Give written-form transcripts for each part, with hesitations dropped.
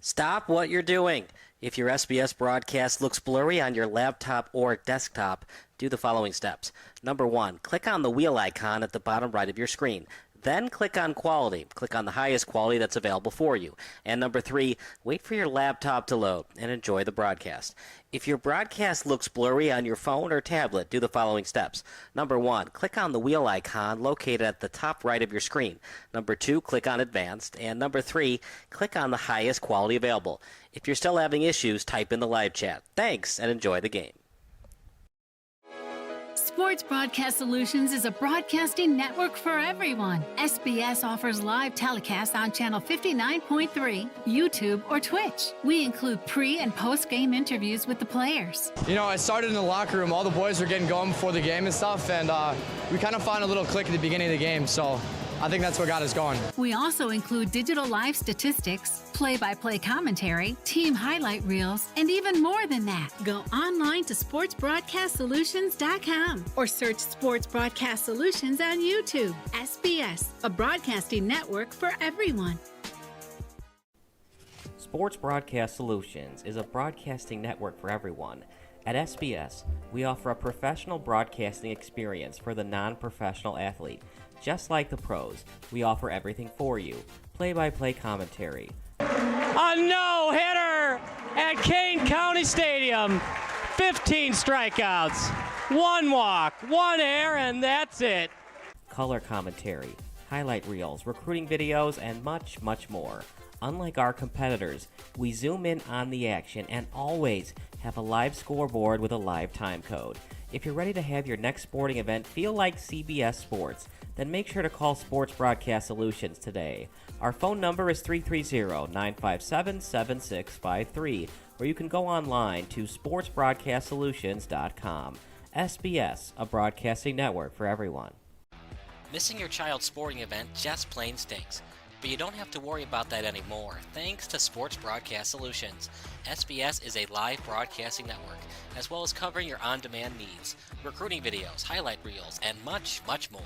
Stop what you're doing. If your SBS broadcast looks blurry on your laptop or desktop, do the following steps. Number 1, click on the wheel icon at the bottom right of your screen. Then click on Quality. Click on the highest quality that's available for you. And number 3, wait for your laptop to load and enjoy the broadcast. If your broadcast looks blurry on your phone or tablet, do the following steps. Number 1, click on the wheel icon located at the top right of your screen. Number 2, click on Advanced. And number 3, click on the highest quality available. If you're still having issues, type in the live chat. Thanks, and enjoy the game. Sports Broadcast Solutions is a broadcasting network for everyone. SBS offers live telecasts on Channel 59.3, YouTube, or Twitch. We include pre- and post-game interviews with the players. You know, I started in the locker room. All the boys were getting going before the game and stuff, and we kind of found a little click at the beginning of the game, so I think that's what got us going. We also include digital live statistics, play-by-play commentary, team highlight reels, and even more than that. Go online to sportsbroadcastsolutions.com or search Sports Broadcast Solutions on YouTube. SBS, a broadcasting network for everyone. Sports Broadcast Solutions is a broadcasting network for everyone. At SBS, we offer a professional broadcasting experience for the non-professional athlete. Just like the pros, we offer everything for you. Play-by-play commentary. A no-hitter at Kane County Stadium. 15 strikeouts, 1 walk, 1 error, and that's it. Color commentary, highlight reels, recruiting videos, and much, much more. Unlike our competitors, we zoom in on the action and always have a live scoreboard with a live time code. If you're ready to have your next sporting event feel like CBS Sports, then make sure to call Sports Broadcast Solutions today. Our phone number is 330-957-7653, or you can go online to sportsbroadcastsolutions.com. SBS, a broadcasting network for everyone. Missing your child's sporting event just plain stinks. But you don't have to worry about that anymore, thanks to Sports Broadcast Solutions. SBS is a live broadcasting network, as well as covering your on-demand needs, recruiting videos, highlight reels, and much, much more.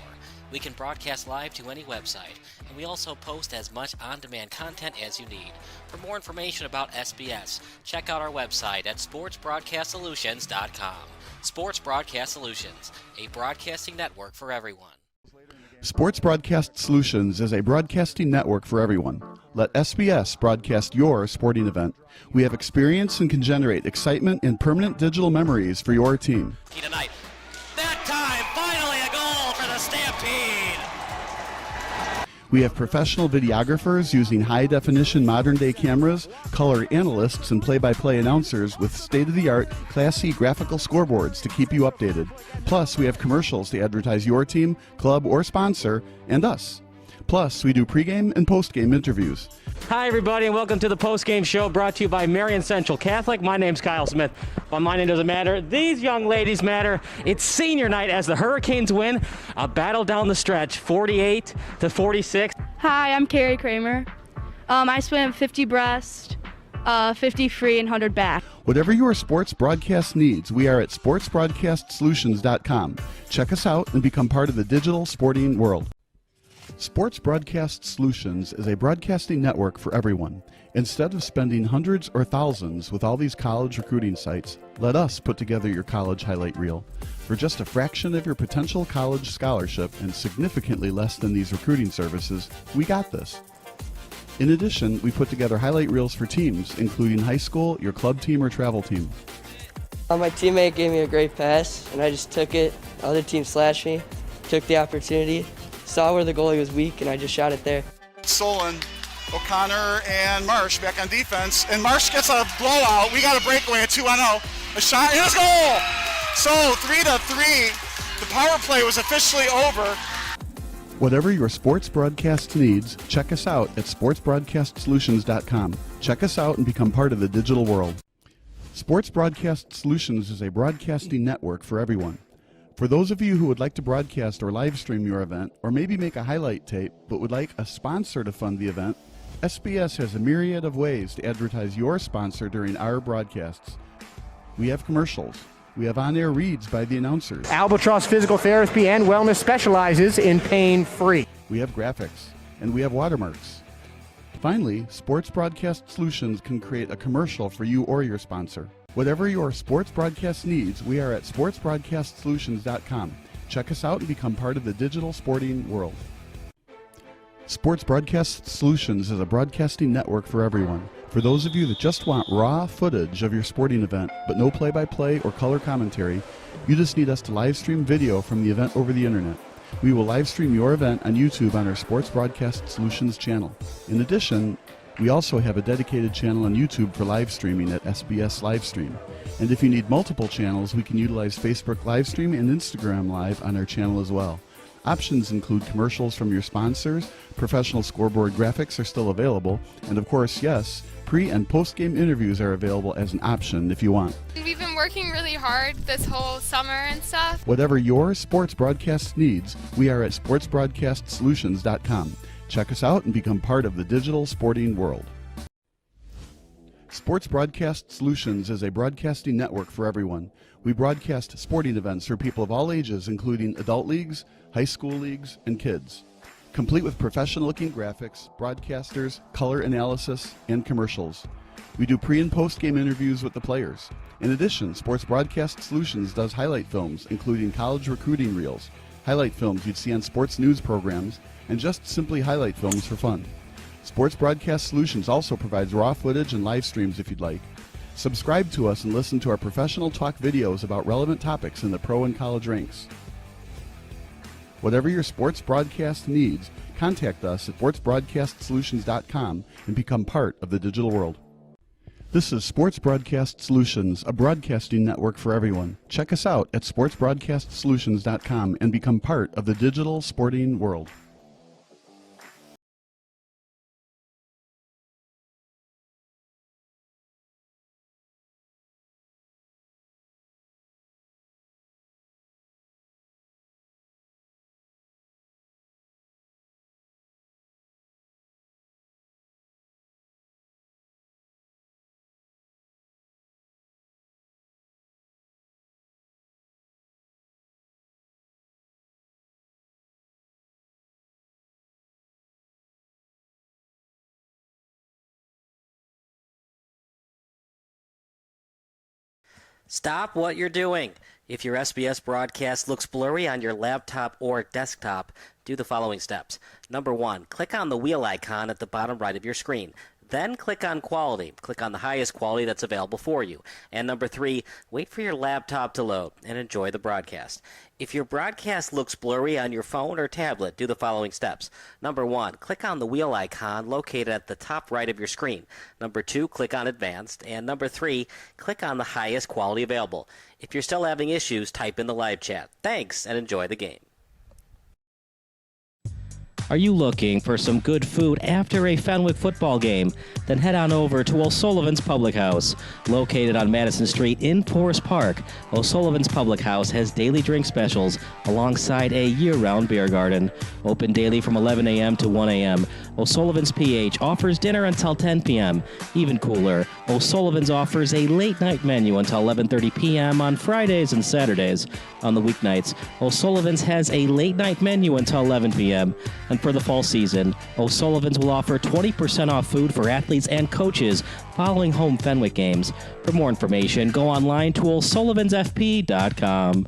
We can broadcast live to any website, and we also post as much on-demand content as you need. For more information about SBS, check out our website at sportsbroadcastsolutions.com. Sports Broadcast Solutions, a broadcasting network for everyone. Sports Broadcast Solutions is a broadcasting network for everyone. Let SBS broadcast your sporting event. We have experience and can generate excitement and permanent digital memories for your team. Tonight. That time, finally a goal for the Stampede! We have professional videographers using high-definition modern-day cameras, color analysts, and play-by-play announcers with state-of-the-art, classy graphical scoreboards to keep you updated. Plus, we have commercials to advertise your team, club, or sponsor, and us. Plus, we do pregame and postgame interviews. Hi, everybody, and welcome to the postgame show brought to you by Marion Central Catholic. My name's Kyle Smith. Well, my name doesn't matter. These young ladies matter. It's senior night as the Hurricanes win a battle down the stretch, 48-46. Hi, I'm Carrie Kramer. I swim 50 breast, 50 free, and 100 back. Whatever your sports broadcast needs, we are at sportsbroadcastsolutions.com. Check us out and become part of the digital sporting world. Sports Broadcast Solutions is a broadcasting network for everyone. Instead of spending hundreds or thousands with all these college recruiting sites, let us put together your college highlight reel. For just a fraction of your potential college scholarship and significantly less than these recruiting services, we got this. In addition, we put together highlight reels for teams, including high school, your club team, or travel team. My teammate gave me a great pass, and I just took it. The other team slashed me, took the opportunity, saw where the goalie was weak, and I just shot it there. Solon, O'Connor, and Marsh back on defense. And Marsh gets a blowout. We got a breakaway at 2-0. A shot, and a goal! So 3-3. The power play was officially over. Whatever your sports broadcast needs, check us out at sportsbroadcastsolutions.com. Check us out and become part of the digital world. Sports Broadcast Solutions is a broadcasting network for everyone. For those of you who would like to broadcast or live stream your event, or maybe make a highlight tape, but would like a sponsor to fund the event, SBS has a myriad of ways to advertise your sponsor during our broadcasts. We have commercials. We have on-air reads by the announcers. Albatross Physical Therapy and Wellness specializes in pain-free. We have graphics, and we have watermarks. Finally, Sports Broadcast Solutions can create a commercial for you or your sponsor. Whatever your sports broadcast needs, we are at sportsbroadcastsolutions.com. Check us out and become part of the digital sporting world. Sports Broadcast Solutions is a broadcasting network for everyone. For those of you that just want raw footage of your sporting event, but no play-by-play or color commentary, you just need us to live stream video from the event over the internet. We will live stream your event on YouTube on our Sports Broadcast Solutions channel. In addition, we also have a dedicated channel on YouTube for live streaming at SBS Livestream. And if you need multiple channels, we can utilize Facebook Livestream and Instagram Live on our channel as well. Options include commercials from your sponsors, professional scoreboard graphics are still available, and of course, yes, pre- and post-game interviews are available as an option if you want. We've been working really hard this whole summer and stuff. Whatever your sports broadcast needs, we are at sportsbroadcastsolutions.com. Check us out and become part of the digital sporting world. Sports Broadcast Solutions is a broadcasting network for everyone. We broadcast sporting events for people of all ages, including adult leagues, high school leagues, and kids. Complete with professional-looking graphics, broadcasters, color analysis, and commercials. We do pre- and post-game interviews with the players. In addition, Sports Broadcast Solutions does highlight films, including college recruiting reels, highlight films you'd see on sports news programs, and just simply highlight films for fun. Sports Broadcast Solutions also provides raw footage and live streams if you'd like. Subscribe to us and listen to our professional talk videos about relevant topics in the pro and college ranks. Whatever your sports broadcast needs, contact us at sportsbroadcastsolutions.com and become part of the digital world. This is Sports Broadcast Solutions, a broadcasting network for everyone. Check us out at sportsbroadcastsolutions.com and become part of the digital sporting world. Stop what you're doing. If your SBS broadcast looks blurry on your laptop or desktop, do the following steps. Number 1, click on the wheel icon at the bottom right of your screen. Then click on Quality. Click on the highest quality that's available for you. And number 3, wait for your laptop to load and enjoy the broadcast. If your broadcast looks blurry on your phone or tablet, do the following steps. Number 1, click on the wheel icon located at the top right of your screen. Number 2, click on Advanced. And number 3, click on the highest quality available. If you're still having issues, type in the live chat. Thanks, and enjoy the game. Are you looking for some good food after a Fenwick football game? Then head on over to O'Sullivan's Public House. Located on Madison Street in Forest Park, O'Sullivan's Public House has daily drink specials alongside a year-round beer garden. Open daily from 11 a.m. to 1 a.m. O'Sullivan's PH offers dinner until 10 p.m. Even cooler, O'Sullivan's offers a late-night menu until 11:30 p.m. on Fridays and Saturdays. On the weeknights, O'Sullivan's has a late-night menu until 11 p.m. And for the fall season, O'Sullivan's will offer 20% off food for athletes and coaches following home Fenwick games. For more information, go online to o'sullivansfp.com.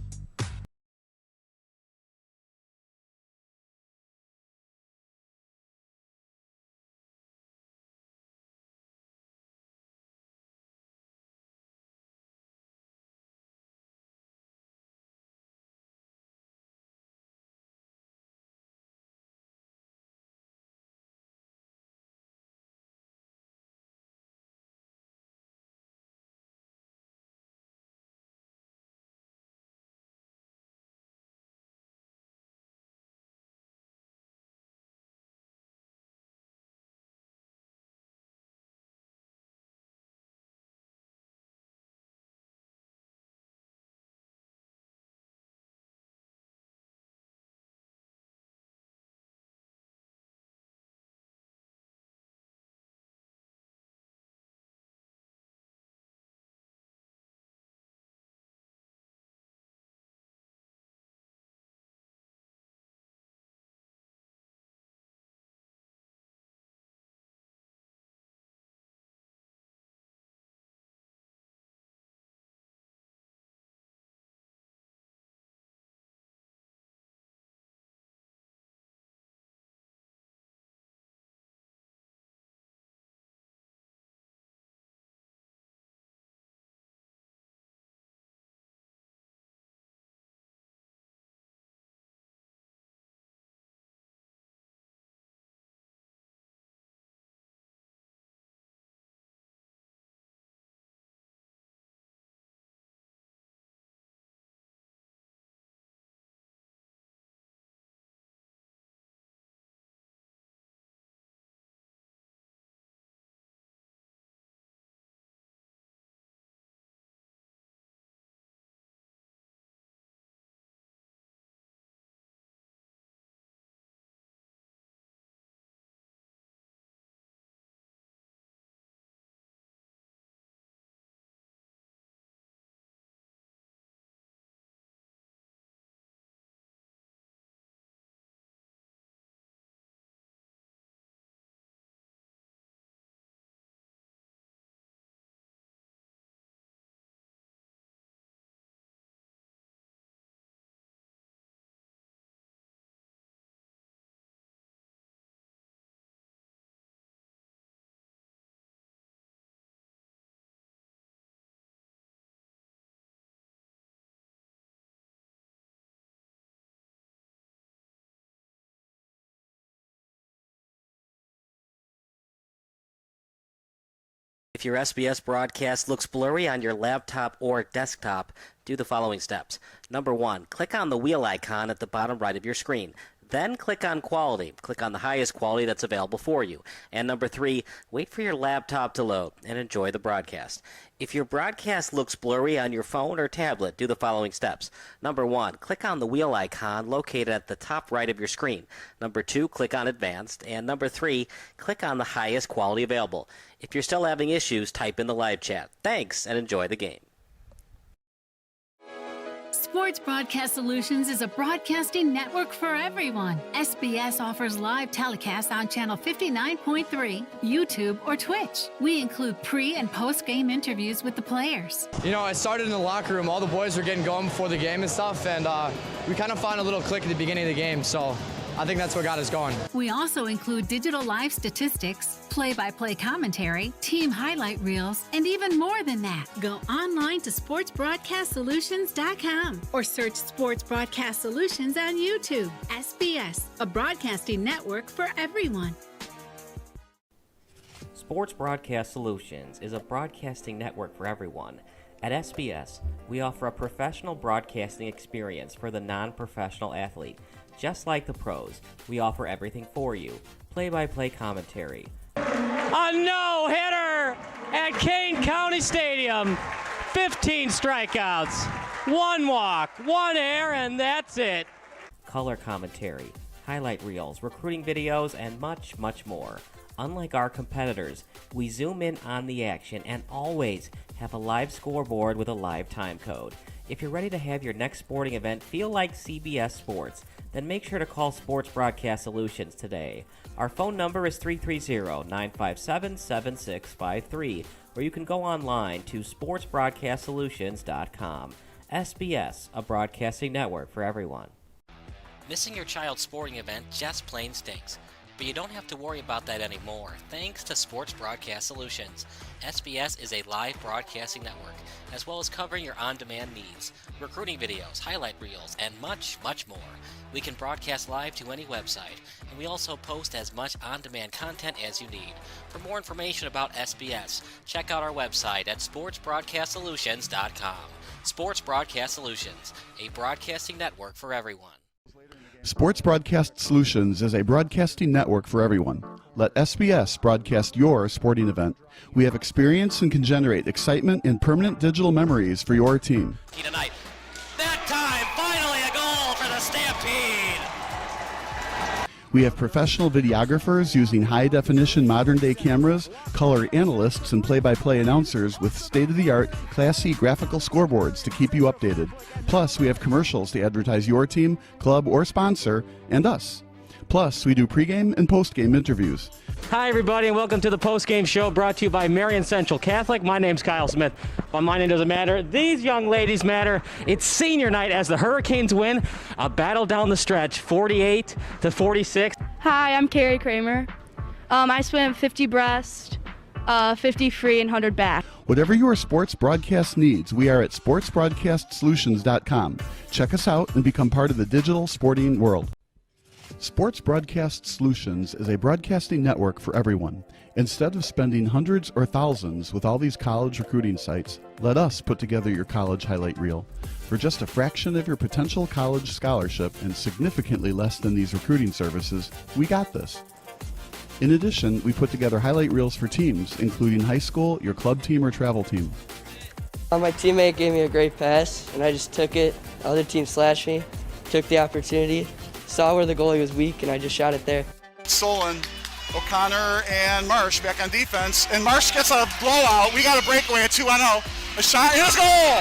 If your SBS broadcast looks blurry on your laptop or desktop, do the following steps. Number 1, click on the wheel icon at the bottom right of your screen. Then click on Quality. Click on the highest quality that's available for you. And number 3, wait for your laptop to load and enjoy the broadcast. If your broadcast looks blurry on your phone or tablet, do the following steps. Number 1, click on the wheel icon located at the top right of your screen. Number 2, click on Advanced. And number 3, click on the highest quality available. If you're still having issues, type in the live chat. Thanks, and enjoy the game. Sports Broadcast Solutions is a broadcasting network for everyone. SBS offers live telecasts on channel 59.3, YouTube, or Twitch. We include pre- and post-game interviews with the players. You know, it started in the locker room. All the boys were getting going before the game and stuff, and we kind of found a little click at the beginning of the game, so I think that's what got us going. We also include digital live statistics, play-by-play commentary, team highlight reels, and even more than that. Go online to sportsbroadcastsolutions.com or search Sports Broadcast Solutions on YouTube. SBS, a broadcasting network for everyone. Sports Broadcast Solutions is a broadcasting network for everyone. At SBS, we offer a professional broadcasting experience for the non-professional athlete. Just like the pros, we offer everything for you. Play-by-play commentary. A no-hitter at Kane County Stadium. 15 strikeouts, 1 walk, 1 error, and that's it. Color commentary, highlight reels, recruiting videos, and much, much more. Unlike our competitors, we zoom in on the action and always have a live scoreboard with a live time code. If you're ready to have your next sporting event feel like CBS Sports, then make sure to call Sports Broadcast Solutions today. Our phone number is 330-957-7653, or you can go online to sportsbroadcastsolutions.com. SBS, a broadcasting network for everyone. Missing your child's sporting event just plain stinks. But you don't have to worry about that anymore, thanks to Sports Broadcast Solutions. SBS is a live broadcasting network, as well as covering your on-demand needs, recruiting videos, highlight reels, and much, much more. We can broadcast live to any website, and we also post as much on-demand content as you need. For more information about SBS, check out our website at sportsbroadcastsolutions.com. Sports Broadcast Solutions, a broadcasting network for everyone. Sports Broadcast Solutions is a broadcasting network for everyone. Let SBS broadcast your sporting event. We have experience and can generate excitement and permanent digital memories for your team. Tonight. That time, finally a goal for the Stampede! We have professional videographers using high-definition modern-day cameras, color analysts, and play-by-play announcers with state-of-the-art, classy graphical scoreboards to keep you updated. Plus, we have commercials to advertise your team, club, or sponsor, and us. Plus, we do pregame and postgame interviews. Hi, everybody, and welcome to the post-game show brought to you by Marion Central Catholic. My name's Kyle Smith. Well, my name doesn't matter. These young ladies matter. It's senior night as the Hurricanes win a battle down the stretch, 48-46. Hi, I'm Carrie Kramer. I swim 50 breast, 50 free, and 100 back. Whatever your sports broadcast needs, we are at sportsbroadcastsolutions.com. Check us out and become part of the digital sporting world. Sports Broadcast Solutions is a broadcasting network for everyone. Instead of spending hundreds or thousands with all these college recruiting sites, let us put together your college highlight reel. For just a fraction of your potential college scholarship and significantly less than these recruiting services, we got this. In addition, we put together highlight reels for teams, including high school, your club team, or travel team. My teammate gave me a great pass, and I just took it. The other team slashed me, took the opportunity, saw where the goalie was weak, and I just shot it there. Solon, O'Connor, and Marsh back on defense. And Marsh gets a blowout. We got a breakaway at 2-0. A shot, and it's goal!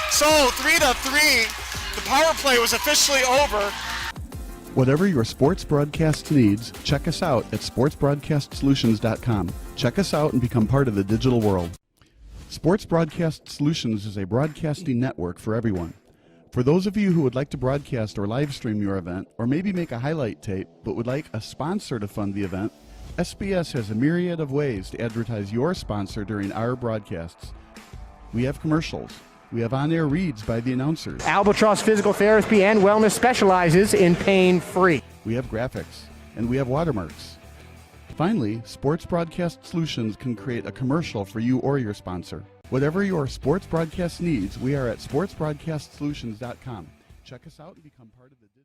So 3-3. The power play was officially over. Whatever your sports broadcast needs, check us out at sportsbroadcastsolutions.com. Check us out and become part of the digital world. Sports Broadcast Solutions is a broadcasting network for everyone. For those of you who would like to broadcast or live stream your event, or maybe make a highlight tape, but would like a sponsor to fund the event, SBS has a myriad of ways to advertise your sponsor during our broadcasts. We have commercials. We have on-air reads by the announcers. Albatross Physical Therapy and Wellness specializes in pain-free. We have graphics, and we have watermarks. Finally, Sports Broadcast Solutions can create a commercial for you or your sponsor. Whatever your sports broadcast needs, we are at sportsbroadcastsolutions.com. Check us out and become part of the digital.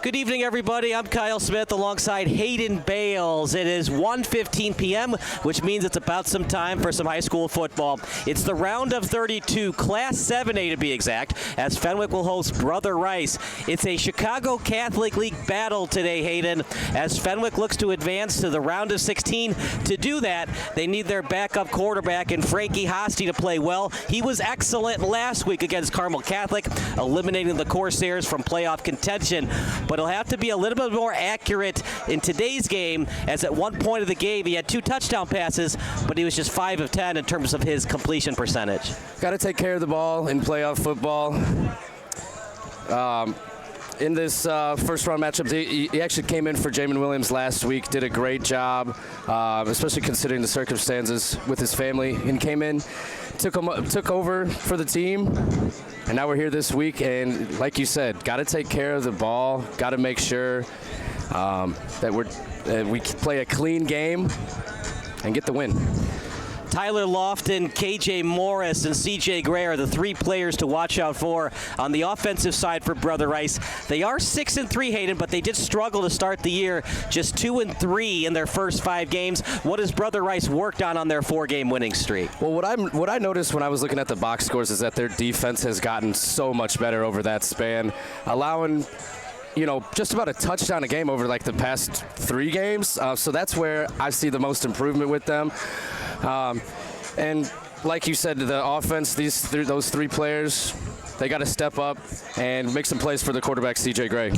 Good evening, everybody. I'm Kyle Smith alongside Hayden Bales. It is 1:15 p.m., which means it's about some time for some high school football. It's the round of 32, Class 7A to be exact, as Fenwick will host Brother Rice. It's a Chicago Catholic League battle today, Hayden, as Fenwick looks to advance to the round of 16. To do that, they need their backup quarterback in Frankie Hosty to play well. He was excellent last week against Carmel Catholic, eliminating the Corsairs from playoff contention. But he'll have to be a little bit more accurate in today's game, as at one point of the game he had 2 touchdown passes, but he was just 5 of 10 in terms of his completion percentage. Got to take care of the ball in playoff football. In this first round matchup, he actually came in for Jamin Williams last week, did a great job, especially considering the circumstances with his family, and came in, took over for the team, and now we're here this week. And like you said, got to take care of the ball, got to make sure that we play a clean game and get the win. Tyler Lofton, KJ Morris, and CJ Gray are the 3 players to watch out for on the offensive side for Brother Rice. They are 6-3, Hayden, but they did struggle to start the year, just 2-3 in their first 5 games. What has Brother Rice worked on their 4-game winning streak? Well, what I noticed when I was looking at the box scores is that their defense has gotten so much better over that span, allowing just about a touchdown a game over like the past 3 games. So that's where I see the most improvement with them. And like you said, the offense, those 3 players, they got to step up and make some plays for the quarterback, CJ Gray.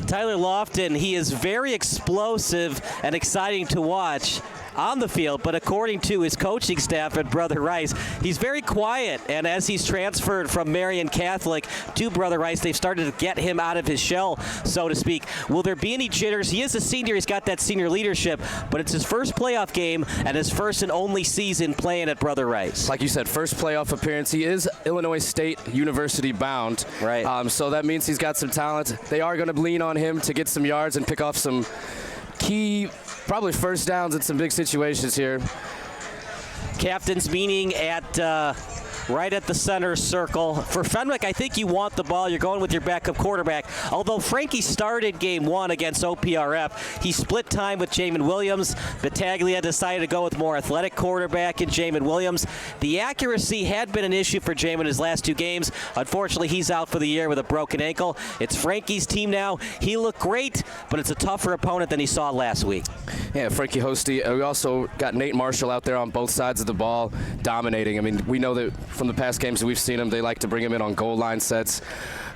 Tyler Lofton, he is very explosive and exciting to watch on the field, but according to his coaching staff at Brother Rice, he's very quiet, and as he's transferred from Marion Catholic to Brother Rice, they've started to get him out of his shell, so to speak. Will there be any jitters? He is a senior, he's got that senior leadership, but it's his first playoff game and his first and only season playing at Brother Rice. Like you said, first playoff appearance. He is Illinois State University bound, right? So that means he's got some talent. They are going to lean on him to get some yards and pick off some key, probably first downs in some big situations here. Captain's meeting at right at the center circle. For Fenwick, I think you want the ball. You're going with your backup quarterback. Although Frankie started game 1 against OPRF, he split time with Jamin Williams. Battaglia decided to go with more athletic quarterback in Jamin Williams. The accuracy had been an issue for Jamin his last 2 games. Unfortunately, he's out for the year with a broken ankle. It's Frankie's team now. He looked great, but it's a tougher opponent than he saw last week. Yeah, Frankie Hosty. We also got Nate Marshall out there on both sides of the ball, dominating. I mean, we know that from the past games that we've seen him, they like to bring him in on goal line sets,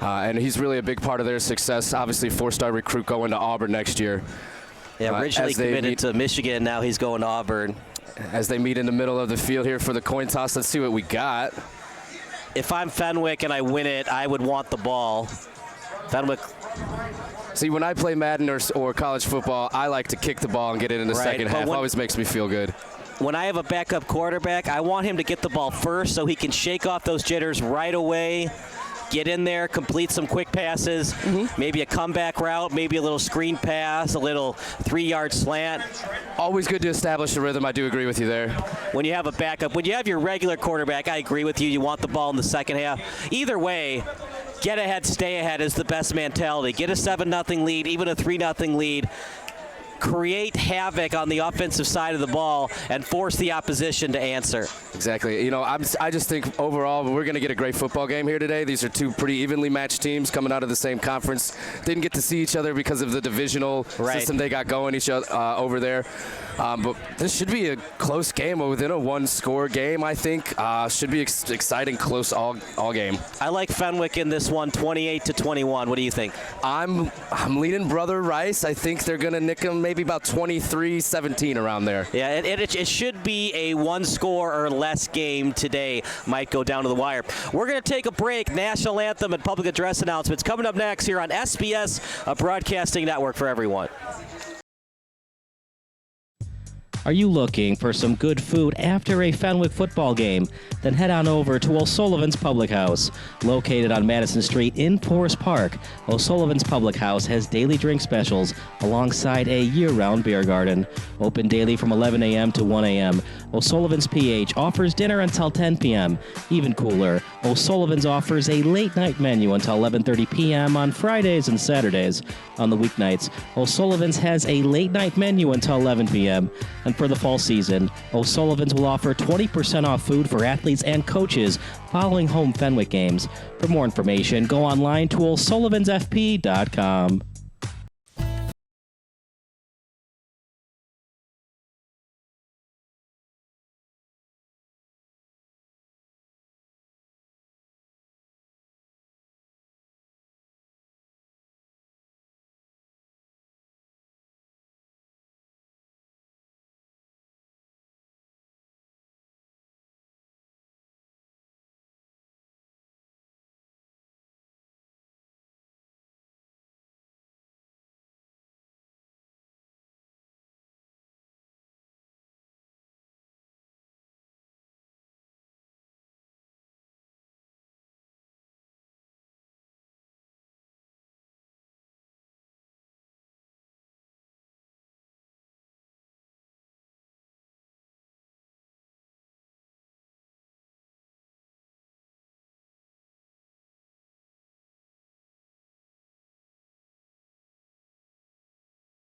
and he's really a big part of their success. Obviously, 4-star recruit going to Auburn next year. Yeah, originally committed to Michigan, now he's going to Auburn. As they meet in the middle of the field here for the coin toss, let's see what we got. If I'm Fenwick and I win it, I would want the ball. Fenwick. See, when I play Madden or college football, I like to kick the ball and get it in the second half. Always makes me feel good. When I have a backup quarterback, I want him to get the ball first so he can shake off those jitters right away, get in there, complete some quick passes, maybe a comeback route, maybe a little screen pass, a little 3-yard slant. Always good to establish the rhythm. I do agree with you there. When you have a backup, when you have your regular quarterback, I agree with you. You want the ball in the second half. Either way, get ahead, stay ahead is the best mentality. Get a 7-0 lead, even a 3-0 lead. Create havoc on the offensive side of the ball and force the opposition to answer. Exactly. I just think overall we're going to get a great football game here today. These are 2 pretty evenly matched teams coming out of the same conference. Didn't get to see each other because of the divisional system they got going over there. But this should be a close game within a 1-score game, I think. Should be exciting, close all game. I like Fenwick in this one, 28-21. What do you think? I'm leaning Brother Rice. I think they're going to nick them maybe about 23-17 around there. Yeah, it should be a 1-score or less game today. Might go down to the wire. We're going to take a break. National anthem and public address announcements coming up next here on SBS, a broadcasting network for everyone. Are you looking for some good food after a Fenwick football game? Then head on over to O'Sullivan's Public House. Located on Madison Street in Forest Park, O'Sullivan's Public House has daily drink specials alongside a year-round beer garden. Open daily from 11 a.m. to 1 a.m. O'Sullivan's PH offers dinner until 10 p.m. Even cooler, O'Sullivan's offers a late-night menu until 11:30 p.m. on Fridays and Saturdays. On the weeknights, O'Sullivan's has a late-night menu until 11 p.m. And for the fall season, O'Sullivan's will offer 20% off food for athletes and coaches following home Fenwick games. For more information, go online to o'sullivansfp.com.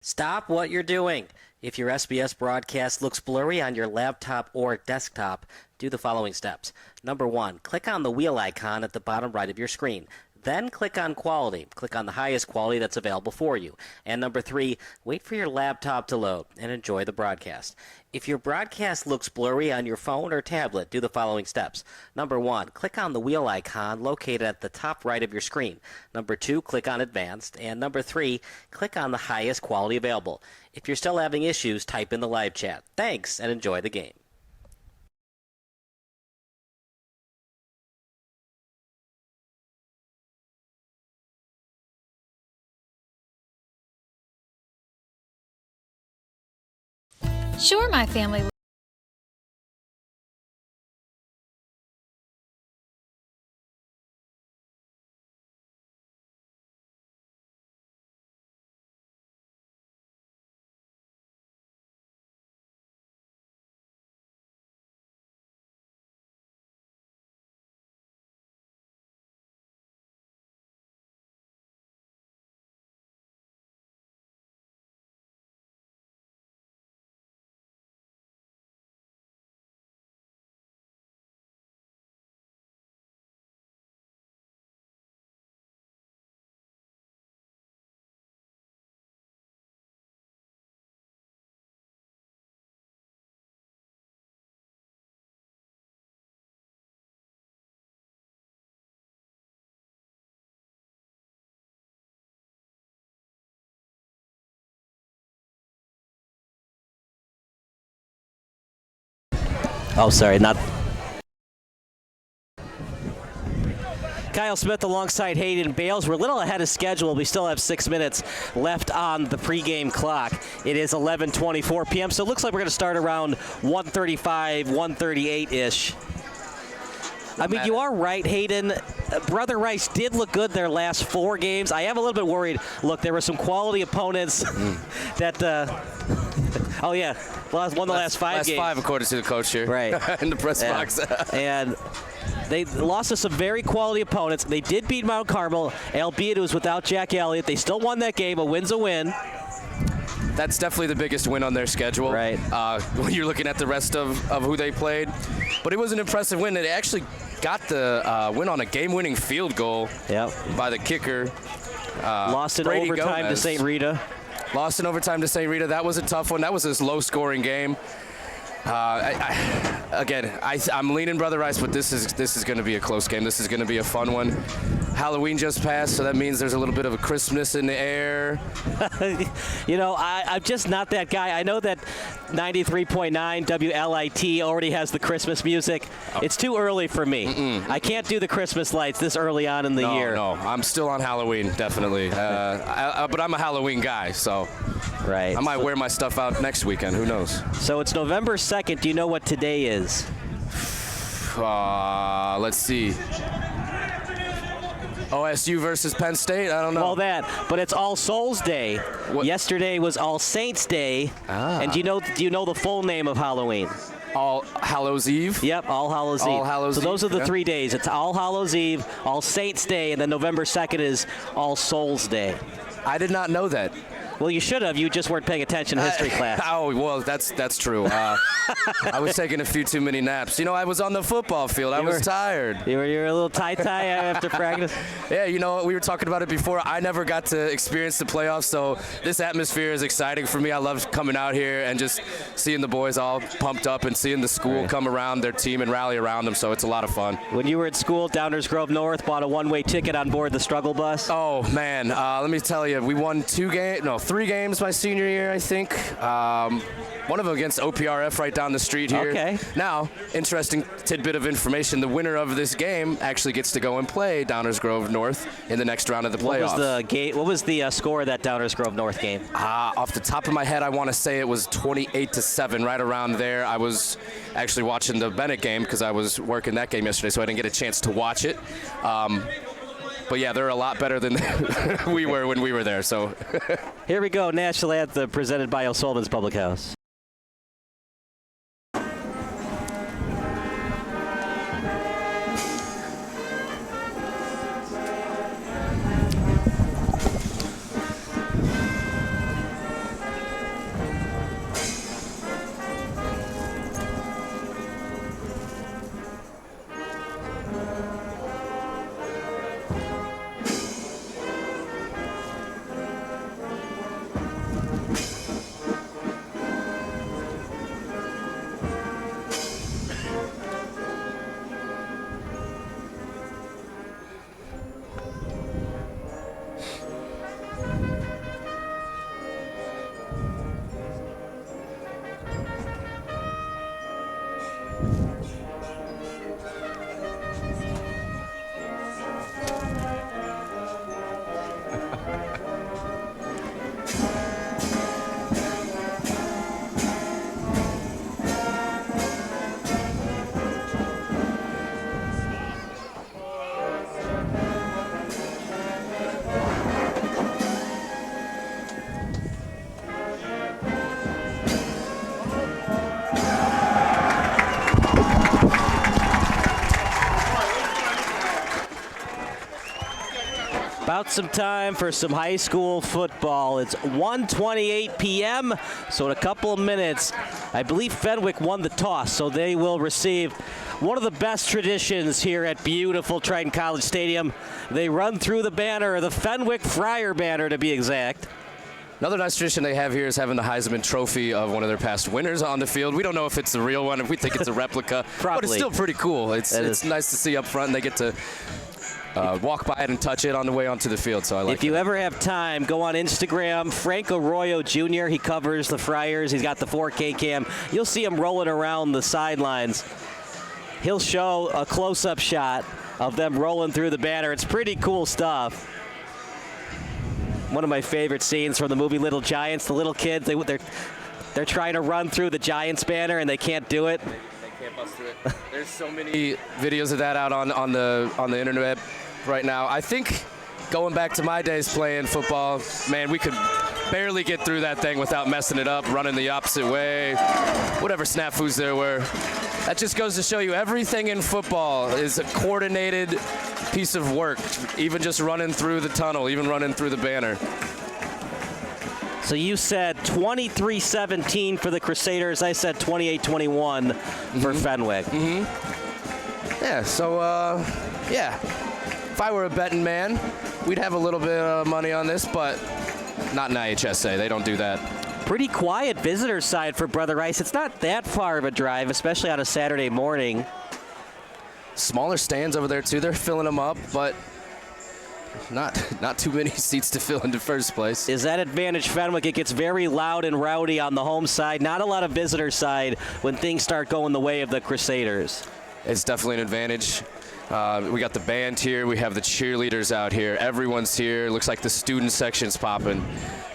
Stop what you're doing. If your SBS broadcast looks blurry on your laptop or desktop, do the following steps. Number 1, click on the wheel icon at the bottom right of your screen. Then click on Quality. Click on the highest quality that's available for you. And number 3, wait for your laptop to load and enjoy the broadcast. If your broadcast looks blurry on your phone or tablet, do the following steps. Number 1, click on the wheel icon located at the top right of your screen. Number 2, click on Advanced. And number 3, click on the highest quality available. If you're still having issues, type in the live chat. Thanks, and enjoy the game. Sure, my family. Oh, sorry, not. Kyle Smith alongside Hayden Bales. We're a little ahead of schedule. We still have 6 minutes left on the pregame clock. It is 11:24 p.m., so it looks like we're going to start around 1:35, 1:38-ish. I mean, you are right, Hayden. Brother Rice did look good their last 4 games. I am a little bit worried. Look, there were some quality opponents that oh, yeah. Won the last 5 games. Last 5, according to the coach here. Right. In the press box. And they lost to some very quality opponents. They did beat Mount Carmel, albeit it was without Jack Elliott. They still won that game. A win's a win. That's definitely the biggest win on their schedule. Right. When you're looking at the rest of who they played. But it was an impressive win. They actually got the win on a game-winning field goal by the kicker. Lost in Brady overtime Gomez. to St. Rita. Lost in overtime to St. Rita. That was a tough one. That was a low-scoring game. again, I'm leaning Brother Rice, but this is going to be a close game. This is going to be a fun one. Halloween just passed, so that means there's a little bit of a Christmas in the air. You know, I'm just not that guy. I know that 93.9 WLIT already has the Christmas music. It's too early for me. I can't do the Christmas lights this early on in the year. No, I'm still on Halloween, definitely. But I'm a Halloween guy, so right. I might wear my stuff out next weekend. Who knows? So it's November 2nd. Do you know what today is? Let's see. OSU versus Penn State? I don't know. Well, but it's All Souls Day. What? Yesterday was All Saints Day. And do you know the full name of Halloween? All Hallows Eve? Yep, All Hallows Eve. All Hallows so those Eve, are the yeah. 3 days. It's All Hallows Eve, All Saints Day, and then November 2nd is All Souls Day. I did not know that. Well, you should have. You just weren't paying attention in history class. Oh, well, that's true. I was taking a few too many naps. You know, I was on the football field. I was tired. You were a little tie-tie after practice? Yeah, you know, we were talking about it before. I never got to experience the playoffs, so this atmosphere is exciting for me. I love coming out here and just seeing the boys all pumped up and seeing the school come around their team and rally around them, so it's a lot of fun. When you were at school, Downers Grove North bought a one-way ticket on board the struggle bus? Oh, man. Let me tell you, we won 3 games my senior year, I think. One of them against OPRF right down the street here. Okay. Now, interesting tidbit of information, the winner of this game actually gets to go and play Downers Grove North in the next round of the playoffs. What was the score of that Downers Grove North game? Off the top of my head, I want to say it was 28-7, right around there. I was actually watching the Bennett game because I was working that game yesterday, so I didn't get a chance to watch it. But yeah, they're a lot better than we were when we were there. So here we go, National Anthem presented by O'Sullivan's Public House. About some time for some high school football. It's 1:28 p.m., so in a couple of minutes, I believe Fenwick won the toss, so they will receive one of the best traditions here at beautiful Triton College Stadium. They run through the banner, the Fenwick Friar banner to be exact. another nice tradition they have here is having the Heisman Trophy of one of their past winners on the field. We don't know if it's the real one, if we think it's a replica, but it's still pretty cool. It's nice to see up front, and they get to walk by it and touch it on the way onto the field, so I like it. If you ever have time, go on Instagram. Frank Arroyo Jr., he covers the Friars. He's got the 4K cam. You'll see him rolling around the sidelines. He'll show a close-up shot of them rolling through the banner. It's pretty cool stuff. One of my favorite scenes from the movie Little Giants. The little kids, they're trying to run through the Giants banner, and they can't do it. They can't bust through it. There's so many videos of that out on the internet right now. I think going back to my days playing football, man, we could barely get through that thing without messing it up, running the opposite way, whatever snafus there were. That just goes to show you everything in football is a coordinated piece of work, even just running through the tunnel, even running through the banner. So you said 23-17 for the Crusaders. I said 28-21 for Fenwick. Yeah, so, yeah. If I were a betting man, we'd have a little bit of money on this, but not in IHSA. They don't do that. Pretty quiet visitor side for Brother Rice. It's not that far of a drive, especially on a Saturday morning. Smaller stands over there too. They're filling them up, but not too many seats to fill in the first place. Is that advantage Fenwick? It gets very loud and rowdy on the home side. Not a lot of visitor side when things start going the way of the Crusaders. It's definitely an advantage. We got the band here. We have the cheerleaders out here. Everyone's here. Looks like the student section's popping.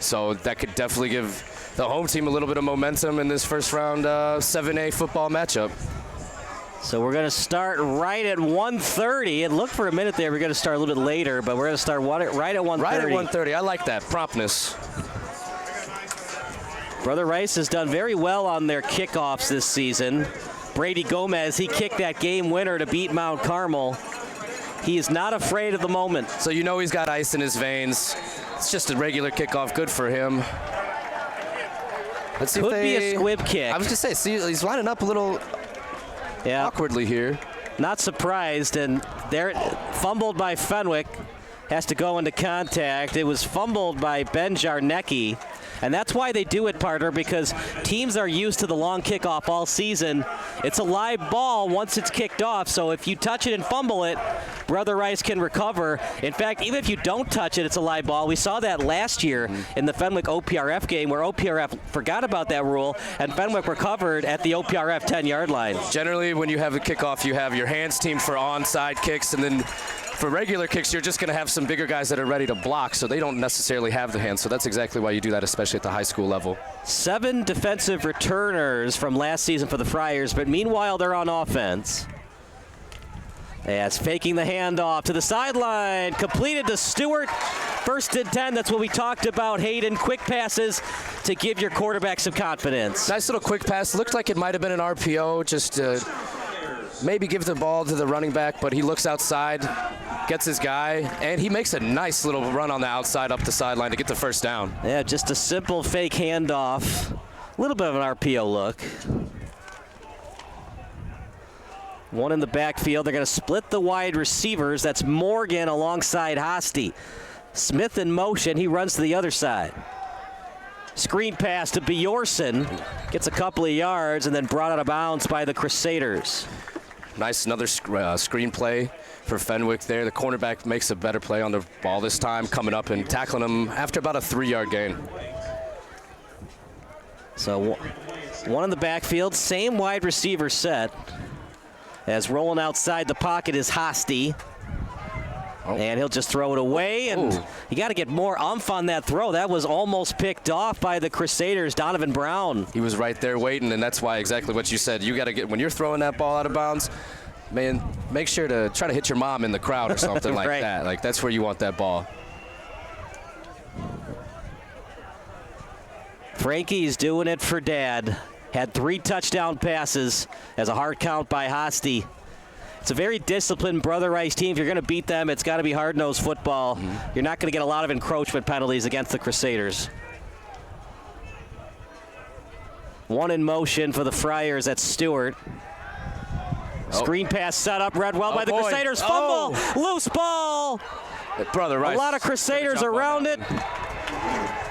So that could definitely give the home team a little bit of momentum in this first round 7A football matchup. So we're going to start right at 1:30. It looked for a minute there we're going to start a little bit later, but we're going to start right at 1:30. Right at 1:30. I like that. Promptness. Brother Rice has done very well on their kickoffs this season. Brady Gomez, he kicked that game winner to beat Mount Carmel. He is not afraid of the moment. So you know he's got ice in his veins. It's just a regular kickoff. Good for him. Let's see Could be a squib kick. I was going to say, see, he's lining up a little awkwardly here. Not surprised, and there, fumbled by Fenwick. Has to go into contact. It was fumbled by Ben Jarnecki. And that's why they do it, partner, because teams are used to the long kickoff all season. It's a live ball once it's kicked off, so if you touch it and fumble it, Brother Rice can recover. In fact, even if you don't touch it, it's a live ball. We saw that last year in the Fenwick OPRF game where OPRF forgot about that rule, and Fenwick recovered at the OPRF 10-yard line. Generally, when you have a kickoff, you have your hands team for onside kicks, and then for regular kicks, you're just going to have some bigger guys that are ready to block, so they don't necessarily have the hands. So that's exactly why you do that, especially at the high school level. 7 defensive returners from last season for the Friars, but meanwhile they're on offense. As faking the handoff to the sideline, completed to Stewart. 1st and 10, that's what we talked about, Hayden. Quick passes to give your quarterback some confidence. Nice little quick pass. Looked like it might have been an RPO, just to maybe give the ball to the running back, but he looks outside, gets his guy, and he makes a nice little run on the outside up the sideline to get the first down. Yeah, just a simple fake handoff. A little bit of an RPO look. One in the backfield. They're going to split the wide receivers. That's Morgan alongside Hosty. Smith in motion. He runs to the other side. Screen pass to Bjorson. Gets a couple of yards and then brought out of bounds by the Crusaders. Nice, another screen play for Fenwick there. The cornerback makes a better play on the ball this time, coming up and tackling him after about a 3-yard gain. So one in the backfield, same wide receiver set. As rolling outside the pocket is Hosty. And he'll just throw it away, and you got to get more umph on that throw. That was almost picked off by the Crusaders, Donovan Brown. He was right there waiting, and that's why exactly what you said. You got to get, when you're throwing that ball out of bounds, man, make sure to try to hit your mom in the crowd or something like right. that. Like, that's where you want that ball. Frankie's doing it for Dad. Had 3 touchdown passes as a hard count by Hosty. It's a very disciplined Brother Rice team. If you're going to beat them, it's got to be hard-nosed football. You're not going to get a lot of encroachment penalties against the Crusaders. One in motion for the Friars. That's Stewart. Screen pass set up, read well by the Crusaders. Fumble, loose ball. Brother Rice. A lot of Crusaders around it.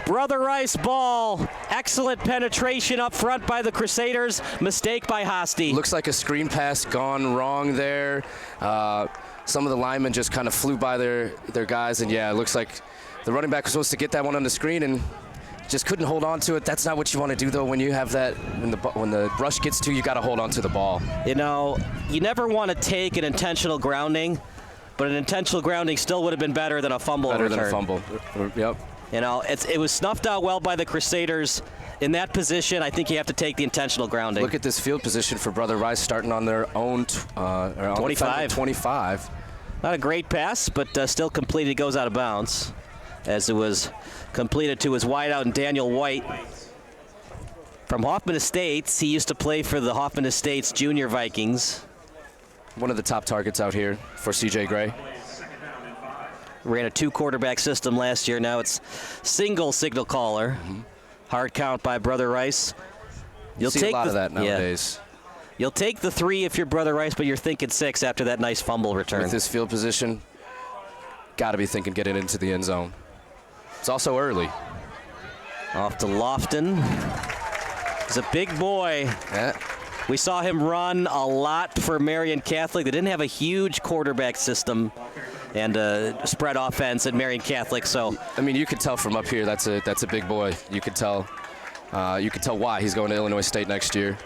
Brother Rice ball. Excellent penetration up front by the Crusaders. Mistake by Hosty. Looks like a screen pass gone wrong there. Some of the linemen just kind of flew by their guys, and yeah, it looks like the running back was supposed to get that one on the screen and just couldn't hold on to it. That's not what you want to do, though, when you have that, when the rush gets to you, got to hold on to the ball. You know, you never want to take an intentional grounding, but an intentional grounding still would have been better than a fumble return. Better than a fumble. Yep. You know, it was snuffed out well by the Crusaders. In that position, I think you have to take the intentional grounding. Look at this field position for Brother Rice starting on their own 25. Not a great pass, but still completed. It goes out of bounds as it was completed to his wideout and Daniel White. From Hoffman Estates, he used to play for the Hoffman Estates Junior Vikings. One of the top targets out here for C.J. Gray. Ran a 2-quarterback system last year. Now it's single signal caller. Hard count by Brother Rice. You'll see a lot of that nowadays. Yeah. You'll take the 3 if you're Brother Rice, but you're thinking 6 after that nice fumble return. With this field position, got to be thinking getting into the end zone. It's also early. Off to Lofton. He's a big boy. Yeah. We saw him run a lot for Marion Catholic. They didn't have a huge quarterback system and spread offense at Marion Catholic. So I mean, you could tell from up here that's a big boy. You could tell why he's going to Illinois State next year.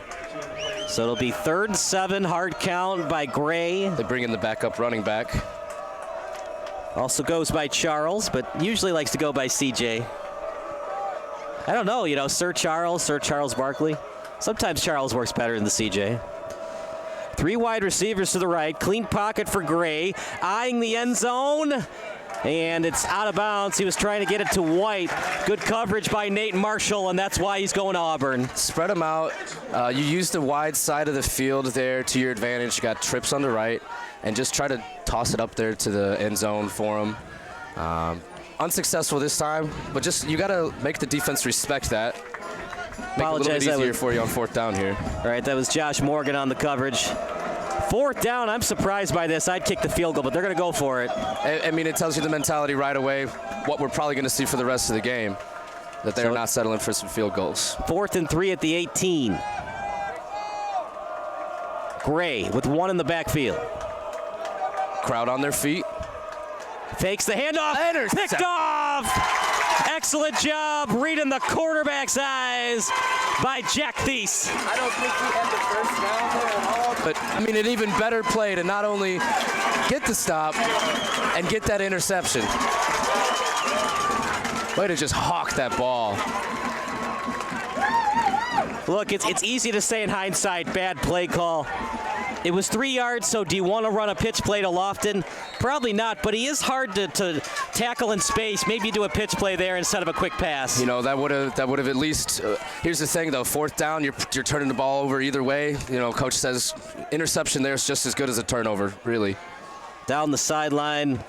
So it'll be 3rd and 7, hard count by Gray. They bring in the backup running back. Also goes by Charles, but usually likes to go by CJ. I don't know, Sir Charles Barkley. Sometimes Charles works better than the CJ. 3 wide receivers to the right. Clean pocket for Gray. Eyeing the end zone. And it's out of bounds. He was trying to get it to White. Good coverage by Nate Marshall, and that's why he's going to Auburn. Spread them out. You use the wide side of the field there to your advantage. You got trips on the right, and just try to toss it up there to the end zone for him. Unsuccessful this time, but you got to make the defense respect that. Make it a little bit easier for you on 4th down here. All right, that was Josh Morgan on the coverage. 4th down, I'm surprised by this. I'd kick the field goal, but they're going to go for it. I mean, it tells you the mentality right away, what we're probably going to see for the rest of the game, that they're not settling for some field goals. 4th and 3 at the 18. Gray with 1 in the backfield. Crowd on their feet. Fakes the handoff. Picked off. Excellent job reading the quarterback's eyes by Jack Thies. I don't think we had the first down there at all. But, I mean, an even better play to not only get the stop and get that interception. Way to just hawk that ball. Look, it's easy to say in hindsight, bad play call. It was 3 yards, so do you want to run a pitch play to Lofton? Probably not, but he is hard to tackle in space. Maybe do a pitch play there instead of a quick pass. That would have at least. Here's the thing, though. 4th down, you're turning the ball over either way. Coach says interception there is just as good as a turnover, really. Down the sideline,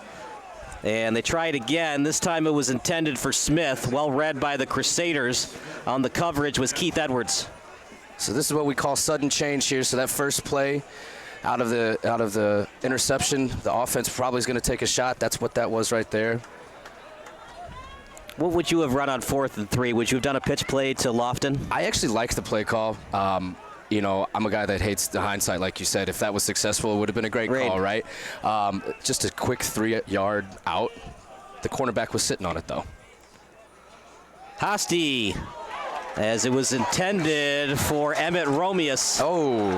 and they try it again. This time it was intended for Smith. Well read by the Crusaders. On the coverage was Keith Edwards. So this is what we call sudden change here. So that first play out of the interception, the offense probably is going to take a shot. That's what that was right there. What would you have run on 4th and 3? Would you have done a pitch play to Lofton? I actually like the play call. I'm a guy that hates the hindsight, like you said. If that was successful, it would have been a great call, right? Just a quick 3-yard out. The cornerback was sitting on it, though. Hosty, as it was intended for Emmett Romeus. Oh.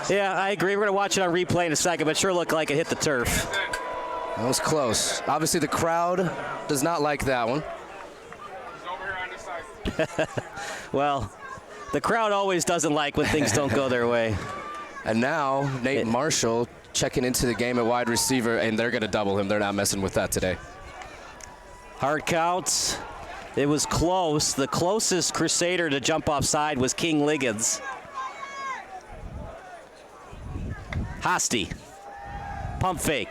Yeah, I agree. We're going to watch it on replay in a second, but sure looked like it hit the turf. That was close. Obviously, the crowd does not like that one. Well, the crowd always doesn't like when things don't go their way. And now, Nate Marshall checking into the game at wide receiver, and they're going to double him. They're not messing with that today. Hard counts. It was close. The closest Crusader to jump offside was King Liggins. Hosty. Pump fake.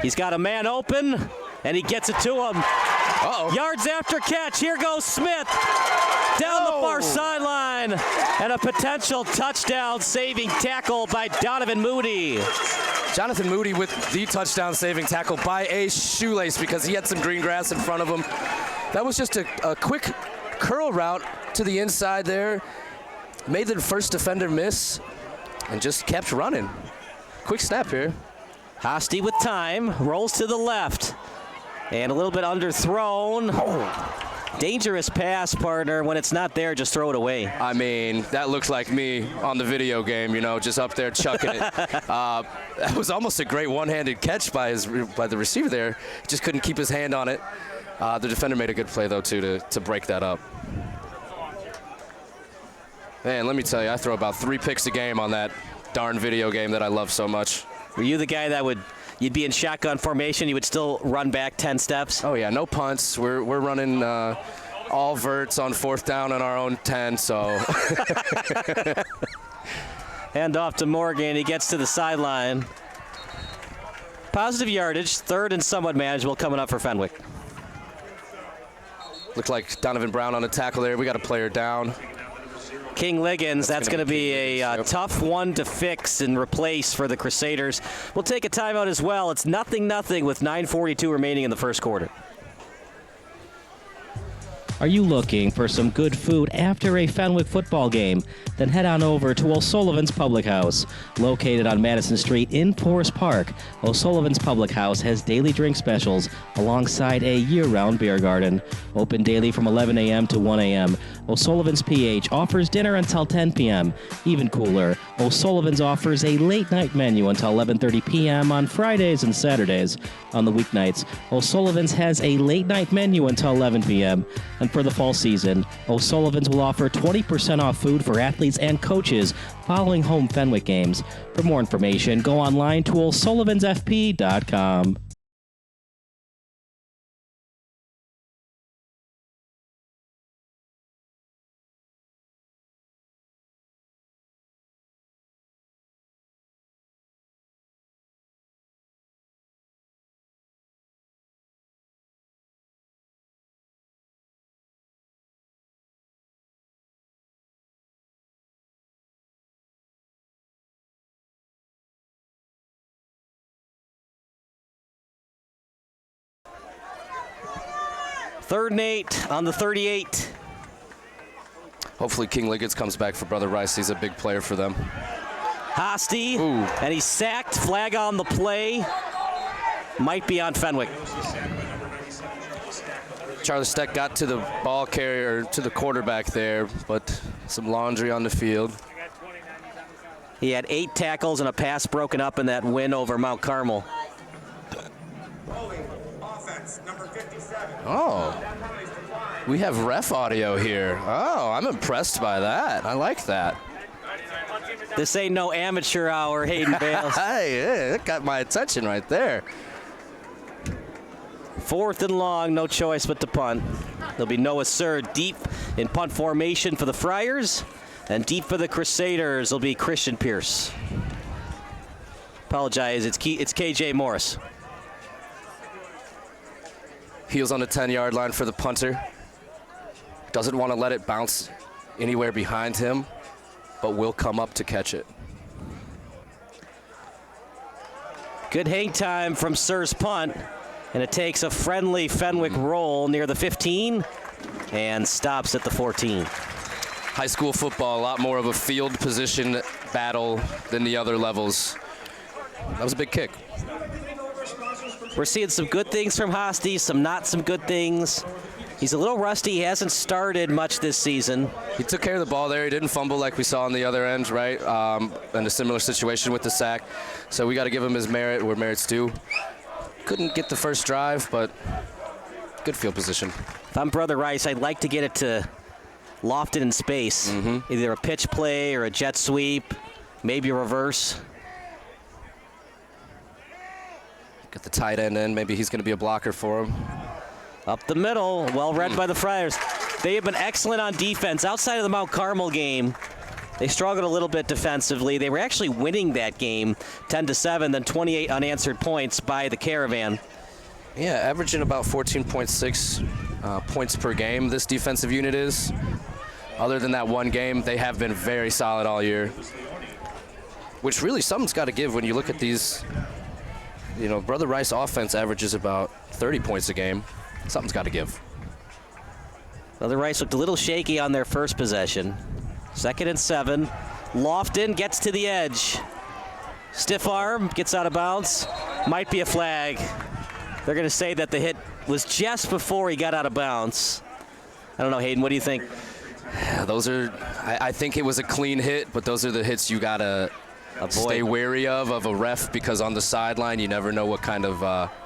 He's got a man open, and he gets it to him. Uh-oh. Yards after catch. Here goes Smith. Down the far sideline. And a potential touchdown saving tackle by Donovan Moody. Jonathan Moody with the touchdown saving tackle by a shoelace because he had some green grass in front of him. That was just a quick curl route to the inside there. Made the first defender miss and just kept running. Quick snap here. Hosty with time. Rolls to the left. And a little bit underthrown. Oh. Dangerous pass, partner. When it's not there, just throw it away. I mean, that looks like me on the video game, just up there chucking it. That was almost a great one-handed catch by the receiver there. Just couldn't keep his hand on it. The defender made a good play, though, too, to break that up. Man, let me tell you, I throw about 3 picks a game on that darn video game that I love so much. Were you the guy that you'd be in shotgun formation, you would still run back 10 steps? Oh, yeah, no punts. We're running all verts on 4th down on our own 10, so. Hand off to Morgan. He gets to the sideline. Positive yardage, 3rd and somewhat manageable coming up for Fenwick. Looked like Donovan Brown on a tackle there. We got a player down. King Liggins, that's going to be a tough one to fix and replace for the Crusaders. We'll take a timeout as well. It's 0-0 with 9:42 remaining in the first quarter. Are you looking for some good food after a Fenwick football game? Then head on over to O'Sullivan's Public House. Located on Madison Street in Forest Park, O'Sullivan's Public House has daily drink specials alongside a year-round beer garden. Open daily from 11 a.m. to 1 a.m. O'Sullivan's PH offers dinner until 10 p.m. Even cooler, O'Sullivan's offers a late-night menu until 11:30 p.m. on Fridays and Saturdays. On the weeknights, O'Sullivan's has a late-night menu until 11 p.m. And for the fall season, O'Sullivan's will offer 20% off food for athletes and coaches following home Fenwick games. For more information, go online to o'sullivansfp.com. Third and 8 on the 38. Hopefully King Liggets comes back for Brother Rice. He's a big player for them. Hosty, and he's sacked. Flag on the play. Might be on Fenwick. Charlie Steck got to the ball carrier, to the quarterback there, but some laundry on the field. He had 8 tackles and a pass broken up in that win over Mount Carmel. Oh, we have ref audio here. Oh, I'm impressed by that. I like that. This ain't no amateur hour, Hayden Bales. Hey, it got my attention right there. 4th and long, no choice but to punt. There'll be Noah Sir deep in punt formation for the Friars, and deep for the Crusaders will be Christian Pierce. Apologize, it's KJ Morris. Heels on the 10-yard line for the punter. Doesn't want to let it bounce anywhere behind him, but will come up to catch it. Good hang time from Sir's punt, and it takes a friendly Fenwick roll near the 15 and stops at the 14. High school football, a lot more of a field position battle than the other levels. That was a big kick. We're seeing some good things from Hosty, some not some good things. He's a little rusty. He hasn't started much this season. He took care of the ball there. He didn't fumble like we saw on the other end, right? In a similar situation with the sack. So we got to give him his merit where merit's due. Couldn't get the first drive, but good field position. If I'm Brother Rice, I'd like to get it to Lofton in space. Either a pitch play or a jet sweep, maybe a reverse. Get the tight end in. Maybe he's going to be a blocker for him. Up the middle, well read by the Friars. They have been excellent on defense. Outside of the Mount Carmel game, they struggled a little bit defensively. They were actually winning that game 10-7, then 28 unanswered points by the Caravan. Yeah, averaging about 14.6 points per game, this defensive unit is. Other than that one game, they have been very solid all year. Which really, something's got to give when you look at these. You know, Brother Rice offense averages about 30 points a game. Something's got to give. Brother Rice looked a little shaky on their first possession. 2nd and 7. Lofton gets to the edge. Stiff arm, gets out of bounds. Might be a flag. They're going to say that the hit was just before he got out of bounds. I don't know, Hayden, what do you think? Those are, I think it was a clean hit, but those are the hits you got to stay wary of a ref, because on the sideline you never know what kind of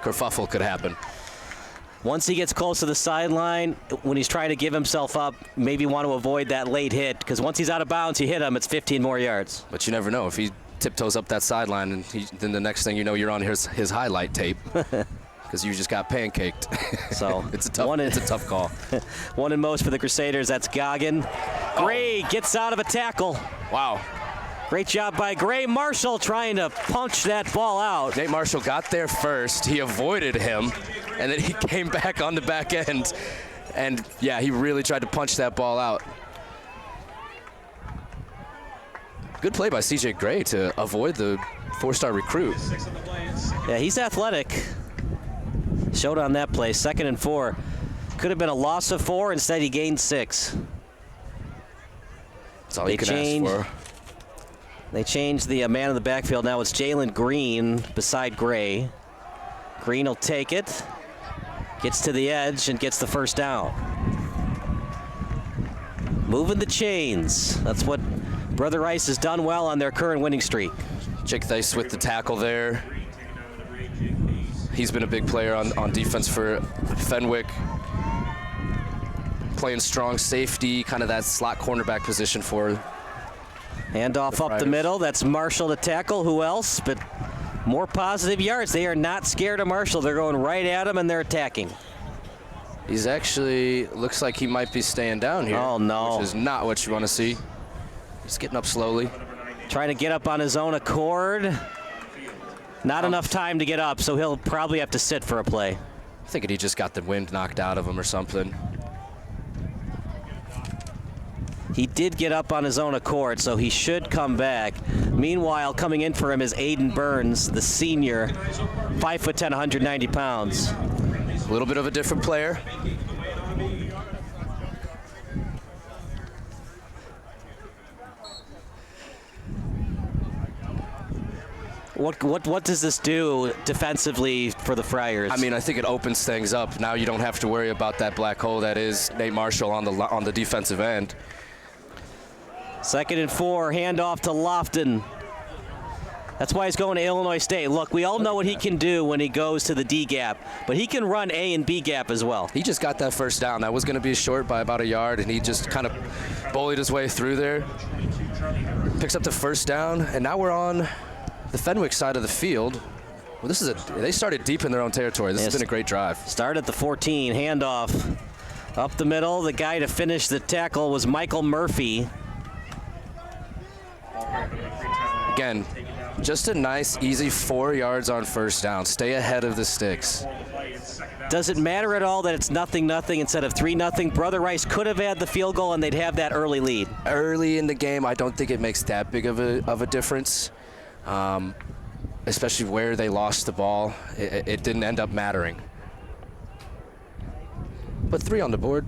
kerfuffle could happen. Once he gets close to the sideline, when he's trying to give himself up, maybe want to avoid that late hit, because once he's out of bounds, you hit him, it's 15 more yards. But you never know. If he tiptoes up that sideline, and then the next thing you know, you're on his highlight tape. Because you just got pancaked. So it's a tough call. 1 and most for the Crusaders. That's Goggin. Gray gets out of a tackle. Wow. Great job by Gray Marshall trying to punch that ball out. Nate Marshall got there first. He avoided him, and then he came back on the back end. And, yeah, he really tried to punch that ball out. Good play by C.J. Gray to avoid the 4-star recruit. Yeah, he's athletic. Showed on that play. 2nd and 4. Could have been a loss of 4. Instead, he gained 6. That's all you can ask for. They changed the man in the backfield. Now it's Jalen Green beside Gray. Green will take it. Gets to the edge and gets the first down. Moving the chains. That's what Brother Rice has done well on their current winning streak. Jake Thies with the tackle there. He's been a big player on defense for Fenwick. Playing strong safety, kind of that slot cornerback position for. Handoff up the middle. That's Marshall to tackle. Who else? But more positive yards. They are not scared of Marshall. They're going right at him and they're attacking. He's actually, looks like he might be staying down here. Oh, no. Which is not what you want to see. He's getting up slowly. Trying to get up on his own accord. Not enough time to get up, so he'll probably have to sit for a play. I'm thinking he just got the wind knocked out of him or something. He did get up on his own accord, so he should come back. Meanwhile, coming in for him is Aiden Burns, the senior, 5'10", 190 pounds. A little bit of a different player. What does this do defensively for the Friars? I mean, I think it opens things up. Now you don't have to worry about that black hole that is Nate Marshall on the defensive end. 2nd and 4, handoff to Lofton. That's why he's going to Illinois State. Look, we all know what he can do when he goes to the D gap, but he can run A and B gap as well. He just got that first down. That was going to be short by about a yard, and he just kind of bullied his way through there. Picks up the first down, and now we're on the Fenwick side of the field. Well, they started deep in their own territory. This has been a great drive. Start at the 14, handoff up the middle. The guy to finish the tackle was Michael Murphy. Again, just a nice, easy 4 yards on first down. Stay ahead of the sticks. Does it matter at all that it's 0-0 instead of 3-0? Brother Rice could have had the field goal and they'd have that early lead. Early in the game, I don't think it makes that big of a difference, especially where they lost the ball. It didn't end up mattering. But 3 on the board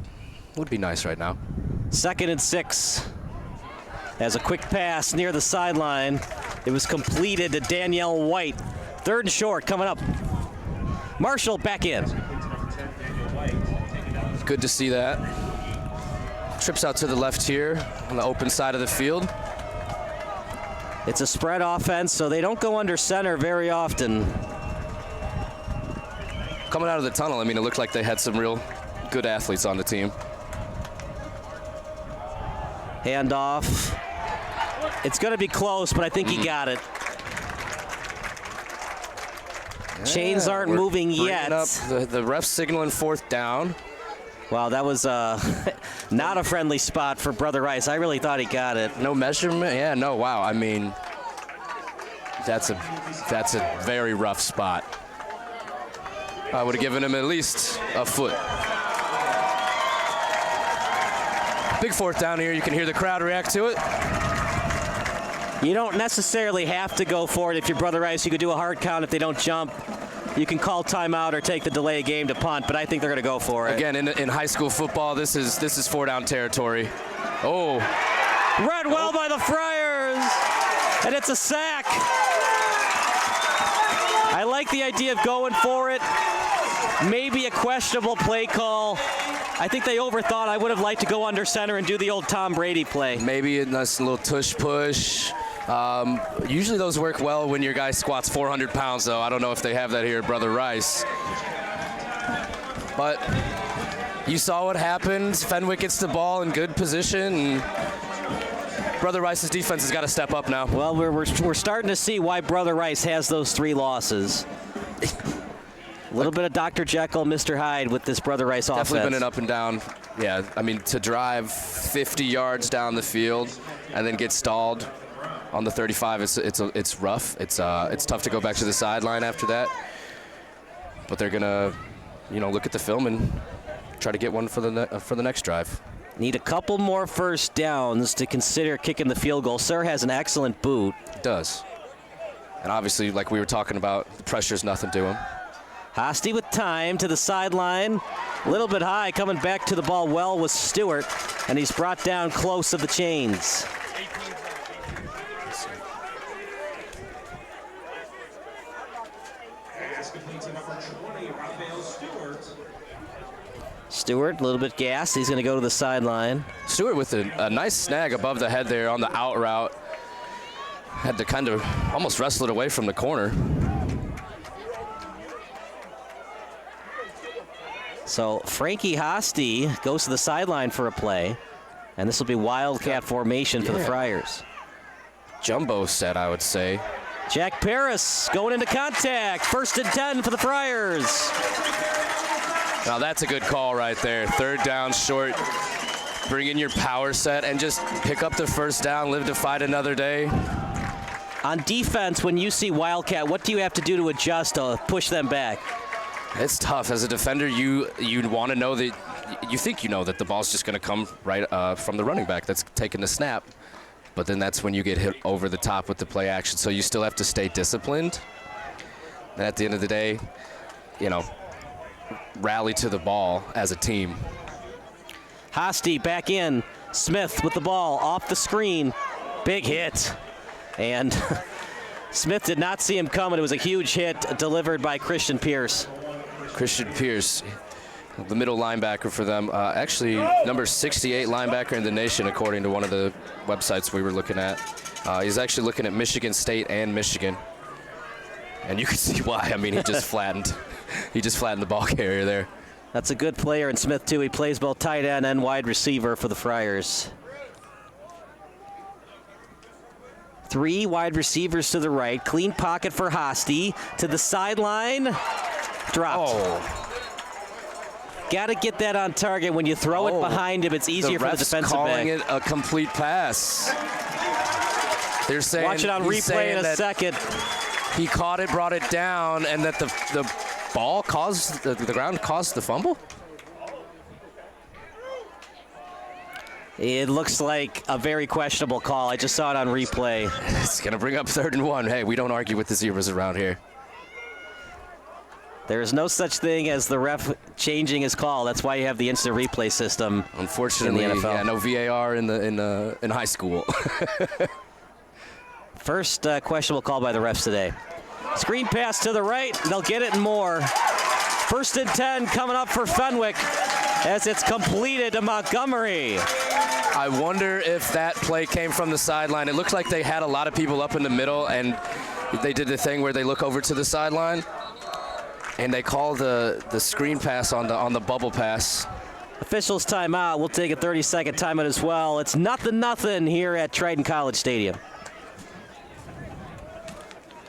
would be nice right now. 2nd and 6. As a quick pass near the sideline, it was completed to Danielle White. 3rd and short coming up. Marshall back in. Good to see that. Trips out to the left here on the open side of the field. It's a spread offense, so they don't go under center very often. Coming out of the tunnel, I mean, it looked like they had some real good athletes on the team. Handoff. It's going to be close, but I think he got it. Chains aren't moving yet. Up the ref signaling 4th down. Wow, that was not a friendly spot for Brother Rice. I really thought he got it. No measurement? Yeah, no, wow. I mean, that's a very rough spot. I would have given him at least a foot. Big 4th down here. You can hear the crowd react to it. You don't necessarily have to go for it if you're Brother Rice. You could do a hard count if they don't jump. You can call timeout or take the delay game to punt, but I think they're going to go for it. Again, in high school football, this is 4-down territory. Oh. Read well by the Friars, and it's a sack. I like the idea of going for it. Maybe a questionable play call. I think they overthought. I would have liked to go under center and do the old Tom Brady play. Maybe a nice little tush push. Usually those work well when your guy squats 400 pounds, though. I don't know if they have that here at Brother Rice. But you saw what happened. Fenwick gets the ball in good position, and Brother Rice's defense has got to step up now. Well, we're starting to see why Brother Rice has those 3 losses. A little bit of Dr. Jekyll, Mr. Hyde with this Brother Rice offense. Definitely been an up and down. Yeah, I mean, to drive 50 yards down the field and then get stalled on the 35, it's rough. It's tough to go back to the sideline after that. But they're gonna, look at the film and try to get one for the next drive. Need a couple more first downs to consider kicking the field goal. Sir has an excellent boot. It does. And obviously, like we were talking about, the pressure's nothing to him. Hosty with time to the sideline. A little bit high, coming back to the ball well was Stewart, and he's brought down close of the chains. Stewart, a little bit gassed. He's going to go to the sideline. Stewart with a nice snag above the head there on the out route. Had to kind of almost wrestle it away from the corner. So Frankie Hosty goes to the sideline for a play, and this will be wildcat formation for the Friars. Jumbo set, I would say. Jack Paris going into contact. 1st and 10 for the Friars. Now that's a good call right there. 3rd down short. Bring in your power set and just pick up the 1st down, live to fight another day. On defense, when you see wildcat, what do you have to do to adjust to push them back? It's tough. As a defender, you want to know that you think you know that the ball's just going to come right from the running back that's taking the snap. But then that's when you get hit over the top with the play action. So you still have to stay disciplined. And at the end of the day, you know, rally to the ball as a team. Hosty back in. Smith with the ball off the screen. Big hit. And Smith did not see him coming. It was a huge hit delivered by Christian Pierce. Christian Pierce, the middle linebacker for them. Actually, number 68 linebacker in the nation, according to one of the websites we were looking at. He's actually looking at Michigan State and Michigan. And you can see why. I mean, he just flattened the ball carrier there. That's a good player in Smith, too. He plays both tight end and wide receiver for the Friars. 3 wide receivers to the right. Clean pocket for Hosty. To the sideline. Dropped. Oh. Got to get that on target. When you throw it behind him, it's easier for the defensive back. Calling it a complete pass. They're saying, watch it on replay in a second. He caught it, brought it down, and that the ball caused, the ground caused the fumble? It looks like a very questionable call. I just saw it on replay. It's going to bring up 3rd and 1. Hey, we don't argue with the zebras around here. There is no such thing as the ref changing his call. That's why you have the instant replay system. Unfortunately, in the NFL. Yeah, no VAR in high school. First questionable call by the refs today. Screen pass to the right. They'll get it and more. 1st and 10 coming up for Fenwick as it's completed to Montgomery. I wonder if that play came from the sideline. It looked like they had a lot of people up in the middle, and they did the thing where they look over to the sideline, and they call the screen pass on the bubble pass. Officials timeout. We'll take a 30-second timeout as well. It's 0-0 here at Triton College Stadium.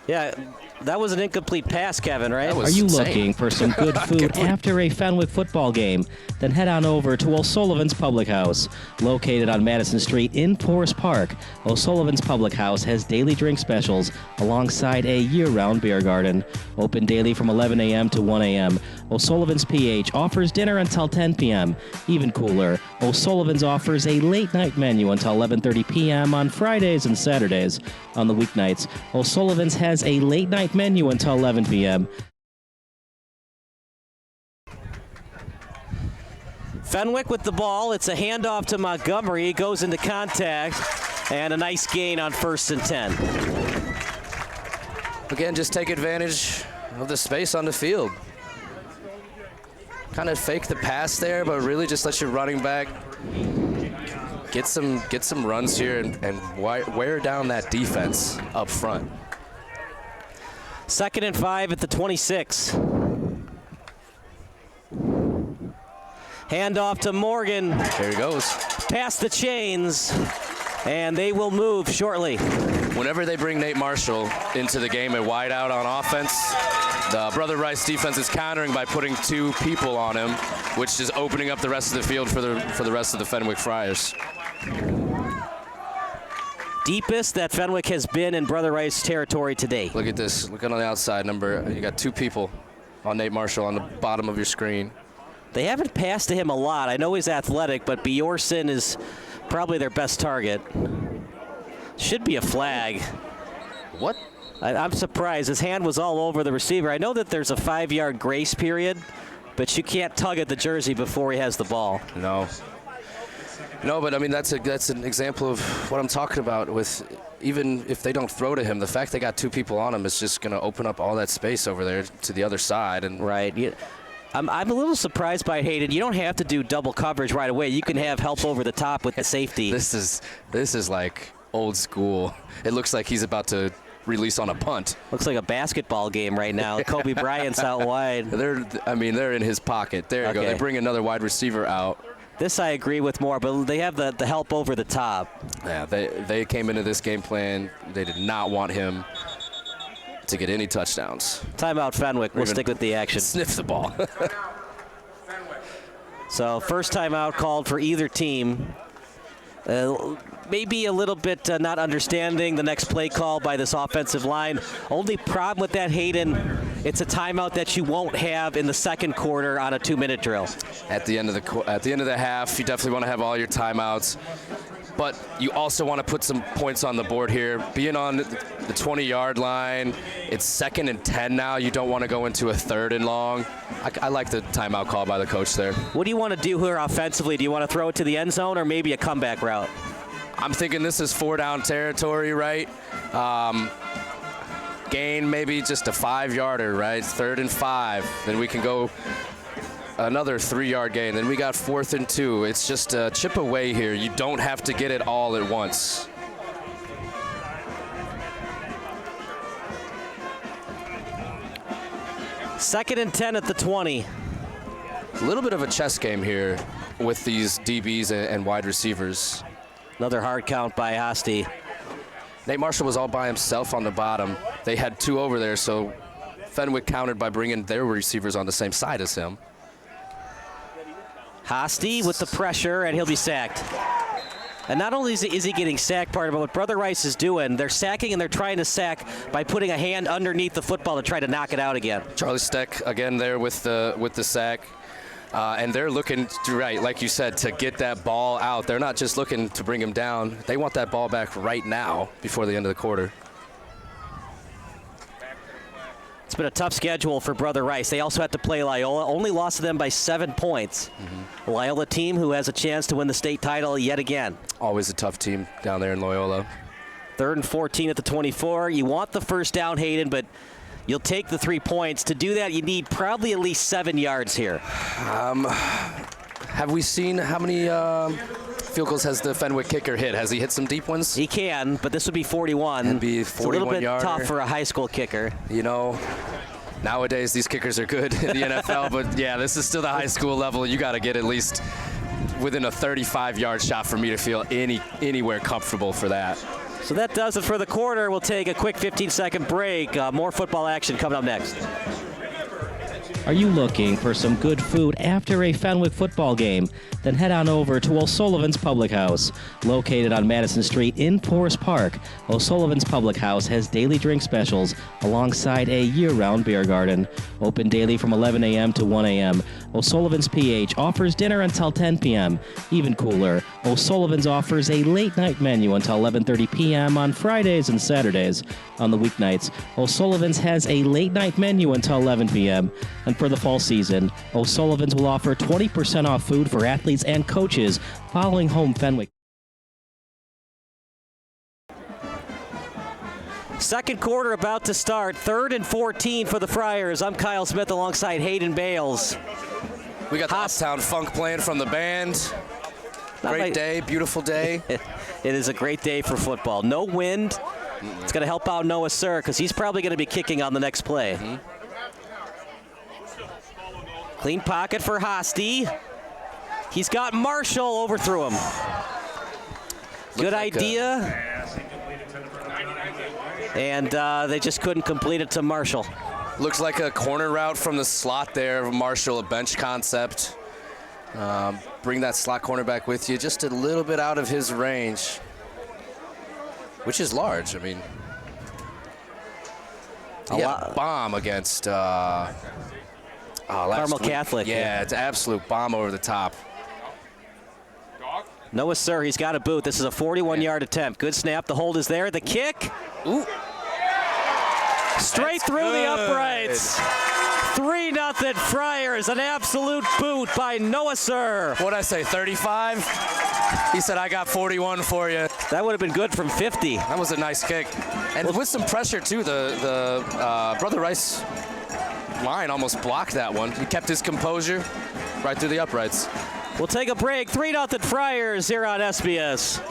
Yeah, that was an incomplete pass, Kevin, right? Are you looking for some good food after a Fenwick football game? Then head on over to O'Sullivan's Public House. Located on Madison Street in Forest Park, O'Sullivan's Public House has daily drink specials alongside a year-round beer garden. Open daily from 11 a.m. to 1 a.m. O'Sullivan's PH offers dinner until 10 p.m. Even cooler, O'Sullivan's offers a late-night menu until 11:30 p.m. on Fridays and Saturdays. On the weeknights, O'Sullivan's has a late-night menu until 11 p.m. Fenwick with the ball. It's a handoff to Montgomery. He goes into contact, and a nice gain on 1st and 10. Again, just take advantage of the space on the field. Kind of fake the pass there, but really just let your running back get some runs here and wear down that defense up front. 2nd and 5 at the 26. Handoff to Morgan. There he goes. Past the chains, and they will move shortly. Whenever they bring Nate Marshall into the game at wide out on offense, the Brother Rice defense is countering by putting 2 people on him, which is opening up the rest of the field for the rest of the Fenwick Friars. Deepest that Fenwick has been in Brother Rice territory today. Look at this. Look on the outside number. You got 2 people on Nate Marshall on the bottom of your screen. They haven't passed to him a lot. I know he's athletic, but Bjorson is probably their best target. Should be a flag. What? I'm surprised. His hand was all over the receiver. I know that there's a 5-yard grace period, but you can't tug at the jersey before he has the ball. No. No, but I mean, that's an example of what I'm talking about with even if they don't throw to him, the fact they got 2 people on him is just going to open up all that space over there to the other side. And right. I'm a little surprised by Hayden. You don't have to do double coverage right away. You can have help over the top with the safety. This is like old school. It looks like he's about to release on a punt. Looks like a basketball game right now. Kobe Bryant's out wide. They're in his pocket. There you go. They bring another wide receiver out. This I agree with more, but they have the help over the top. Yeah, they came into this game plan. They did not want him to get any touchdowns. Timeout Fenwick. We'll stick with the action. Sniff the ball. So first timeout called for either team. Maybe a little bit not understanding the next play call by this offensive line. Only problem with that, Hayden, it's a timeout that you won't have in the second quarter on a 2-minute drill. At the end of the half, you definitely want to have all your timeouts. But you also want to put some points on the board here. Being on the 20-yard line, it's 2nd and 10 now. You don't want to go into a 3rd and long. I like the timeout call by the coach there. What do you want to do here offensively? Do you want to throw it to the end zone or maybe a comeback route? I'm thinking this is 4-down territory, right? Gain maybe just a 5-yarder, right? 3rd and 5. Then we can go another 3-yard gain. Then we got 4th and 2. It's just a chip away here. You don't have to get it all at once. Second and 10 at the 20. A little bit of a chess game here with these DBs and wide receivers. Another hard count by Hosty. Nate Marshall was all by himself on the bottom. They had 2 over there, so Fenwick countered by bringing their receivers on the same side as him. Hosty with the pressure, and he'll be sacked. And not only is he getting sacked, part of it, what Brother Rice is doing, they're sacking and they're trying to sack by putting a hand underneath the football to try to knock it out again. Charlie Steck again there with the sack. And they're looking, right, like you said, to get that ball out. They're not just looking to bring him down. They want that ball back right now before the end of the quarter. It's been a tough schedule for Brother Rice. They also had to play Loyola. Only lost to them by 7 points. Mm-hmm. Loyola team who has a chance to win the state title yet again. Always a tough team down there in Loyola. 3rd and 14 at the 24. You want the first down, Hayden, but you'll take the 3 points. To do that, you need probably at least 7 yards here. Have we seen how many field goals has the Fenwick kicker hit? Has he hit some deep ones? He can, but this would be 41. It'd be 41 it's a little bit yarder. tough for a high school kicker. You know, nowadays these kickers are good in the NFL, but yeah, this is still the high school level. You got to get at least within a 35-yard shot for me to feel anywhere comfortable for that. So that does it for the quarter. We'll take a quick 15-second break. More football action coming up next. Are you looking for some good food after a Fenwick football game? Then head on over to O'Sullivan's Public House. Located on Madison Street in Forest Park, O'Sullivan's Public House has daily drink specials alongside a year-round beer garden. Open daily from 11 a.m. to 1 a.m. O'Sullivan's PH offers dinner until 10 p.m. Even cooler, O'Sullivan's offers a late-night menu until 11:30 p.m. on Fridays and Saturdays. On the weeknights, O'Sullivan's has a late-night menu until 11 p.m. And for the fall season, O'Sullivan's will offer 20% off food for athletes and coaches following home Fenwick. Second quarter about to start. 3rd and 14 for the Friars. I'm Kyle Smith alongside Hayden Bales. We got the Uptown Funk playing from the band. Great day, beautiful day. It is a great day for football. No wind. It's going to help out Noah Sir because he's probably going to be kicking on the next play. Mm-hmm. Clean pocket for Hosty. He's got Marshall, overthrew him. Good idea. And they just couldn't complete it to Marshall. Looks like a corner route from the slot there. Marshall, a bench concept. Bring that slot cornerback with you just a little bit out of his range, which is large. I mean, he had a bomb against Carmel Catholic. Yeah, it's an absolute bomb over the top. Noah Sir, he's got a boot. This is a 41-yard attempt. Good snap. The hold is there. The kick. Ooh. Straight through the uprights. 3-0 Friars, an absolute boot by Noah Sir. What'd I say, 35? He said, I got 41 for you. That would have been good from 50. That was a nice kick. And with some pressure, too, the Brother Rice line almost blocked that one. He kept his composure right through the uprights. We'll take a break. 3-0 Friars here on SBS.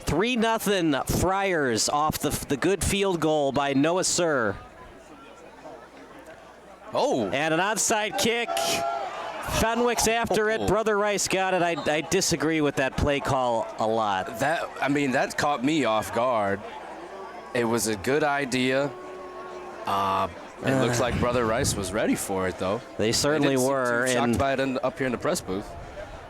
Three 3-0 Friars off the good field goal by Noah Sir. Oh. And an onside kick. Fenwick's after it. Brother Rice got it. I disagree with that play call a lot. That caught me off guard. It was a good idea. It looks like Brother Rice was ready for it, though. They certainly were. Shocked by it up here in the press booth.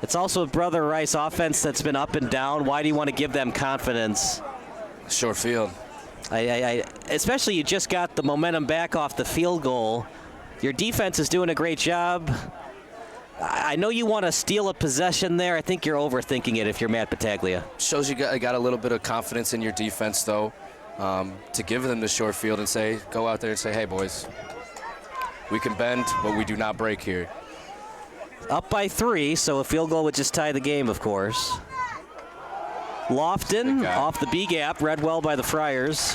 It's also a Brother Rice offense that's been up and down. Why do you want to give them confidence? Short field. Especially you just got the momentum back off the field goal. Your defense is doing a great job. I know you want to steal a possession there. I think you're overthinking it if you're Matt Battaglia. Shows you got a little bit of confidence in your defense, though, to give them the short field and go out there and say, hey, boys, we can bend, but we do not break here. Up by 3, so a field goal would just tie the game, of course. Lofton off the B gap, read well by the Friars.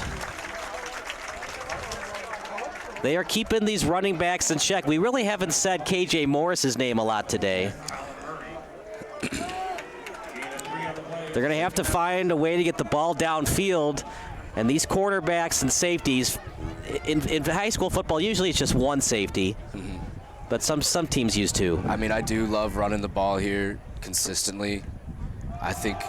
They are keeping these running backs in check. We really haven't said KJ Morris's name a lot today. They're going to have to find a way to get the ball downfield. And these quarterbacks and safeties, in high school football, usually it's just one safety. Mm-hmm. But some teams use 2. I mean, I do love running the ball here consistently. I think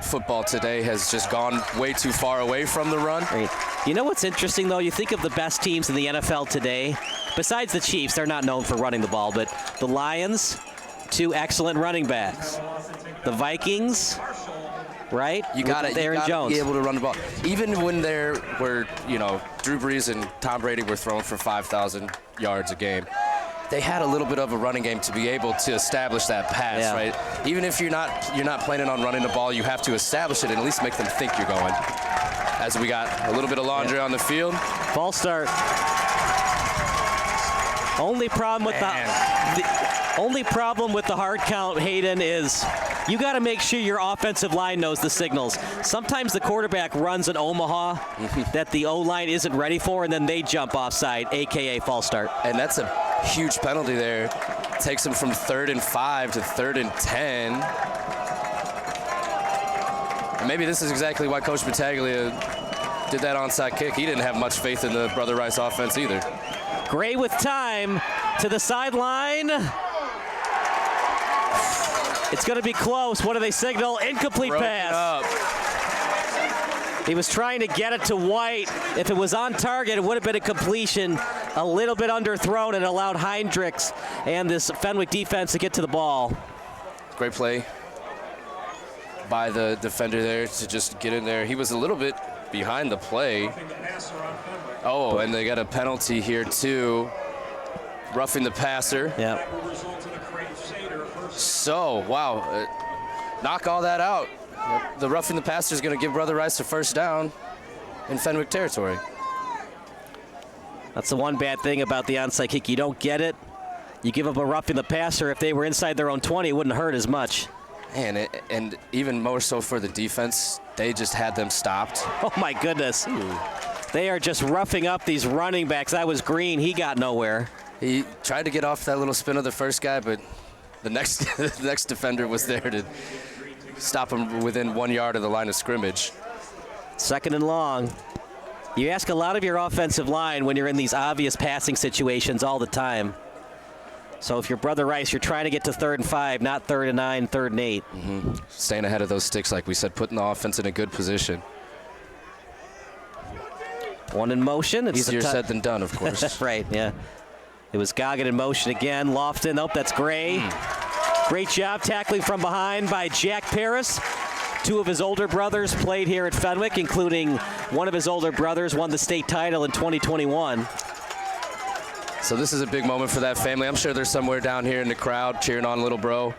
football today has just gone way too far away from the run. Right. You know what's interesting, though? You think of the best teams in the NFL today. Besides the Chiefs, they're not known for running the ball, but the Lions, 2 excellent running backs. The Vikings, right? You got to be able to run the ball. Even when there were, Drew Brees and Tom Brady were throwing for 5,000 yards a game, they had a little bit of a running game to be able to establish that pass, right? Even if you're not planning on running the ball, you have to establish it and at least make them think you're going. As we got a little bit of laundry on the field. False start. Only problem with the hard count, Hayden, is you got to make sure your offensive line knows the signals. Sometimes the quarterback runs an Omaha that the O-line isn't ready for, and then they jump offside, a.k.a. false start. And that's a huge penalty there. Takes them from 3rd and 5 to 3rd and 10. And maybe this is exactly why Coach Battaglia did that onside kick. He didn't have much faith in the Brother Rice offense either. Gray with time to the sideline. It's going to be close. What do they signal? Incomplete pass. He was trying to get it to White. If it was on target, it would have been a completion. A little bit underthrown and allowed Heinrichs and this Fenwick defense to get to the ball. Great play by the defender there to just get in there. He was a little bit behind the play. Oh, and they got a penalty here too. Roughing the passer. Yeah. So, wow, knock all that out. The roughing the passer is going to give Brother Rice a first down in Fenwick territory. That's the one bad thing about the onside kick. You don't get it. You give up a roughing the passer. If they were inside their own 20, it wouldn't hurt as much. And even more so for the defense, they just had them stopped. Oh, my goodness. Ooh. They are just roughing up these running backs. That was Green. He got nowhere. He tried to get off that little spin of the first guy, but the next defender was there to stop him within 1 yard of the line of scrimmage. 2nd and long. You ask a lot of your offensive line when you're in these obvious passing situations all the time. So if you're Brother Rice, you're trying to get to 3rd and 5, not 3rd and 9, 3rd and 8. Mm-hmm. Staying ahead of those sticks, like we said, putting the offense in a good position. One in motion. It's easier said than done, of course. Right, yeah. It was Goggin in motion again. Lofton, nope, that's Gray. Great job tackling from behind by Jack Paris. Two of his older brothers played here at Fenwick, including one of his older brothers won the state title in 2021. So this is a big moment for that family. I'm sure they're somewhere down here in the crowd cheering on little bro.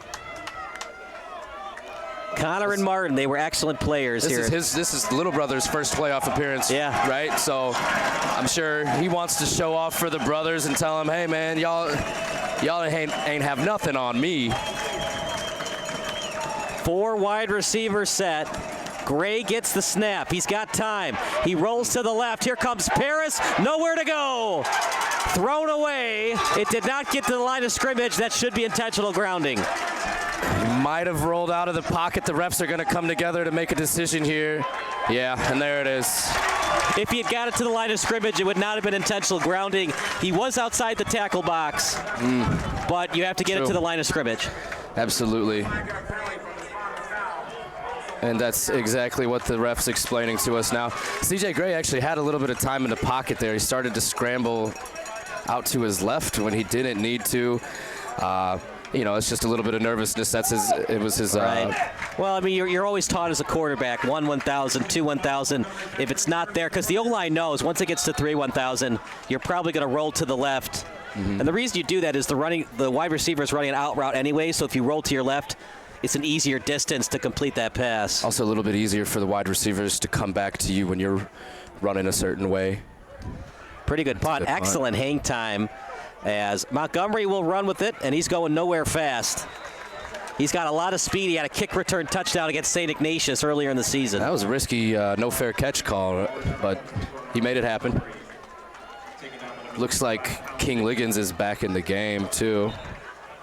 Connor and Martin, they were excellent players here. This is little brother's first playoff appearance. Yeah. Right? So I'm sure he wants to show off for the brothers and tell them, hey, man, y'all ain't have nothing on me. 4 wide receiver set. Gray gets the snap. He's got time. He rolls to the left. Here comes Paris. Nowhere to go. Thrown away. It did not get to the line of scrimmage. That should be intentional grounding. Might have rolled out of the pocket. The refs are going to come together to make a decision here. Yeah, and there it is. If he had got it to the line of scrimmage, it would not have been intentional grounding. He was outside the tackle box, but you have to get it to the line of scrimmage. Absolutely. And that's exactly what the ref's explaining to us now. C.J. Gray actually had a little bit of time in the pocket there. He started to scramble out to his left when he didn't need to. You know, it's just a little bit of nervousness. It was his. Right. Well, I mean, you're always taught as a quarterback, 1,000, 2,000. If it's not there, because the O-line knows once it gets to 3,000, you're probably going to roll to the left. And the reason you do that is the wide receiver is running an out route anyway. So if you roll to your left, it's an easier distance to complete that pass. Also a little bit easier for the wide receivers to come back to you when you're running a certain way. Pretty good punt. Excellent hang time as Montgomery will run with it, and he's going nowhere fast. He's got a lot of speed. He had a kick return touchdown against St. Ignatius earlier in the season. That was a risky no fair catch call, but he made it happen. Looks like King Liggins is back in the game too.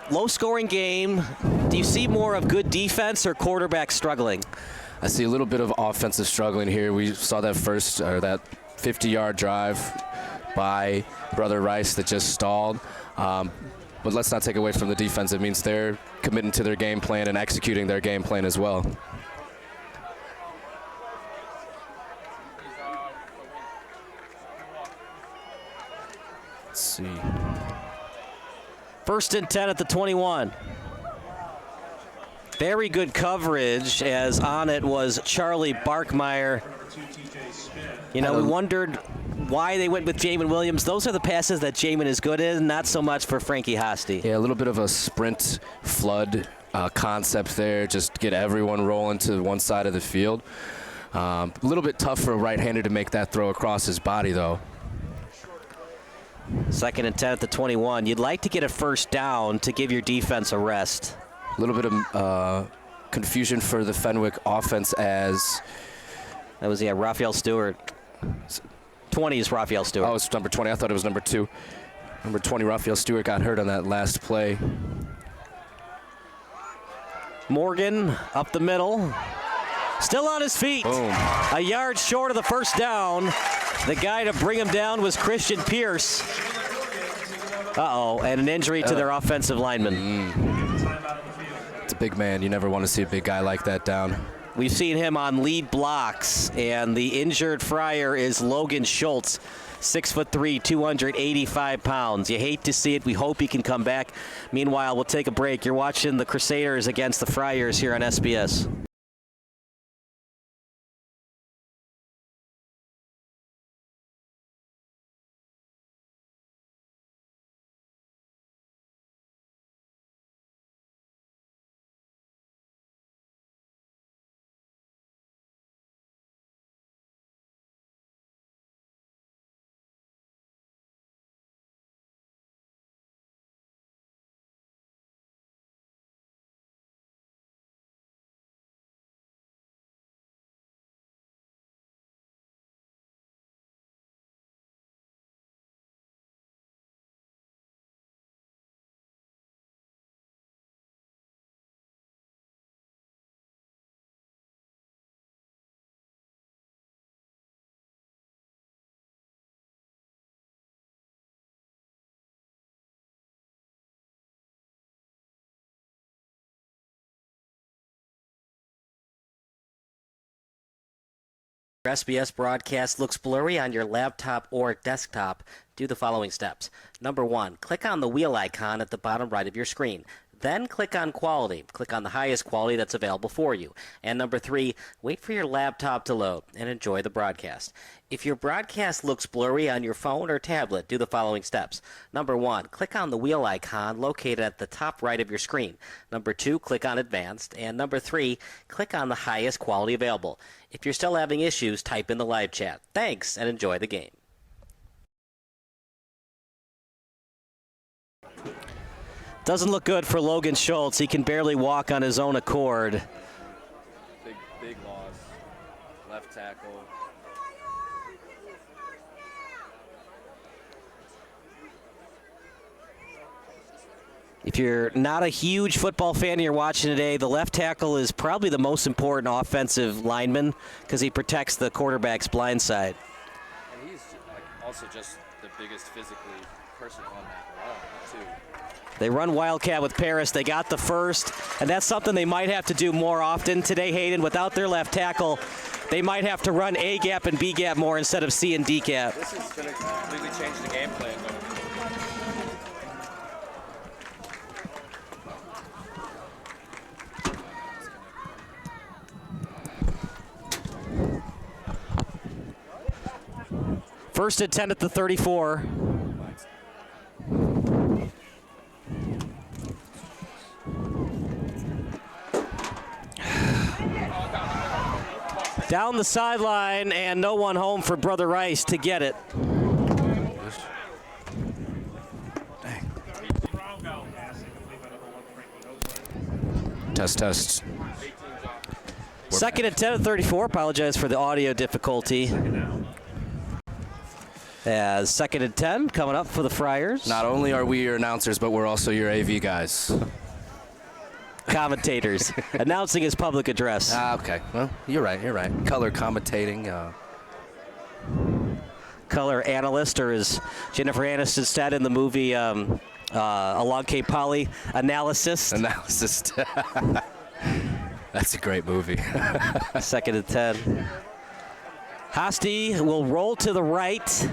Low-scoring game. Do you see more of good defense or quarterback struggling? I see a little bit of offensive struggling here. We saw that that 50-yard drive by Brother Rice that just stalled. But let's not take away from the defense. It means they're committing to their game plan and executing their game plan as well. Let's see. 1st and 10 at the 21. Very good coverage, as on it was Charlie Barkmeyer. You know, we wondered why they went with Jamin Williams. Those are the passes that Jamin is good in, not so much for Frankie Hosty. Yeah, a little bit of a sprint flood concept there, just get everyone rolling to one side of the field. A little bit tough for a right-hander to make that throw across his body, though. 2nd and 10 at the 21. You'd like to get a first down to give your defense a rest. A little bit of confusion for the Fenwick offense as... That was, Raphael Stewart. 20 is Raphael Stewart. Oh, it's number 20. I thought it was number 2. Number 20, Raphael Stewart, got hurt on that last play. Morgan up the middle. Still on his feet. Boom. A yard short of the first down. The guy to bring him down was Christian Pierce. Uh-oh, and an injury to their offensive lineman. It's a big man. You never want to see a big guy like that down. We've seen him on lead blocks, and the injured Friar is Logan Schultz, 6'3", 285 pounds. You hate to see it. We hope he can come back. Meanwhile, we'll take a break. You're watching the Crusaders against the Friars here on SBS. SBS broadcast looks blurry on your laptop or desktop, Do the following steps. Number 1, click on the wheel icon at the bottom right of your screen. Then click on quality. Click on the highest quality that's available for you. And number 3, wait for your laptop to load and enjoy the broadcast. If your broadcast looks blurry on your phone or tablet, do the following steps. Number 1, click on the wheel icon located at the top right of your screen. Number 2, click on advanced. And number 3, click on the highest quality available. If you're still having issues, type in the live chat. Thanks and enjoy the game. Doesn't look good for Logan Schultz. He can barely walk on his own accord. Big loss. Left tackle. If you're not a huge football fan and you're watching today, the left tackle is probably the most important offensive lineman because he protects the quarterback's blind side. And he's also just the biggest physically person on that run, too. They run Wildcat with Paris. They got the first, and that's something they might have to do more often today, Hayden. Without their left tackle, they might have to run A-gap and B-gap more instead of C and D-gap. This is going to completely change the game plan, though. First and 10 at the 34. Down the sideline, and no one home for Brother Rice to get it. Test. Second and 10 at 34. Apologize for the audio difficulty. As second and 10 coming up for the Friars. Not only are we your announcers, but we're also your AV guys. Commentators. Announcing his public address. Okay. Well, you're right. Color commentating. Color analyst, or as Jennifer Aniston said in the movie Along Came Polly, analyst. That's a great movie. Second and 10. Hosty will roll to the right.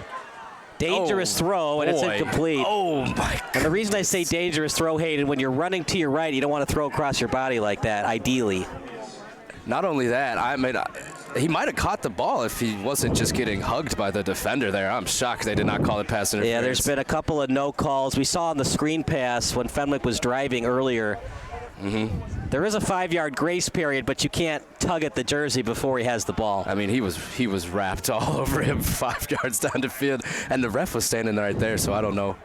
Dangerous throw, and it's incomplete. Oh, my God. And the reason I say dangerous throw, Hayden, when you're running to your right, you don't want to throw across your body like that, ideally. Not only that, he might have caught the ball if he wasn't just getting hugged by the defender there. I'm shocked they did not call it pass interference. Yeah, there's been a couple of no calls. We saw on the screen pass when Fenwick was driving earlier. Mm-hmm. There is a 5-yard grace period, but you can't tug at the jersey before he has the ball. I mean, he was wrapped all over him 5 yards down the field, and the ref was standing right there, so I don't know.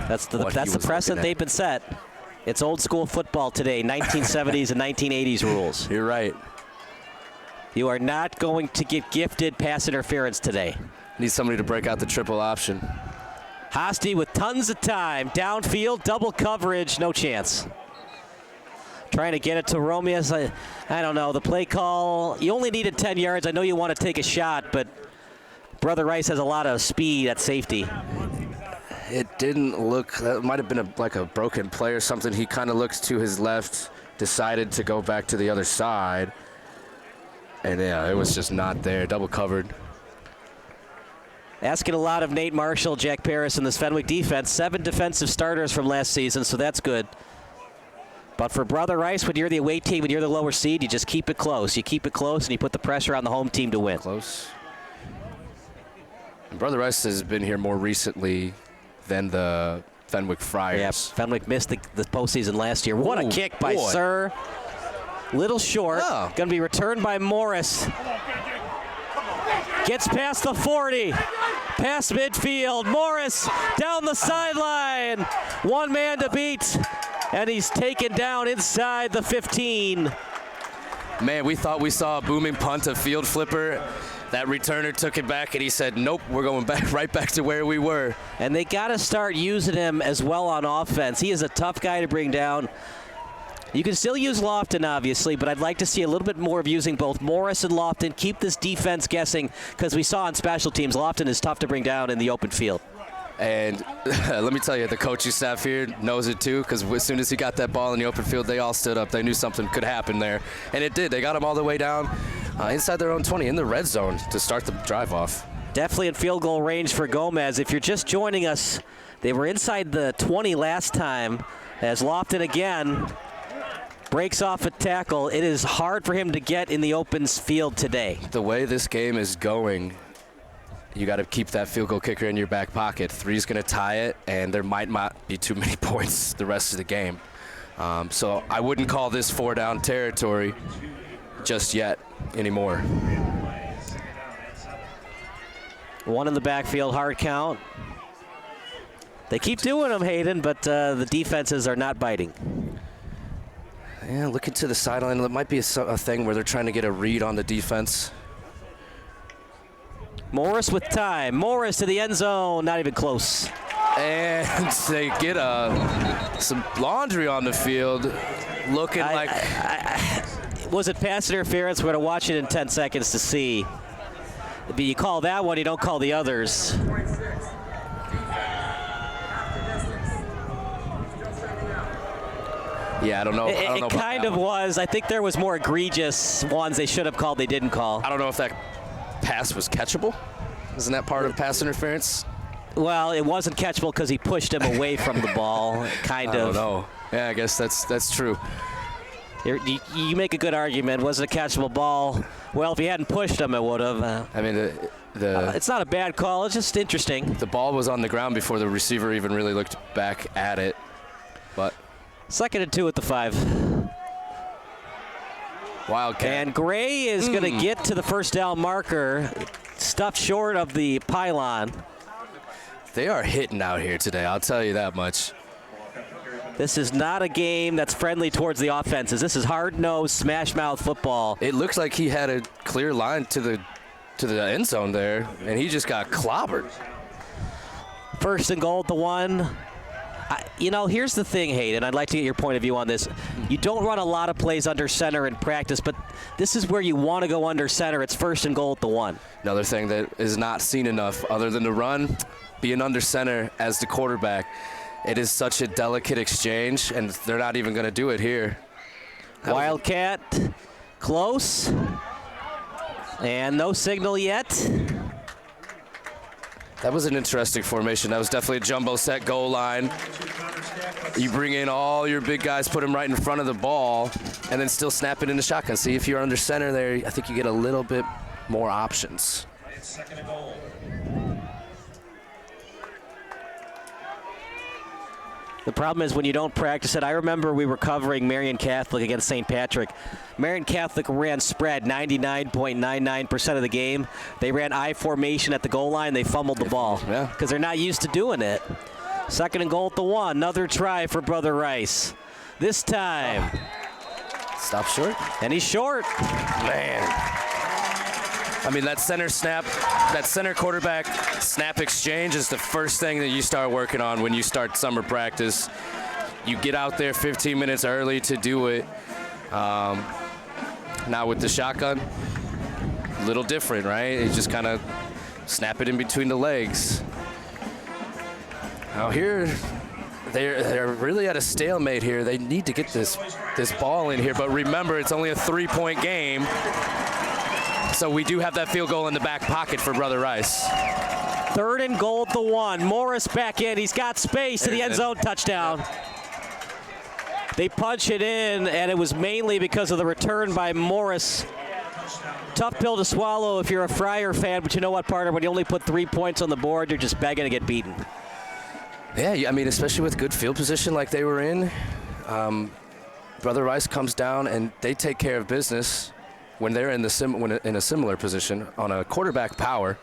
That's the precedent they've been set. It's old school football today, 1970s and 1980s rules. You're right. You are not going to get gifted pass interference today. Need somebody to break out the triple option. Hosty with tons of time. Downfield, double coverage, no chance. Trying to get it to Romeo. I don't know. The play call, you only needed 10 yards. I know you want to take a shot, but Brother Rice has a lot of speed at safety. It didn't look, that might have been like a broken play or something. He kind of looked to his left, decided to go back to the other side. And yeah, it was just not there. Double covered. Asking a lot of Nate Marshall, Jack Paris, and this Fenwick defense. 7 defensive starters from last season, so that's good. But for Brother Rice, when you're the away team, when you're the lower seed, you just keep it close. You keep it close, and you put the pressure on the home team to win. Close. And Brother Rice has been here more recently than the Fenwick Friars. Yeah, Fenwick missed the postseason last year. What a kick by Sir. Little short. Oh. Going to be returned by Morris. Gets past the 40. Past midfield. Morris down the sideline. One man to beat. And he's taken down inside the 15. Man, we thought we saw a booming punt, a field flipper. That returner took it back, and he said, nope, we're going back right back to where we were. And they got to start using him as well on offense. He is a tough guy to bring down. You can still use Lofton, obviously, but I'd like to see a little bit more of using both Morris and Lofton. Keep this defense guessing, because we saw on special teams, Lofton is tough to bring down in the open field. And let me tell you, the coaching staff here knows it too, because as soon as he got that ball in the open field, they all stood up. They knew something could happen there, and it did. They got him all the way down inside their own 20 in the red zone to start the drive off. Definitely in field goal range for Gomez. If you're just joining us, they were inside the 20 last time as Lofton again breaks off a tackle. It is hard for him to get in the open field today. The way this game is going, you got to keep that field goal kicker in your back pocket. 3's going to tie it, and there might not be too many points the rest of the game. So I wouldn't call this 4-down territory just yet anymore. One in the backfield, hard count. They keep doing them, Hayden, but the defenses are not biting. Yeah, looking to the sideline. It might be a thing where they're trying to get a read on the defense. Morris with time. Morris to the end zone. Not even close. And they get some laundry on the field. Looking like... was it pass interference? We're going to watch it in 10 seconds to see. But you call that one, you don't call the others. Yeah, I don't know. It kind of was. I think there was more egregious ones they should have called they didn't call. I don't know if that pass was catchable. Isn't that part of pass interference? Well, it wasn't catchable because he pushed him away from the ball, kind of. I don't know. Yeah, I guess that's true. You make a good argument. Was it a catchable ball? Well, if he hadn't pushed him, it would have. I mean, it's not a bad call. It's just interesting. The ball was on the ground before the receiver even really looked back at it. But 2nd and 2 at the 5. Wildcat. And Gray is going to get to the first down marker, stuffed short of the pylon. They are hitting out here today, I'll tell you that much. This is not a game that's friendly towards the offenses. This is hard-nosed, smash-mouth football. It looks like he had a clear line to the end zone there, and he just got clobbered. 1st and goal at the 1. Here's the thing, Hayden. I'd like to get your point of view on this. You don't run a lot of plays under center in practice, but this is where you want to go under center. It's 1st and goal at the 1. Another thing that is not seen enough, other than the run, being under center as the quarterback. It is such a delicate exchange, and they're not even going to do it here. Wildcat, close, and no signal yet. That was an interesting formation. That was definitely a jumbo set goal line. You bring in all your big guys, put them right in front of the ball, and then still snap it in the shotgun. See, if you're under center there, I think you get a little bit more options. It's 2nd and goal. The problem is when you don't practice it. I remember we were covering Marion Catholic against St. Patrick. Marion Catholic ran spread 99.99% of the game. They ran I formation at the goal line. They fumbled the ball because they're not used to doing it. 2nd and goal at the 1. Another try for Brother Rice. This time. Stop short. And he's short. Man. I mean, that center snap, that center quarterback snap exchange is the first thing that you start working on when you start summer practice. You get out there 15 minutes early to do it. Now with the shotgun, a little different, right? You just kind of snap it in between the legs. Now here, they're really at a stalemate here. They need to get this ball in here, but remember, it's only a 3-point game. So we do have that field goal in the back pocket for Brother Rice. 3rd and goal at the 1. Morris back in. He's got space to the end zone. Touchdown. They punch it in, and it was mainly because of the return by Morris. Tough pill to swallow if you're a Friar fan, but you know what, partner? When you only put 3 points on the board, you're just begging to get beaten. Yeah, I mean, especially with good field position like they were in. Brother Rice comes down, and they take care of business. When they're in a similar position on a quarterback power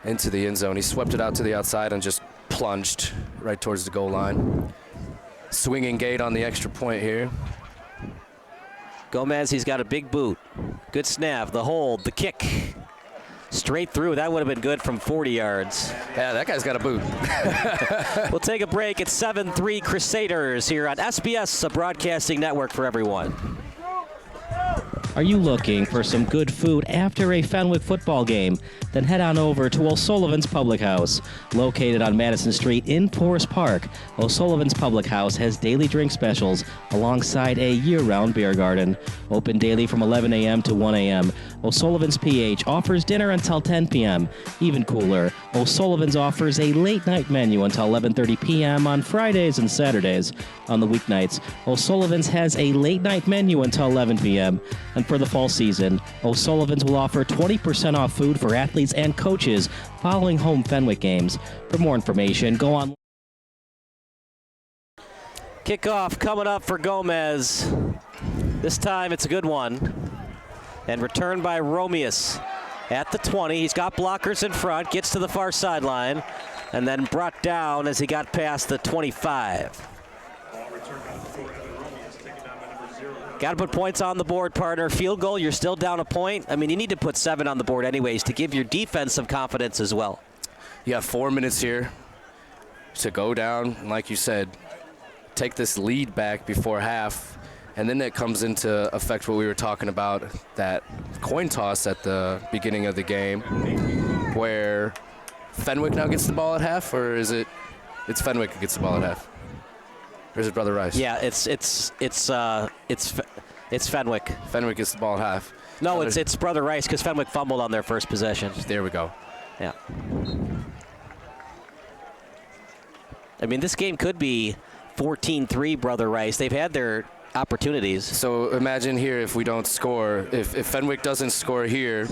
into the end zone. He swept it out to the outside and just plunged right towards the goal line. Swinging gate on the extra point here. Gomez, he's got a big boot. Good snap, the hold, the kick. Straight through. That would have been good from 40 yards. Yeah, that guy's got a boot. We'll take a break. It's 7-3 Crusaders here on SBS, a broadcasting network for everyone. Are you looking for some good food after a Fenwick football game? Then head on over to O'Sullivan's Public House. Located on Madison Street in Forest Park, O'Sullivan's Public House has daily drink specials alongside a year-round beer garden. Open daily from 11 a.m. to 1 a.m. O'Sullivan's PH offers dinner until 10 p.m. Even cooler, O'Sullivan's offers a late-night menu until 11:30 p.m. on Fridays and Saturdays. On the weeknights, O'Sullivan's has a late-night menu until 11 p.m. And for the fall season, O'Sullivan's will offer 20% off food for athletes and coaches following home Fenwick games. For more information, go on. Kickoff coming up for Gomez. This time it's a good one. And returned by Romeus at the 20. He's got blockers in front, gets to the far sideline, and then brought down as he got past the 25. Got to put points on the board, partner. Field goal, you're still down a point. I mean, you need to put 7 on the board anyways to give your defense some confidence as well. You have 4 minutes here to go down, and like you said, take this lead back before half, and then that comes into effect what we were talking about, that coin toss at the beginning of the game, where Fenwick now gets the ball at half, or is it's Fenwick who gets the ball at half? Or is it Brother Rice? Yeah, it's Fenwick. Fenwick gets the ball at half. No, it's Brother Rice because Fenwick fumbled on their first possession. There we go. Yeah. I mean, this game could be 14-3 Brother Rice. They've had their opportunities. So imagine here if we don't score. If Fenwick doesn't score here,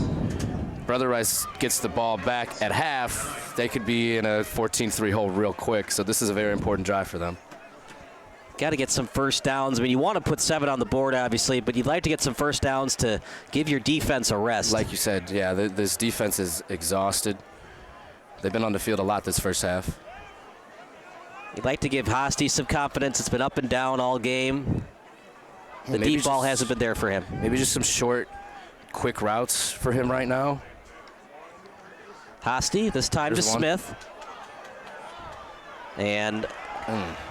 Brother Rice gets the ball back at half, they could be in a 14-3 hole real quick. So this is a very important drive for them. Got to get some first downs. I mean, you want to put 7 on the board, obviously, but you'd like to get some first downs to give your defense a rest. Like you said, yeah, this defense is exhausted. They've been on the field a lot this first half. You'd like to give Hosty some confidence. It's been up and down all game. The deep ball hasn't been there for him. Maybe just some short, quick routes for him right now. Hosty, this time to Smith. And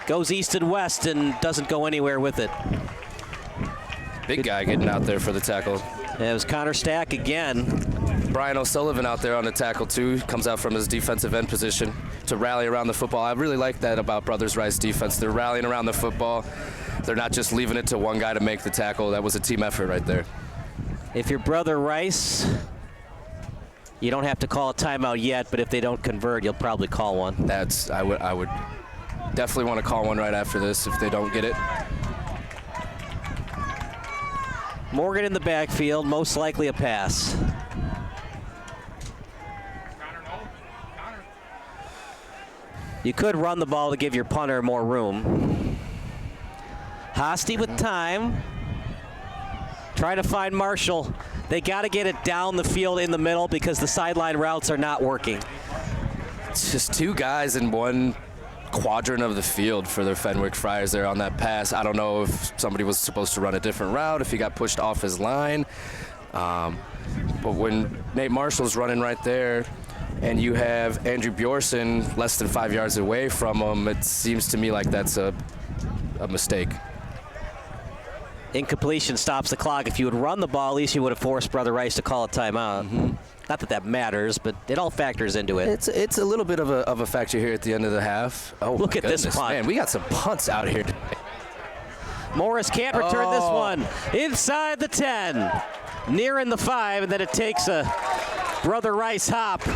goes east and west and doesn't go anywhere with it. Big guy getting out there for the tackle. It was Connor Stack again. Brian O'Sullivan out there on the tackle too. Comes out from his defensive end position to rally around the football. I really like that about Brothers Rice defense. They're rallying around the football. They're not just leaving it to one guy to make the tackle. That was a team effort right there. If you're Brother Rice, you don't have to call a timeout yet, but if they don't convert, you'll probably call one. I would definitely want to call one right after this if they don't get it. Morgan in the backfield, most likely a pass. You could run the ball to give your punter more room. Hosty with time. Trying to find Marshall. They got to get it down the field in the middle because the sideline routes are not working. It's just 2 guys in one quadrant of the field for their Fenwick Friars there on that pass. I don't know if somebody was supposed to run a different route, if he got pushed off his line. But when Nate Marshall's running right there and you have Andrew Bjorson less than 5 yards away from him, it seems to me like that's a mistake. Incompletion stops the clock. If you would run the ball, at least you would have forced Brother Rice to call a timeout. Not that that matters, but it all factors into it. It's a little bit of a factor here at the end of the half. Oh, look at this punt. Man, we got some punts out here today. Morris can't return this one. Inside the 10. Nearing the 5, and then it takes a Brother Rice hop.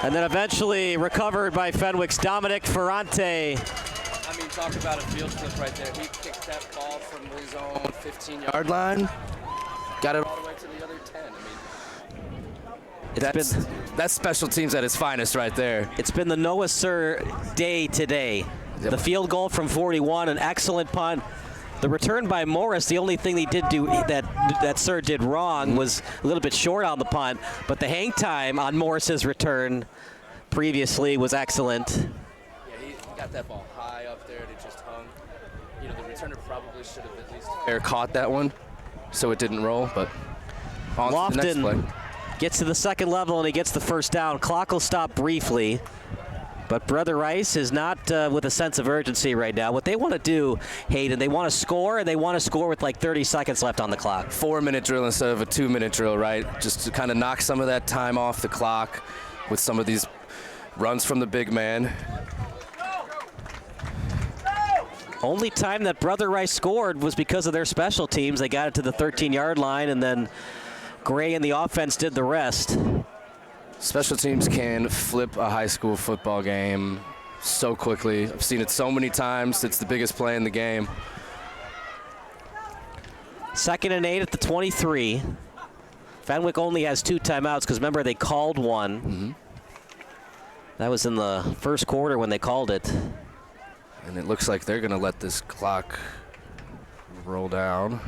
And then eventually recovered by Fenwick's Dominic Ferrante. I mean, talk about a field flip right there. He kicked that ball from his own 15-yard line. Got it all the way to the other 10. I mean, that's special teams at its finest right there. It's been the Noah Sir day today. Yep. The field goal from 41, an excellent punt. The return by Morris, the only thing they did do that Sir did wrong was a little bit short on the punt, but the hang time on Morris's return previously was excellent. Yeah, he got that ball high up there and it just hung. You know, the returner probably should have at least air caught that one so it didn't roll, but on to the next play. Gets to the second level and he gets the first down. Clock will stop briefly. But Brother Rice is not with a sense of urgency right now. What they want to do, Hayden, they want to score, and they want to score with like 30 seconds left on the clock. 4-minute drill instead of a 2-minute drill, right? Just to kind of knock some of that time off the clock with some of these runs from the big man. Only time that Brother Rice scored was because of their special teams. They got it to the 13-yard line, and then Gray and the offense did the rest. Special teams can flip a high school football game so quickly. I've seen it so many times. It's the biggest play in the game. 2nd and 8 at the 23. Fenwick only has 2 timeouts because, remember, they called one. Mm-hmm. That was in the first quarter when they called it. And it looks like they're going to let this clock roll down.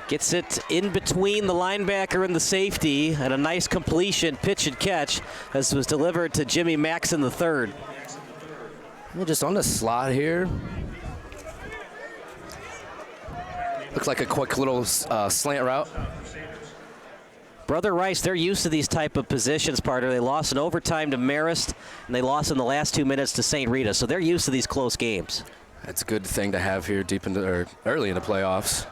Gets it in between the linebacker and the safety, and a nice completion, pitch and catch, as was delivered to Jimmy Maxon III. We're just on the slot here. Looks like a quick little slant route. Brother Rice, they're used to these type of positions, partner. They lost in overtime to Marist, and they lost in the last 2 minutes to St. Rita, so they're used to these close games. That's a good thing to have here early in the playoffs.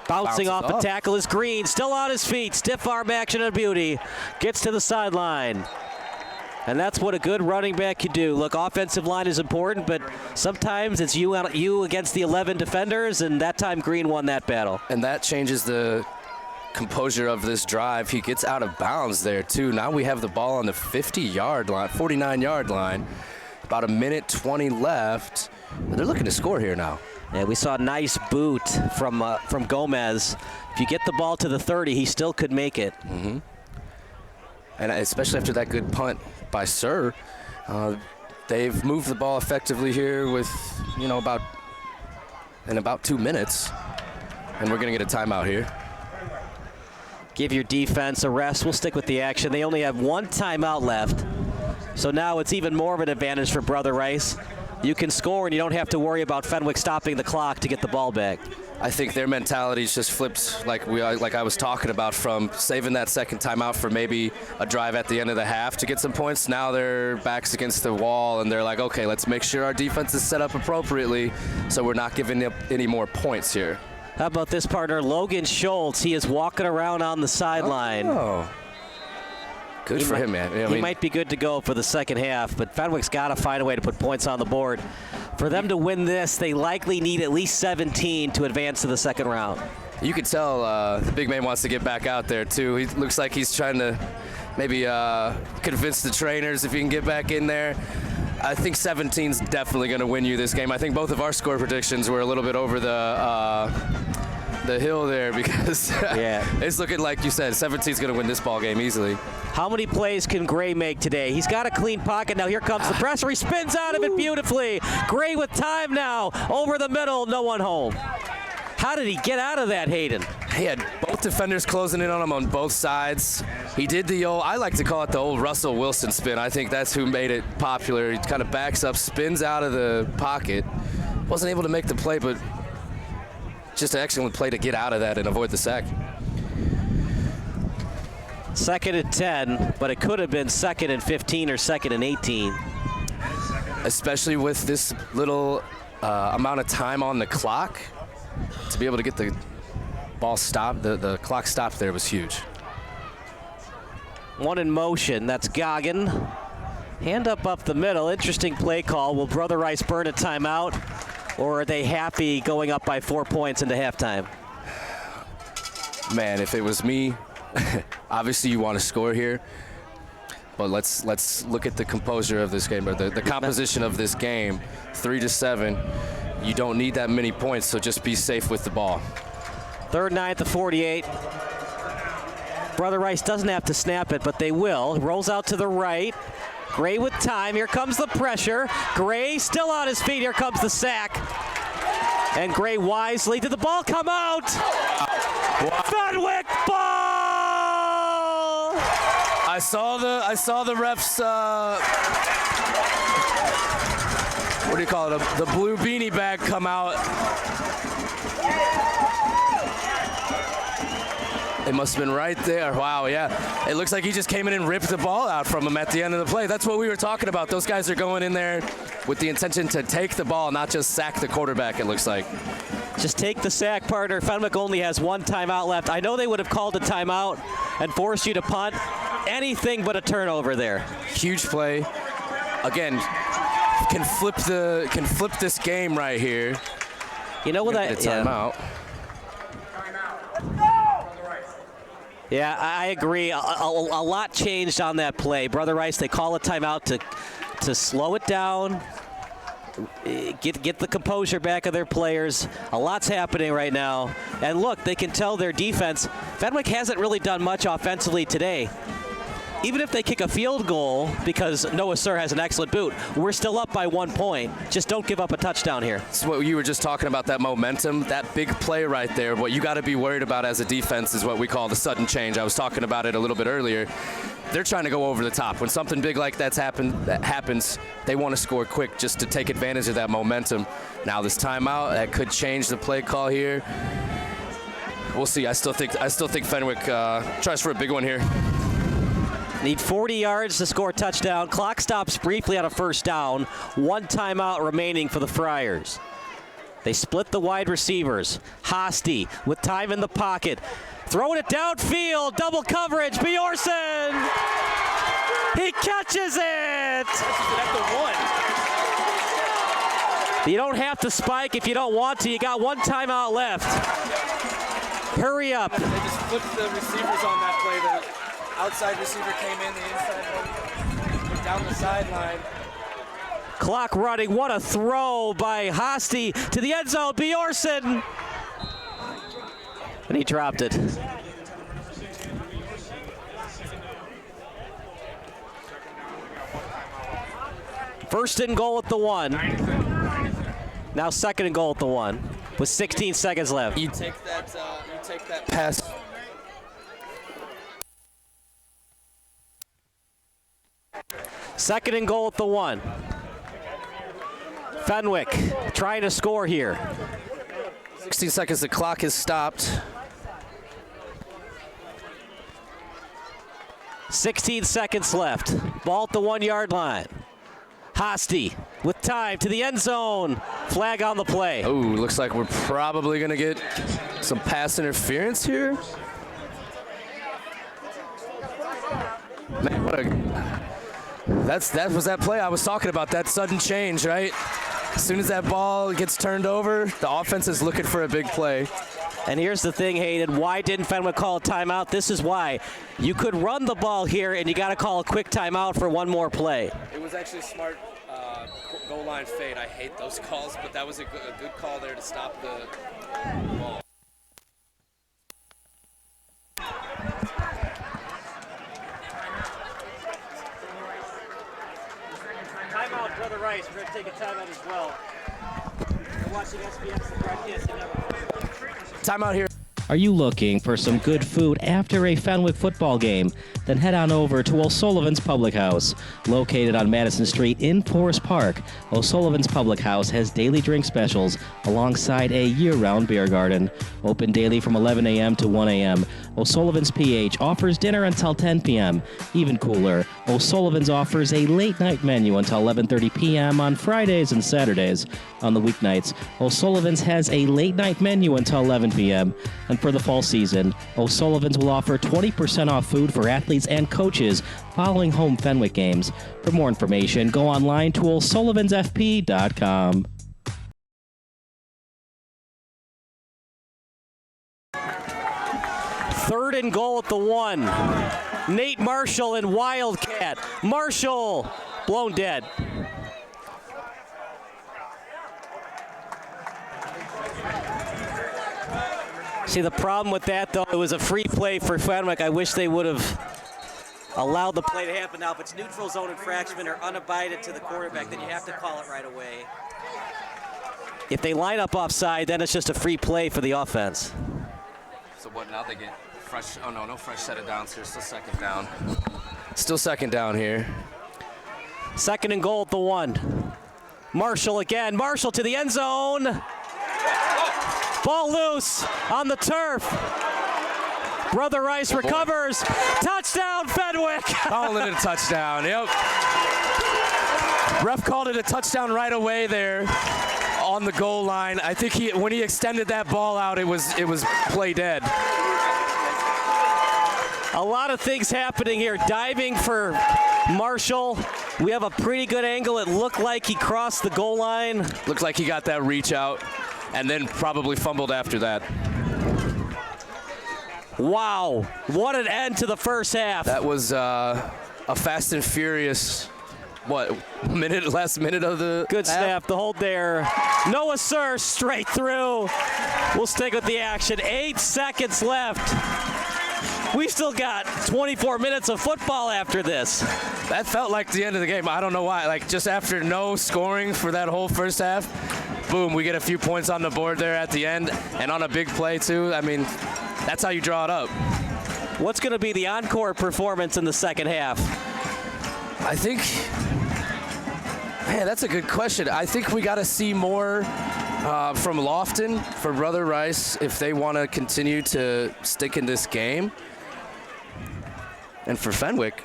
Bouncing off up. a tackle is Green, still on his feet. Stiff arm action and beauty. Gets to the sideline. And that's what a good running back can do. Look, offensive line is important, but sometimes it's you against the 11 defenders, and that time Green won that battle. And that changes the composure of this drive. He gets out of bounds there, too. Now we have the ball on the 50-yard line, 49-yard line. About 1:20 left. They're looking to score here now. Yeah, we saw a nice boot from Gomez. If you get the ball to the 30, he still could make it. Mm-hmm. And especially after that good punt by Sir, they've moved the ball effectively here with, about 2 minutes. And we're going to get a timeout here. Give your defense a rest. We'll stick with the action. They only have 1 timeout left. So now it's even more of an advantage for Brother Rice. You can score, and you don't have to worry about Fenwick stopping the clock to get the ball back. I think their mentality's just flipped, like I was talking about, from saving that second timeout for maybe a drive at the end of the half to get some points. Now their backs against the wall, and they're like, okay, let's make sure our defense is set up appropriately so we're not giving up any more points here. How about this, partner? Logan Schultz, he is walking around on the sideline. Oh. Good for him, man. He might be good to go for the second half, but Fenwick's got to find a way to put points on the board. For them to win this, they likely need at least 17 to advance to the second round. You could tell the big man wants to get back out there, too. He looks like he's trying to maybe convince the trainers if he can get back in there. I think 17's definitely going to win you this game. I think both of our score predictions were a little bit over the hill there because it's looking like you said 17's going to win this ball game easily. How many plays can Gray make today? He's got a clean pocket now. Here comes the pressure. He spins out of it beautifully. Gray with time now. Over the middle, no one home. How did he get out of that, Hayden? He had both defenders closing in on him on both sides. He did the old, I like to call it the old Russell Wilson spin. I think that's who made it popular. He kind of backs up, spins out of the pocket. Wasn't able to make the play, but just an excellent play to get out of that and avoid the sack. 2nd and 10, but it could have been 2nd and 15 or 2nd and 18. Especially with this little amount of time on the clock, to be able to get the ball stopped, the clock stopped there was huge. One in motion, that's Goggin. Hand up the middle, interesting play call. Will Brother Rice burn a timeout, or are they happy going up by 4 points into halftime? Man, if it was me, obviously you want to score here, but let's look at the composure of this game, or the composition of this game. 3-7, you don't need that many points, so just be safe with the ball. 3rd and 9 at the 48. Brother Rice doesn't have to snap it, but they will. Rolls out to the right. Gray with time. Here comes the pressure. Gray still on his feet. Here comes the sack. And Gray wisely. Did the ball come out? Fenwick ball! I saw the refs. What do you call it? The blue beanie bag come out. It must have been right there. Wow, yeah. It looks like he just came in and ripped the ball out from him at the end of the play. That's what we were talking about. Those guys are going in there with the intention to take the ball, not just sack the quarterback, it looks like. Just take the sack, partner. Fenwick only has one timeout left. I know they would have called a timeout and forced you to punt. Anything but a turnover there. Huge play. Again, can flip this game right here. You know what timeout. Yeah, I agree. A lot changed on that play. Brother Rice, they call a timeout to slow it down, get the composure back of their players. A lot's happening right now. And look, they can tell their defense. Fenwick hasn't really done much offensively today. Even if they kick a field goal, because Noah Sir has an excellent boot, we're still up by 1 point. Just don't give up a touchdown here. That's what you were just talking about, that momentum, that big play right there. What you got to be worried about as a defense is what we call the sudden change. I was talking about it a little bit earlier. They're trying to go over the top. When something big like that happens, they want to score quick just to take advantage of that momentum. Now this timeout, that could change the play call here. We'll see. I still think Fenwick tries for a big one here. Need 40 yards to score a touchdown. Clock stops briefly on a first down. One timeout remaining for the Friars. They split the wide receivers. Hosty with time in the pocket. Throwing it downfield. Double coverage. Bjorsen. He catches it. You don't have to spike if you don't want to. You got one timeout left. Hurry up. They just flipped the receivers on that play. The outside receiver came in, the inside one went down the sideline. Clock running. What a throw by Hosty to the end zone. Bjorsen. And he dropped it. First and goal at the 1. Now second and goal at the 1 with 16 seconds left. You take that pass. Second and goal at the 1. Fenwick trying to score here. 16 seconds, the clock is stopped. 16 seconds left. Ball at the 1 yard line. Hosty with time to the end zone. Flag on the play. Oh, looks like we're probably going to get some pass interference here. Man, what a... That was that play I was talking about, that sudden change, right? As soon as that ball gets turned over, the offense is looking for a big play. And here's the thing, Hayden. Why didn't Fenwick call a timeout? This is why. You could run the ball here, and you got to call a quick timeout for one more play. It was actually a smart goal line fade. I hate those calls, but that was a good call there to stop the ball. Timeout, Brother Rice. We're going to take a timeout as well. You're watching SBS Broadcasting Network. Timeout here. Are you looking for some good food after a Fenwick football game? Then head on over to O'Sullivan's Public House. Located on Madison Street in Forest Park, O'Sullivan's Public House has daily drink specials alongside a year-round beer garden. Open daily from 11 a.m. to 1 a.m. O'Sullivan's PH offers dinner until 10 p.m. Even cooler, O'Sullivan's offers a late-night menu until 11:30 p.m. on Fridays and Saturdays. On the weeknights, O'Sullivan's has a late-night menu until 11 p.m. And for the fall season, O'Sullivan's will offer 20% off food for athletes and coaches following home Fenwick games. For more information, go online to o'sullivansfp.com. Third and goal at the 1. Nate Marshall and Wildcat. Marshall blown dead. See, the problem with that, though, it was a free play for Fenwick. I wish they would have allowed the play to happen. Now, if it's neutral zone infraction or unabided to the quarterback, then you have to call it right away. If they line up offside, then it's just a free play for the offense. So what, now they get fresh? Oh, no fresh set of downs here. Still second down. Still second down here. Second and goal at the 1. Marshall again. Marshall to the end zone. Ball loose on the turf. Brother Rice recovers. Touchdown, Fenwick. Calling it a touchdown. Yep. Ref called it a touchdown right away there on the goal line. I think when he extended that ball out, it was play dead. A lot of things happening here. Diving for Marshall. We have a pretty good angle. It looked like he crossed the goal line. Looked like he got that reach out and then probably fumbled after that. Wow, what an end to the first half. That was a fast and furious, last minute of the good half? snap, the hold there. Noah Sir straight through. We'll stick with the action. 8 seconds left. We've still got 24 minutes of football after this. That felt like the end of the game. I don't know why. Like, just after no scoring for that whole first half, boom, we get a few points on the board there at the end, and on a big play, too. I mean, that's how you draw it up. What's going to be the encore performance in the second half? I think, man, that's a good question. I think we got to see more from Lofton for Brother Rice if they want to continue to stick in this game. And for Fenwick,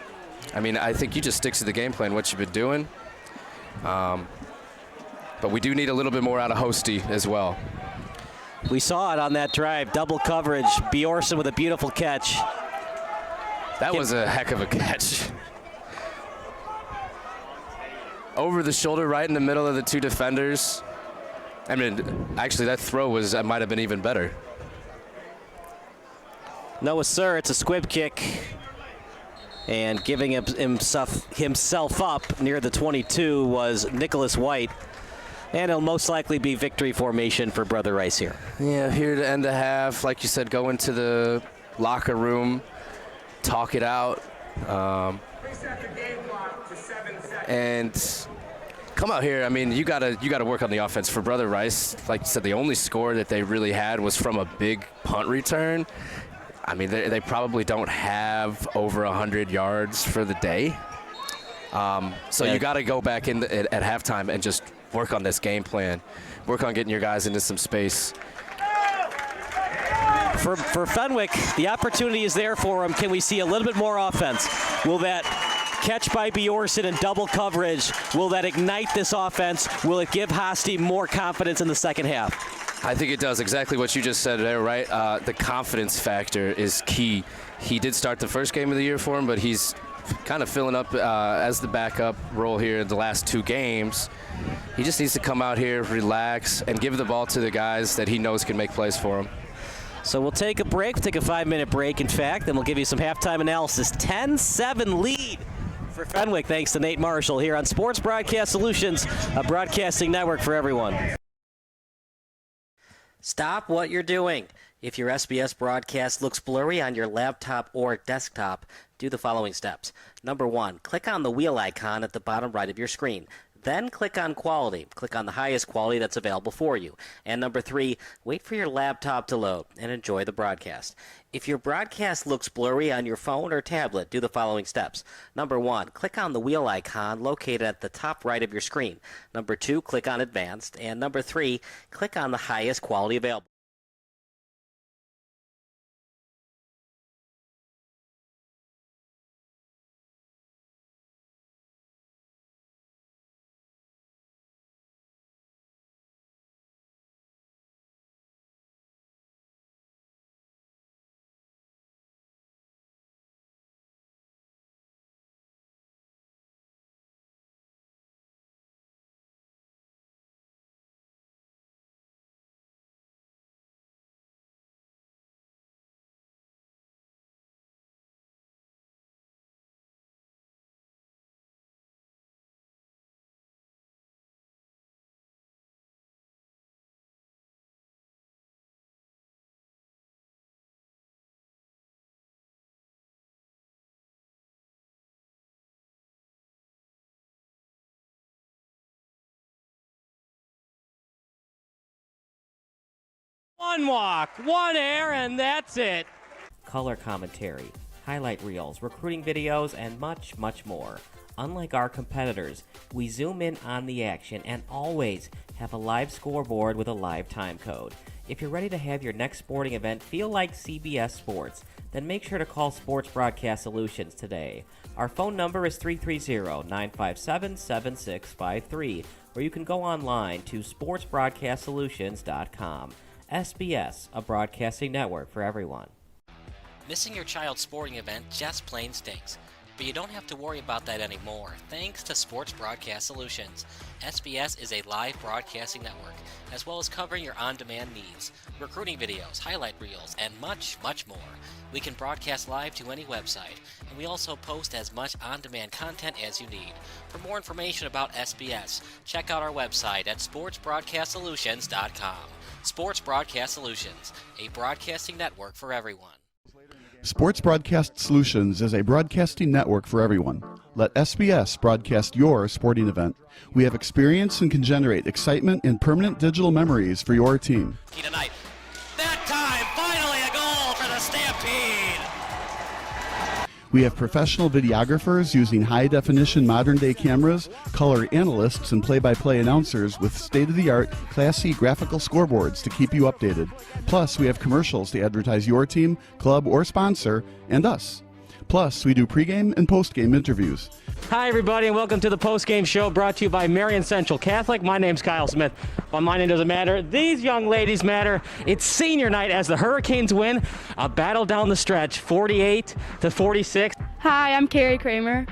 I mean, I think you just stick to the game plan, what you've been doing. But we do need a little bit more out of Hosty as well. We saw it on that drive. Double coverage. Bjorson with a beautiful catch. That was a heck of a catch. Over the shoulder, right in the middle of the two defenders. I mean, actually, that throw might have been even better. Noah Sir, it's a squib kick. And giving himself up near the 22 was Nicholas White. And it'll most likely be victory formation for Brother Rice here. Yeah, here to end the half. Like you said, go into the locker room, talk it out, and come out here. I mean, you gotta work on the offense for Brother Rice. Like you said, the only score that they really had was from a big punt return. I mean, they probably don't have over 100 yards for the day. So you got to go back in at halftime and just work on this game plan. Work on getting your guys into some space. For Fenwick, the opportunity is there for him. Can we see a little bit more offense? Will that catch by Bjorson and double coverage, will that ignite this offense? Will it give Hosty more confidence in the second half? I think it does exactly what you just said there, right? The confidence factor is key. He did start the first game of the year for him, but he's kind of filling up as the backup role here in the last 2 games. He just needs to come out here, relax, and give the ball to the guys that he knows can make plays for him. So we'll take a break. We'll take a 5-minute break, in fact, then we'll give you some halftime analysis. 10-7 lead for Fenwick, thanks to Nate Marshall here on Sports Broadcast Solutions, a broadcasting network for everyone. Stop what you're doing. If your SBS broadcast looks blurry on your laptop or desktop, do the following steps. Number 1, click on the wheel icon at the bottom right of your screen. Then click on Quality. Click on the highest quality that's available for you. And number 3, wait for your laptop to load and enjoy the broadcast. If your broadcast looks blurry on your phone or tablet, do the following steps. Number 1, click on the wheel icon located at the top right of your screen. Number 2, click on Advanced. And number 3, click on the highest quality available. One walk, one air, and that's it. Color commentary, highlight reels, recruiting videos, and much, much more. Unlike our competitors, we zoom in on the action and always have a live scoreboard with a live time code. If you're ready to have your next sporting event feel like CBS Sports, then make sure to call Sports Broadcast Solutions today. Our phone number is 330-957-7653, or you can go online to sportsbroadcastsolutions.com. SBS, a broadcasting network for everyone. Missing your child's sporting event just plain stinks. But you don't have to worry about that anymore, thanks to Sports Broadcast Solutions. SBS is a live broadcasting network, as well as covering your on-demand needs, recruiting videos, highlight reels, and much, much more. We can broadcast live to any website, and we also post as much on-demand content as you need. For more information about SBS, check out our website at sportsbroadcastsolutions.com. Sports Broadcast Solutions, a broadcasting network for everyone. Sports Broadcast Solutions is a broadcasting network for everyone. Let SBS broadcast your sporting event. We have experience and can generate excitement and permanent digital memories for your team. Tonight. That time, finally a goal for the Stampede! We have professional videographers using high-definition modern-day cameras, color analysts, and play-by-play announcers with state-of-the-art, classy graphical scoreboards to keep you updated. Plus, we have commercials to advertise your team, club, or sponsor, and us. Plus, we do pregame and postgame interviews. Hi, everybody, and welcome to the postgame show brought to you by Marion Central Catholic. My name's Kyle Smith. Well, my name doesn't matter. These young ladies matter. It's senior night as the Hurricanes win a battle down the stretch, 48-46. Hi, I'm Carrie Kramer.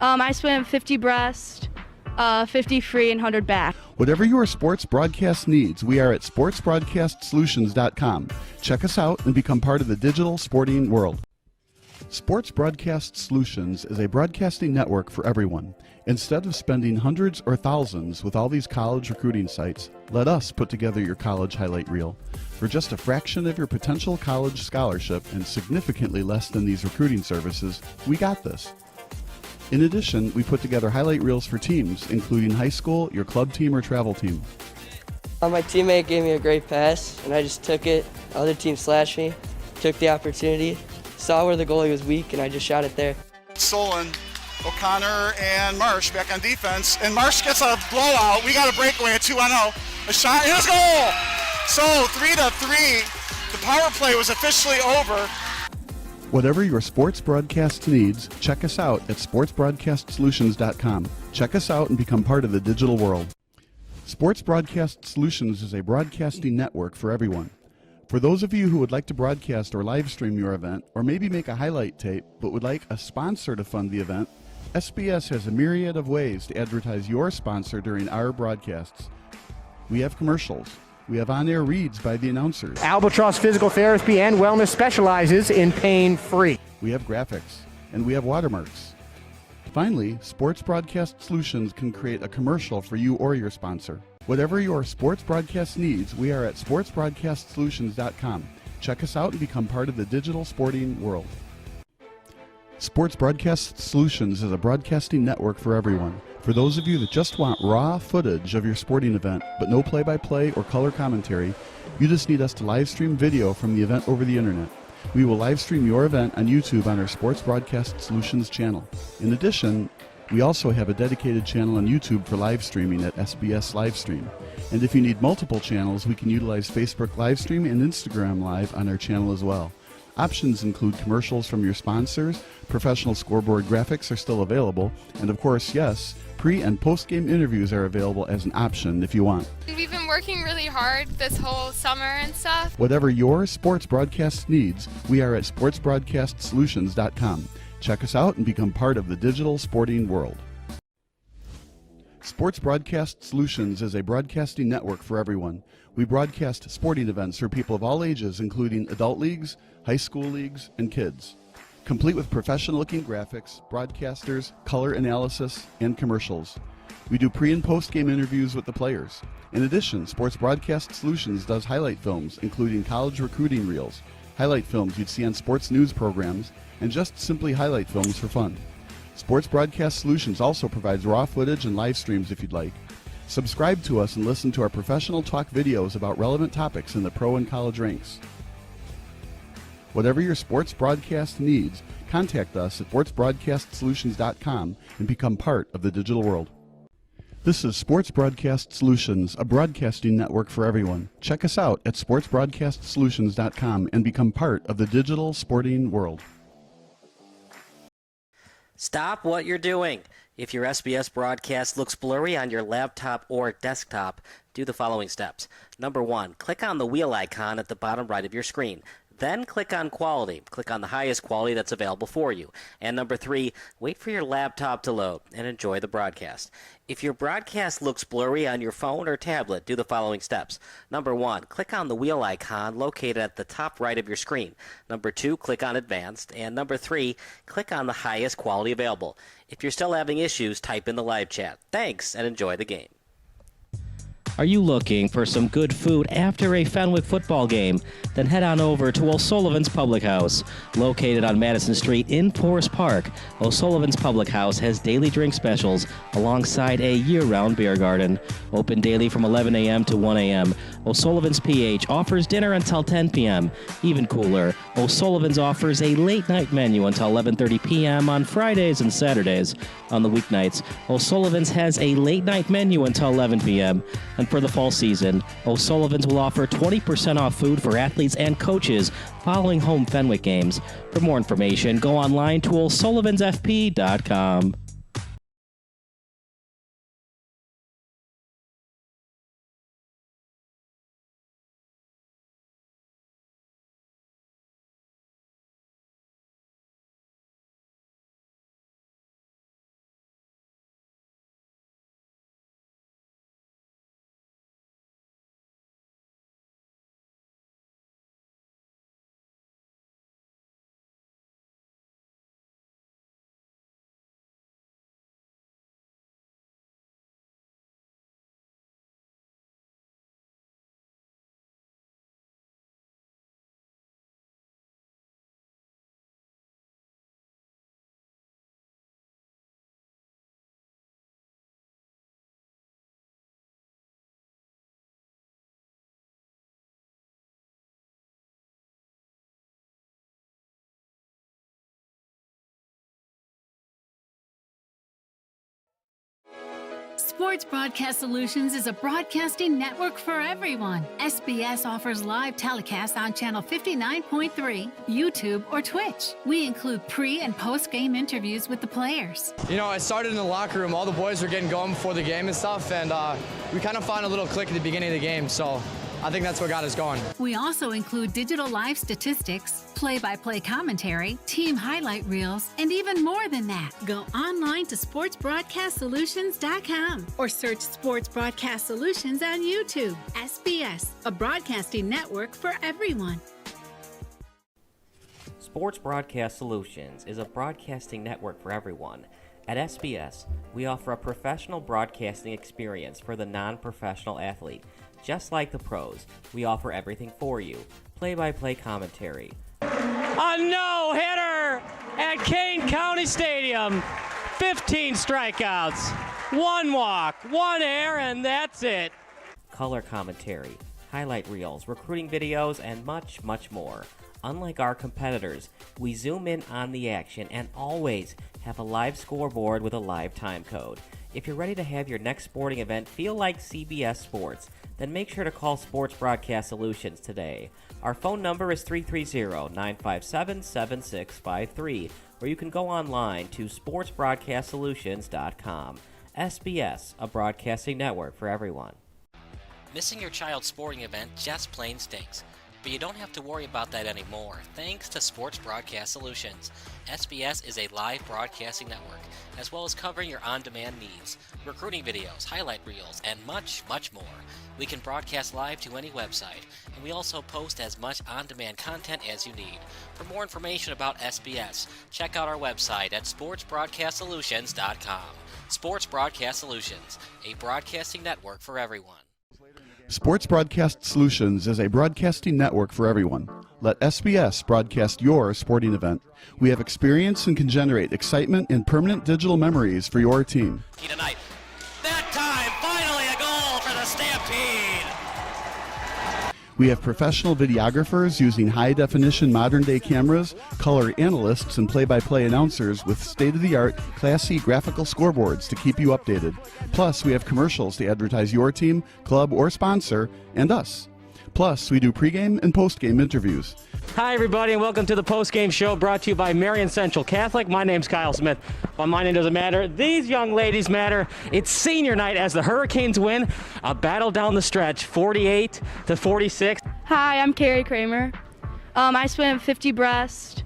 I swim 50 breast, 50 free, and 100 back. Whatever your sports broadcast needs, we are at sportsbroadcastsolutions.com. Check us out and become part of the digital sporting world. Sports Broadcast Solutions is a broadcasting network for everyone. Instead of spending hundreds or thousands with all these college recruiting sites, let us put together your college highlight reel. For just a fraction of your potential college scholarship and significantly less than these recruiting services, we got this. In addition, we put together highlight reels for teams, including high school, your club team, or travel team. My teammate gave me a great pass, and I just took it. The other team slashed me, took the opportunity, saw where the goalie was weak, and I just shot it there. Solon, O'Connor, and Marsh back on defense. And Marsh gets a blowout. We got a breakaway at 2-0. A shot, and a goal! So 3-3. The power play was officially over. Whatever your sports broadcast needs, check us out at sportsbroadcastsolutions.com. Check us out and become part of the digital world. Sports Broadcast Solutions is a broadcasting network for everyone. For those of you who would like to broadcast or live stream your event, or maybe make a highlight tape but would like a sponsor to fund the event, SBS has a myriad of ways to advertise your sponsor during our broadcasts. We have commercials. We have on-air reads by the announcers. Albatross Physical Therapy and Wellness specializes in pain-free. We have graphics, and we have watermarks. Finally, Sports Broadcast Solutions can create a commercial for you or your sponsor. Whatever your sports broadcast needs, we are at sportsbroadcastsolutions.com. Check us out and become part of the digital sporting world. Sports Broadcast Solutions is a broadcasting network for everyone. For those of you that just want raw footage of your sporting event, but no play-by-play or color commentary, you just need us to live stream video from the event over the internet. We will live stream your event on YouTube on our Sports Broadcast Solutions channel. In addition, we also have a dedicated channel on YouTube for live streaming at SBS Livestream. And if you need multiple channels, we can utilize Facebook Livestream and Instagram Live on our channel as well. Options include commercials from your sponsors, professional scoreboard graphics are still available, and of course, yes, pre- and post-game interviews are available as an option if you want. We've been working really hard this whole summer and stuff. Whatever your sports broadcast needs, we are at sportsbroadcastsolutions.com. Check us out and become part of the digital sporting world. Sports Broadcast Solutions is a broadcasting network for everyone. We broadcast sporting events for people of all ages, including adult leagues, high school leagues, and kids. Complete with professional-looking graphics, broadcasters, color analysis, and commercials. We do pre- and post-game interviews with the players. In addition, Sports Broadcast Solutions does highlight films, including college recruiting reels, highlight films you'd see on sports news programs, and just simply highlight films for fun. Sports Broadcast Solutions also provides raw footage and live streams if you'd like. Subscribe to us and listen to our professional talk videos about relevant topics in the pro and college ranks. Whatever your sports broadcast needs, Contact us at sportsbroadcastsolutions.com and become part of the digital world. This is Sports Broadcast Solutions, a broadcasting network for everyone. Check us out at sportsbroadcastsolutions.com and become part of the digital sporting world. Stop what you're doing. If your SBS broadcast looks blurry on your laptop or desktop, do the following steps. Number 1, click on the wheel icon at the bottom right of your screen. Then click on Quality. Click on the highest quality that's available for you. And number 3, wait for your laptop to load and enjoy the broadcast. If your broadcast looks blurry on your phone or tablet, do the following steps. Number 1, click on the wheel icon located at the top right of your screen. Number 2, click on Advanced. And number 3, click on the highest quality available. If you're still having issues, type in the live chat. Thanks, and enjoy the game. Are you looking for some good food after a Fenwick football game? Then head on over to O'Sullivan's Public House. Located on Madison Street in Forest Park, O'Sullivan's Public House has daily drink specials alongside a year-round beer garden. Open daily from 11 a.m. to 1 a.m. O'Sullivan's PH offers dinner until 10 p.m. Even cooler, O'Sullivan's offers a late-night menu until 11:30 p.m. on Fridays and Saturdays. On the weeknights, O'Sullivan's has a late-night menu until 11 p.m. And for the fall season, O'Sullivan's will offer 20% off food for athletes and coaches following home Fenwick games. For more information, go online to o'sullivansfp.com. Sports Broadcast Solutions is a broadcasting network for everyone. SBS offers live telecasts on Channel 59.3, YouTube, or Twitch. We include pre- and post-game interviews with the players. You know, I started in the locker room. All the boys were getting going before the game and stuff, and we kind of found a little click at the beginning of the game, so I think that's what got us going. We also include digital live statistics, play-by-play commentary, team highlight reels, and even more than that. Go online to sportsbroadcastsolutions.com or search Sports Broadcast Solutions on YouTube. SBS, a broadcasting network for everyone. Sports Broadcast Solutions is a broadcasting network for everyone. At SBS, we offer a professional broadcasting experience for the non-professional athlete. Just like the pros, we offer everything for you. Play-by-play commentary. A no-hitter at Kane County Stadium. 15 strikeouts, 1 walk, 1 error, and that's it. Color commentary, highlight reels, recruiting videos, and much, much more. Unlike our competitors, we zoom in on the action and always have a live scoreboard with a live time code. If you're ready to have your next sporting event feel like CBS Sports, then make sure to call Sports Broadcast Solutions today. Our phone number is 330-957-7653, or you can go online to sportsbroadcastsolutions.com. SBS, a broadcasting network for everyone. Missing your child's sporting event just plain stinks. But you don't have to worry about that anymore, thanks to Sports Broadcast Solutions. SBS is a live broadcasting network, as well as covering your on-demand needs, recruiting videos, highlight reels, and much, much more. We can broadcast live to any website, and we also post as much on-demand content as you need. For more information about SBS, check out our website at sportsbroadcastsolutions.com. Sports Broadcast Solutions, a broadcasting network for everyone. Sports Broadcast Solutions is a broadcasting network for everyone. Let SBS broadcast your sporting event. We have experience and can generate excitement and permanent digital memories for your team. Tonight. That time, finally a goal for the Stampede! We have professional videographers using high-definition modern-day cameras, color analysts, and play-by-play announcers with state-of-the-art, classy graphical scoreboards to keep you updated. Plus, we have commercials to advertise your team, club, or sponsor, and us. Plus, we do pregame and postgame interviews. Hi, everybody, and welcome to the post-game show brought to you by Marion Central Catholic. My name's Kyle Smith. Well, my name doesn't matter. These young ladies matter. It's senior night as the Hurricanes win a battle down the stretch, 48-46. Hi, I'm Carrie Kramer. I swim 50 breast,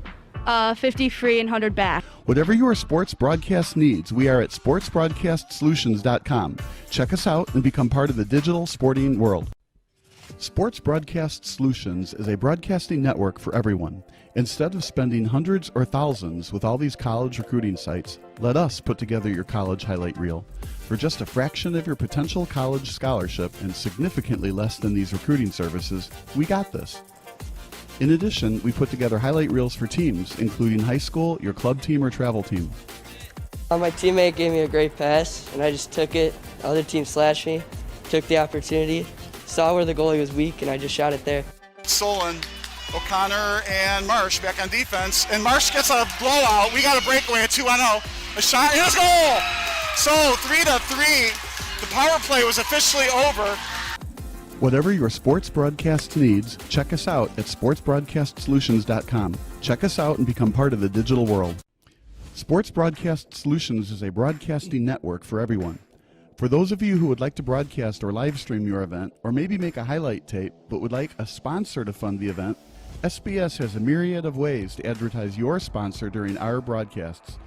50 free, and 100 back. Whatever your sports broadcast needs, we are at sportsbroadcastsolutions.com. Check us out and become part of the digital sporting world. Sports Broadcast Solutions is a broadcasting network for everyone. Instead of spending hundreds or thousands with all these college recruiting sites, let us put together your college highlight reel. For just a fraction of your potential college scholarship and significantly less than these recruiting services, we got this. In addition, we put together highlight reels for teams, including high school, your club team, or travel team. My teammate gave me a great pass, and I just took it. The other team slashed me, took the opportunity, saw where the goalie was weak, and I just shot it there. Solon, O'Connor, and Marsh back on defense. And Marsh gets a blowout. We got a breakaway at 2-0. A shot, and a goal! So 3-3. The power play was officially over. Whatever your sports broadcast needs, check us out at sportsbroadcastsolutions.com. Check us out and become part of the digital world. Sports Broadcast Solutions is a broadcasting network for everyone. For those of you who would like to broadcast or live stream your event, or maybe make a highlight tape, but would like a sponsor to fund the event, SBS has a myriad of ways to advertise your sponsor during our broadcasts.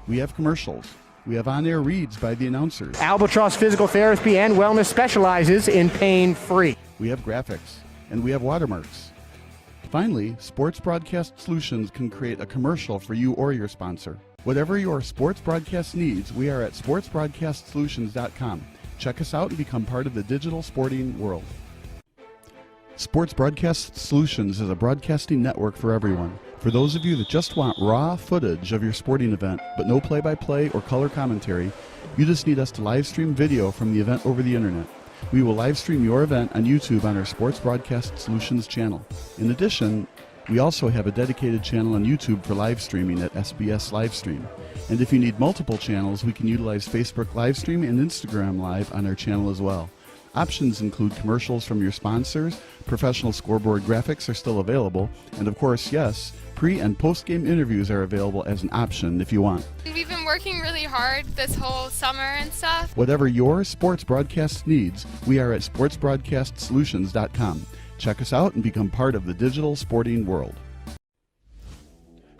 We have commercials. We have on-air reads by the announcers. Albatross Physical Therapy and Wellness specializes in pain-free. We have graphics, and we have watermarks. Finally, Sports Broadcast Solutions can create a commercial for you or your sponsor. Whatever your sports broadcast needs, we are at sportsbroadcastsolutions.com. Check us out and become part of the digital sporting world. Sports Broadcast Solutions is a broadcasting network for everyone. For those of you that just want raw footage of your sporting event, but no play-by-play or color commentary, you just need us to live stream video from the event over the internet. We will live stream your event on YouTube on our Sports Broadcast Solutions channel. In addition, we also have a dedicated channel on YouTube for live streaming at SBS Livestream. And if you need multiple channels, we can utilize Facebook Livestream and Instagram Live on our channel as well. Options include commercials from your sponsors, professional scoreboard graphics are still available, and of course, yes, pre- and post-game interviews are available as an option if you want. We've been working really hard this whole summer and stuff. Whatever your sports broadcast needs, we are at sportsbroadcastsolutions.com. Check us out and become part of the digital sporting world.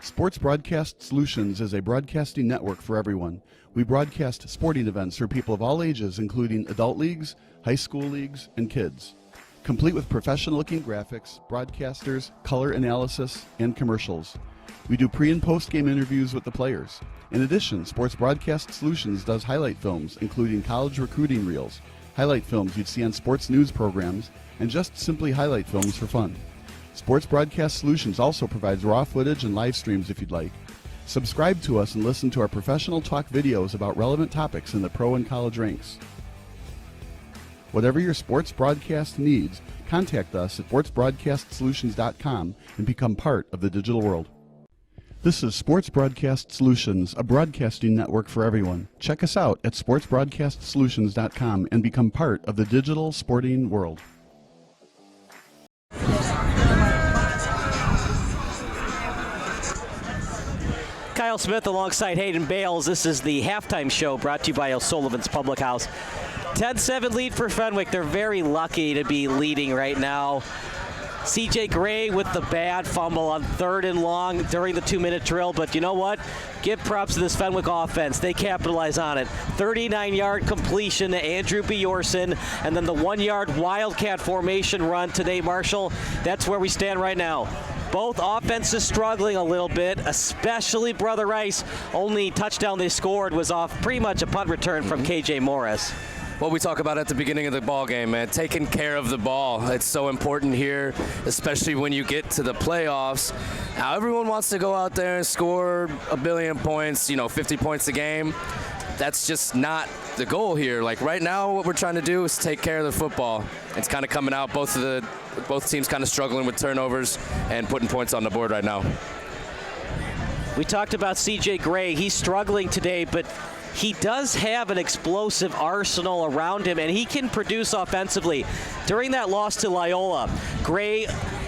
Sports Broadcast Solutions is a broadcasting network for everyone. We broadcast sporting events for people of all ages, including adult leagues, high school leagues, and kids. Complete with professional-looking graphics, broadcasters, color analysis, and commercials. We do pre- and post-game interviews with the players. In addition, Sports Broadcast Solutions does highlight films, including college recruiting reels, highlight films you'd see on sports news programs, and just simply highlight films for fun. Sports Broadcast Solutions also provides raw footage and live streams if you'd like. Subscribe to us and listen to our professional talk videos about relevant topics in the pro and college ranks. Whatever your sports broadcast needs, contact us at sportsbroadcastsolutions.com and become part of the digital world. This is Sports Broadcast Solutions, a broadcasting network for everyone. Check us out at sportsbroadcastsolutions.com and become part of the digital sporting world. Kyle Smith alongside Hayden Bales. This is the halftime show brought to you by O'Sullivan's Public House. 10-7 lead for Fenwick. They're very lucky to be leading right now. CJ Gray with the bad fumble on 3rd and long during the 2-minute drill, but you know what? Give props to this Fenwick offense. They capitalize on it. 39-yard completion to Andrew Bjorson, and then the 1-yard Wildcat formation run today, Marshall. That's where we stand right now. Both offenses struggling a little bit, especially Brother Rice. Only touchdown they scored was off pretty much a punt return from KJ Morris. What we talk about at the beginning of the ball game, man, taking care of the ball. It's so important here, especially when you get to the playoffs. Now, everyone wants to go out there and score a billion points, 50 points a game. that's just not the goal here. Like right now, what we're trying to do is take care of the football. It's kind of coming out. Both teams kind of struggling with turnovers and putting points on the board right now. We talked about C.J. Gray. He's struggling today, but he does have an explosive arsenal around him, and he can produce offensively. During that loss to Loyola, Gray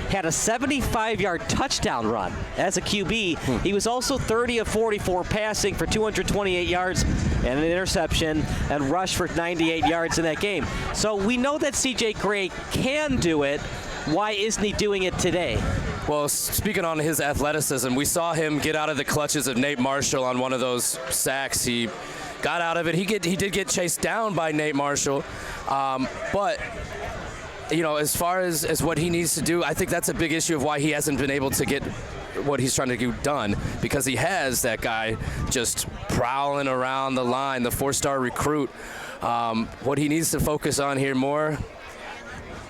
had a 75-yard touchdown run as a QB. He was also 30 of 44 passing for 228 yards and an interception, and rushed for 98 yards in that game. So we know that C.J. Gray can do it. Why isn't he doing it today? Well, speaking on his athleticism, we saw him get out of the clutches of Nate Marshall on one of those sacks. He got out of it. He did get chased down by Nate Marshall, but you know, as far as what he needs to do, I think that's a big issue of why he hasn't been able to get what he's trying to get done, because he has that guy just prowling around the line, the 4-star recruit. What he needs to focus on here more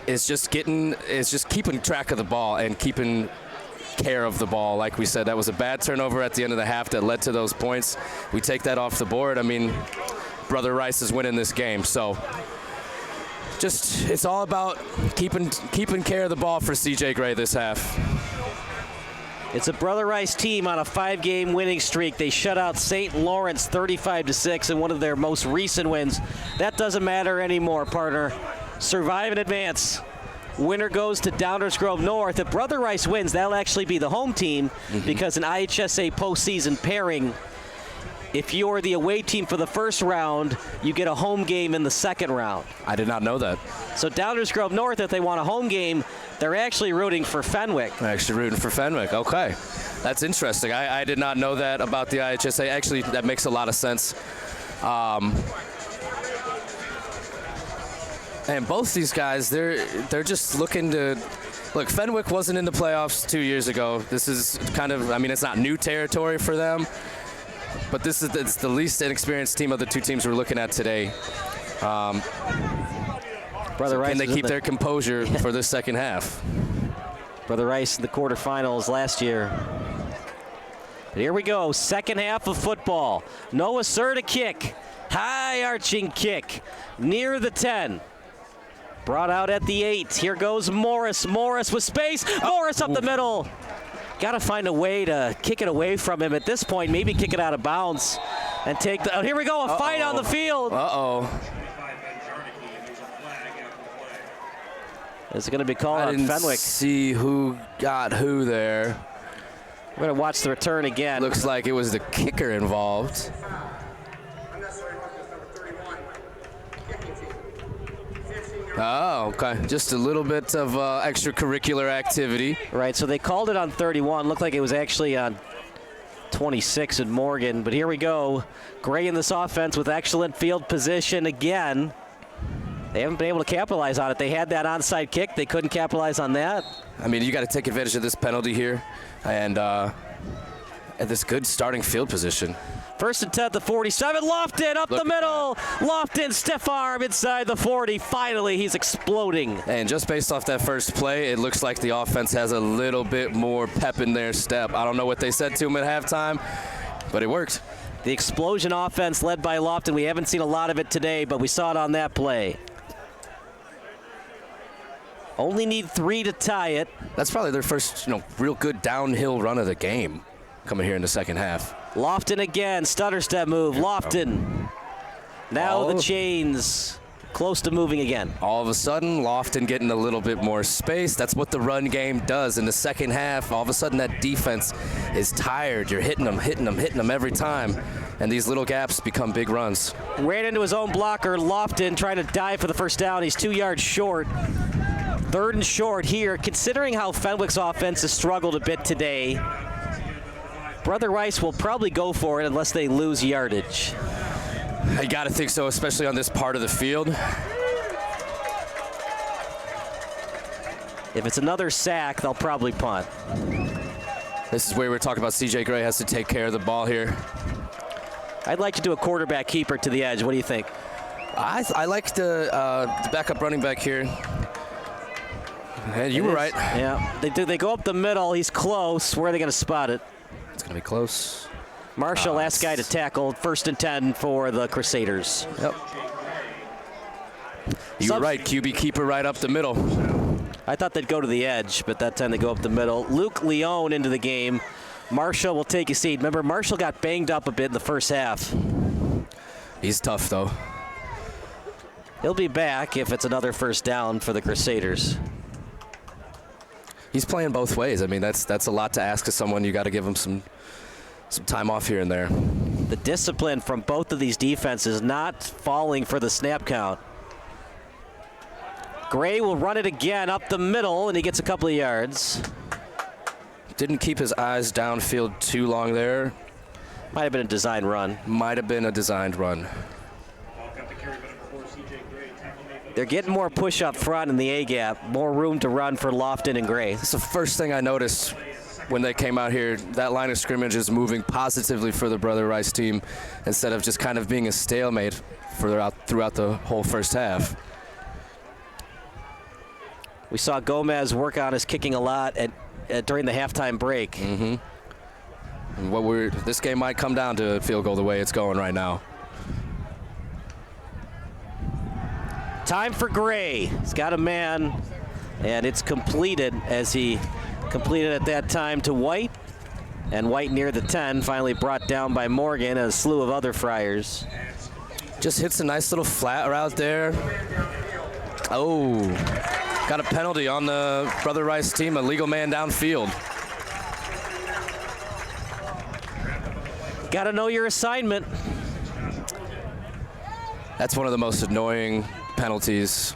is just keeping track of the ball and keeping care of the ball. Like we said, that was a bad turnover at the end of the half that led to those points. We take that off the board. I mean, Brother Rice is winning this game, so just it's all about keeping care of the ball for C.J. Gray this half. It's a Brother Rice team on a 5-game winning streak. They shut out St. Lawrence 35-6 in one of their most recent wins. That doesn't matter anymore, partner. Survive and advance. Winner goes to Downers Grove North. If Brother Rice wins, that'll actually be the home team, because an IHSA postseason pairing, if you're the away team for the first round, you get a home game in the second round. I did not know that. So Downers Grove North, if they want a home game, they're actually rooting for Fenwick. They're actually rooting for Fenwick. Okay. That's interesting. I did not know that about the IHSA. Actually, that makes a lot of sense. And both these guys, they're just looking to look. Fenwick wasn't in the playoffs 2 years ago. This is kind of, I mean, it's not new territory for them, but it's the least inexperienced team of the two teams we're looking at today. Brother Rice, can they keep their composure for the second half? Brother Rice in the quarterfinals last year. But here we go, second half of football. Noah Sir to kick, high arching kick, near the 10. Brought out at the 8. Here goes Morris. Morris with space. Morris up the middle. Got to find a way to kick it away from him at this point. Maybe kick it out of bounds and take the. Oh, here we go. A fight on the field. It's going to be called on Fenwick. I didn't see who got who there. We're going to watch the return again. Looks like it was the kicker involved. Oh, okay. Just a little bit of extracurricular activity. Right, so they called it on 31. Looked like it was actually on 26 in Morgan. But here we go. Gray in this offense with excellent field position again. They haven't been able to capitalize on it. They had that onside kick. They couldn't capitalize on that. I mean, you got to take advantage of this penalty here. And this good starting field position. First and 10 at the 47. Lofton up the middle. Lofton, stiff arm inside the 40. Finally, he's exploding. And just based off that first play, it looks like the offense has a little bit more pep in their step. I don't know what they said to him at halftime, but it worked. The explosion offense led by Lofton. We haven't seen a lot of it today, but we saw it on that play. Only need 3 to tie it. That's probably their first, real good downhill run of the game coming here in the second half. Lofton again, stutter step move, Lofton. Now the chains close to moving again. All of a sudden, Lofton getting a little bit more space. That's what the run game does. In the second half, all of a sudden that defense is tired. You're hitting them every time. And these little gaps become big runs. Ran into his own blocker, Lofton trying to dive for the first down. He's 2 yards short. 3rd and short here. Considering how Fenwick's offense has struggled a bit today, Brother Rice will probably go for it unless they lose yardage. I got to think so, especially on this part of the field. If it's another sack, they'll probably punt. This is where we're talking about C.J. Gray has to take care of the ball here. I'd like to do a quarterback keeper to the edge. What do you think? I like the backup running back here. And you were right. Yeah, they go up the middle. He's close. Where are they going to spot it? It's going to be close. Marshall, last guy to tackle, 1st and 10 for the Crusaders. Yep. You were right, QB keeper right up the middle. I thought they'd go to the edge, but that time they go up the middle. Luke Leone into the game. Marshall will take a seat. Remember, Marshall got banged up a bit in the first half. He's tough, though. He'll be back if it's another 1st down for the Crusaders. He's playing both ways. I mean, that's a lot to ask of someone. You got to give him some time off here and there. The discipline from both of these defenses not falling for the snap count. Gray will run it again up the middle, and he gets a couple of yards. Didn't keep his eyes downfield too long there. Might have been a design run. Might have been a designed run. They're getting more push up front in the A-gap, more room to run for Lofton and Gray. That's the first thing I noticed when they came out here. That line of scrimmage is moving positively for the Brother Rice team instead of just kind of being a stalemate throughout the whole first half. We saw Gomez work on his kicking a lot during the halftime break. Mm-hmm. This game might come down to a field goal the way it's going right now. Time for Gray. He's got a man, and it's completed as he completed at that time to White. And White near the 10, finally brought down by Morgan and a slew of other Friars. Just hits a nice little flat route there. Oh, got a penalty on the Brother Rice team, a legal man downfield. Got to know your assignment. That's one of the most annoying penalties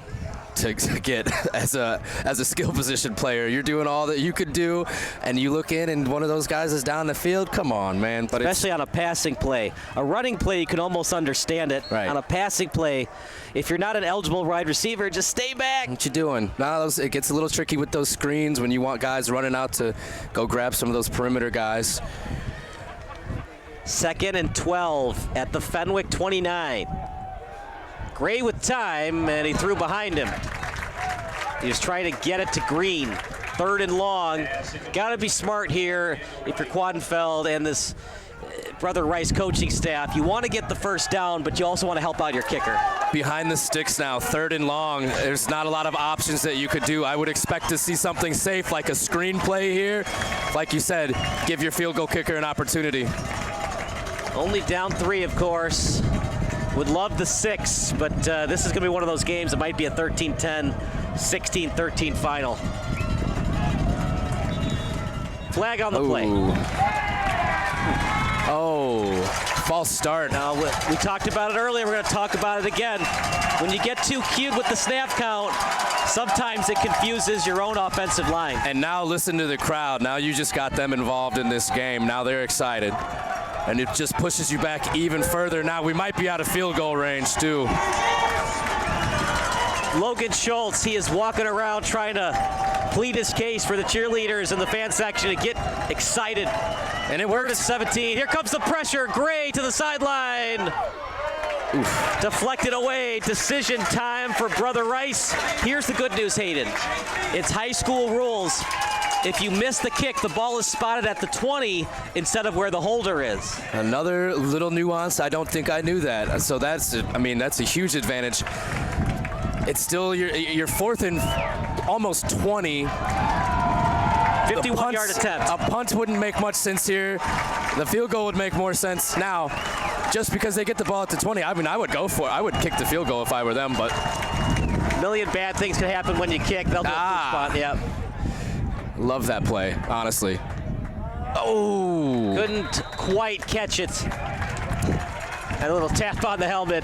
to get as a skill position player. You're doing all that you could do, and you look in and one of those guys is down the field. Come on, man. But especially on a passing play. A running play, you can almost understand it. Right. On a passing play, if you're not an eligible wide receiver, just stay back. What you doing? Now it gets a little tricky with those screens when you want guys running out to go grab some of those perimeter guys. 2nd and 12 at the Fenwick 29. Gray with time, and he threw behind him. He was trying to get it to Green. 3rd and long. Got to be smart here if you're Quadenfeld and this Brother Rice coaching staff. You want to get the 1st down, but you also want to help out your kicker. Behind the sticks now, 3rd and long. There's not a lot of options that you could do. I would expect to see something safe like a screen play here. Like you said, give your field goal kicker an opportunity. Only down 3, of course. Would love the 6, but this is going to be one of those games that might be a 13-10, 16-13 final. Flag on the play. Oh, false start. Now, we talked about it earlier. We're going to talk about it again. When you get too cute with the snap count, sometimes it confuses your own offensive line. And now listen to the crowd. Now you just got them involved in this game. Now they're excited. And it just pushes you back even further. Now we might be out of field goal range, too. Logan Schultz, he is walking around trying to plead his case for the cheerleaders in the fan section to get excited. And it worked at 17. Here comes the pressure. Gray to the sideline. Oof. Deflected away. Decision time for Brother Rice. Here's the good news, Hayden. It's high school rules. If you miss the kick, the ball is spotted at the 20 instead of where the holder is. Another little nuance. I don't think I knew that. So that's a huge advantage. It's still your 4th and almost 20. 51-yard attempt. A punt wouldn't make much sense here. The field goal would make more sense now. Just because they get the ball at the 20, I mean, I would go for it. I would kick the field goal if I were them, but. A million bad things can happen when you kick. They'll do a spot, yeah. Love that play, honestly. Oh! Couldn't quite catch it. And a little tap on the helmet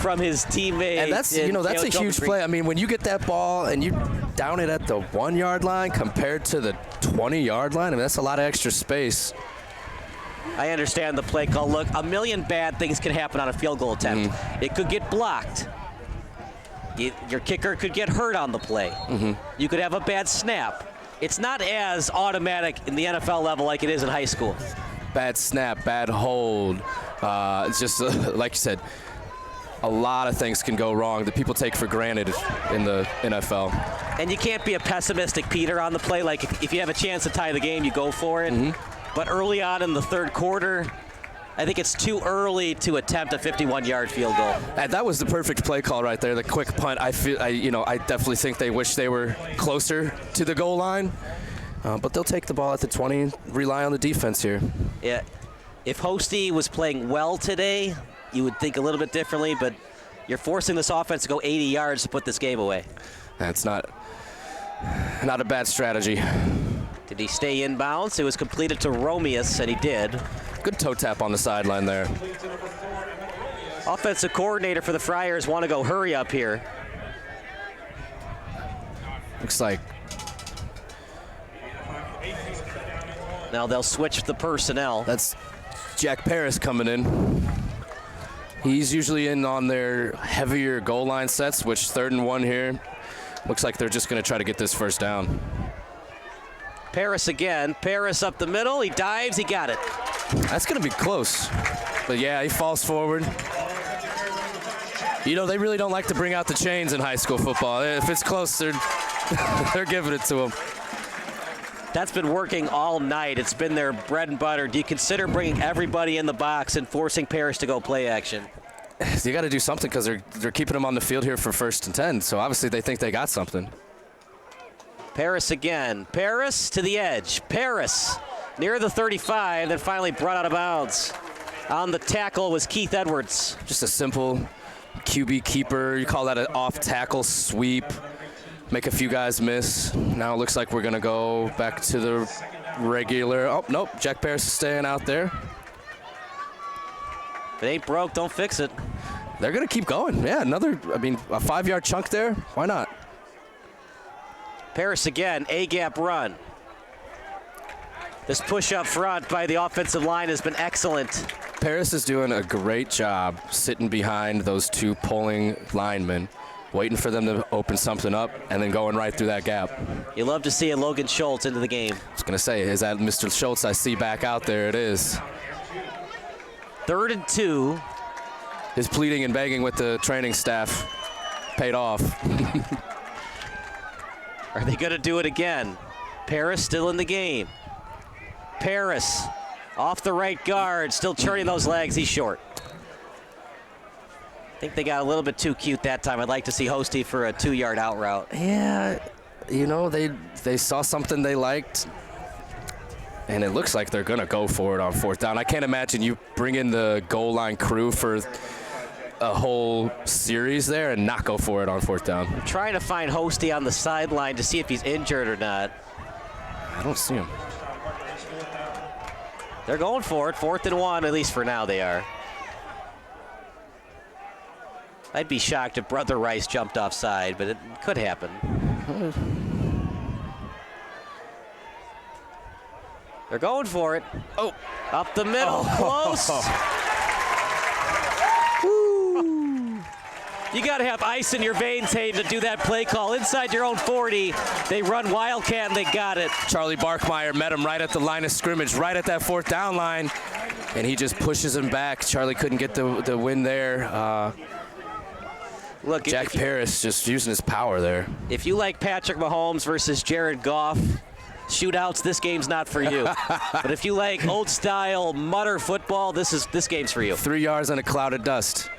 from his teammate. And that's a huge play. I mean, when you get that ball and you down it at the 1-yard line compared to the 20-yard line, I mean, that's a lot of extra space. I understand the play call. Look, a million bad things can happen on a field goal attempt. Mm-hmm. It could get blocked. Your kicker could get hurt on the play. Mm-hmm. You could have a bad snap. It's not as automatic in the NFL level like it is in high school. Bad snap, bad hold. It's just, like you said, a lot of things can go wrong that people take for granted in the NFL. And you can't be a pessimistic Peter on the play. Like, if you have a chance to tie the game, you go for it. Mm-hmm. but early on in the third quarter, I think it's too early to attempt a 51-yard field goal. That was the perfect play call right there, the quick punt. I definitely think they wish they were closer to the goal line, but they'll take the ball at the 20 and rely on the defense here. Yeah, if Hosty was playing well today, you would think a little bit differently, but you're forcing this offense to go 80 yards to put this game away. That's not a bad strategy. Did he stay in bounds? It was completed to Romeus, and he did. Good toe tap on the sideline there. Offensive coordinator for the Friars want to go hurry up here. Looks like. Now they'll switch the personnel. That's Jack Paris coming in. He's usually in on their heavier goal line sets, which 3rd and 1 here. Looks like they're just going to try to get this first down. Paris again. Paris up the middle. He dives. He got it. That's going to be close. But yeah, he falls forward. You know, they really don't like to bring out the chains in high school football. If it's close, they're giving it to him. That's been working all night. It's been their bread and butter. Do you consider bringing everybody in the box and forcing Paris to go play action? You got to do something because they're keeping them on the field here for 1st and 10. So obviously they think they got something. Paris again. Paris to the edge. Paris near the 35, then finally brought out of bounds. On the tackle was Keith Edwards. Just a simple QB keeper. You call that an off-tackle sweep. Make a few guys miss. Now it looks like we're going to go back to the regular. Oh, nope. Jack Paris is staying out there. If it ain't broke, don't fix it. They're going to keep going. Yeah, a 5-yard chunk there. Why not? Paris again, A-gap run. This push up front by the offensive line has been excellent. Paris is doing a great job sitting behind those 2 pulling linemen, waiting for them to open something up and then going right through that gap. You love to see a Logan Schultz into the game. I was going to say, is that Mr. Schultz I see back out there? It is. 3rd and 2. His pleading and begging with the training staff paid off. Are they going to do it again? Paris still in the game. Paris off the right guard, still churning those legs. He's short. I think they got a little bit too cute that time. I'd like to see Hosty for a 2-yard out route. Yeah, you know, they saw something they liked, and it looks like they're going to go for it on 4th down. I can't imagine you bring in the goal line crew for a whole series there and not go for it on 4th down. I'm trying to find Hosty on the sideline to see if he's injured or not. I don't see him. They're going for it. 4th and 1, at least for now they are. I'd be shocked if Brother Rice jumped offside, but it could happen. They're going for it. Oh, up the middle, close. Woo. You got to have ice in your veins, Hayden, to do that play call. Inside your own 40, they run Wildcat, and they got it. Charlie Barkmeyer met him right at the line of scrimmage, right at that 4th down line, and he just pushes him back. Charlie couldn't get the win there. Look, Jack Paris just using his power there. If you like Patrick Mahomes versus Jared Goff shootouts, this game's not for you. But if you like old-style mutter football, this game's for you. 3 yards on a cloud of dust.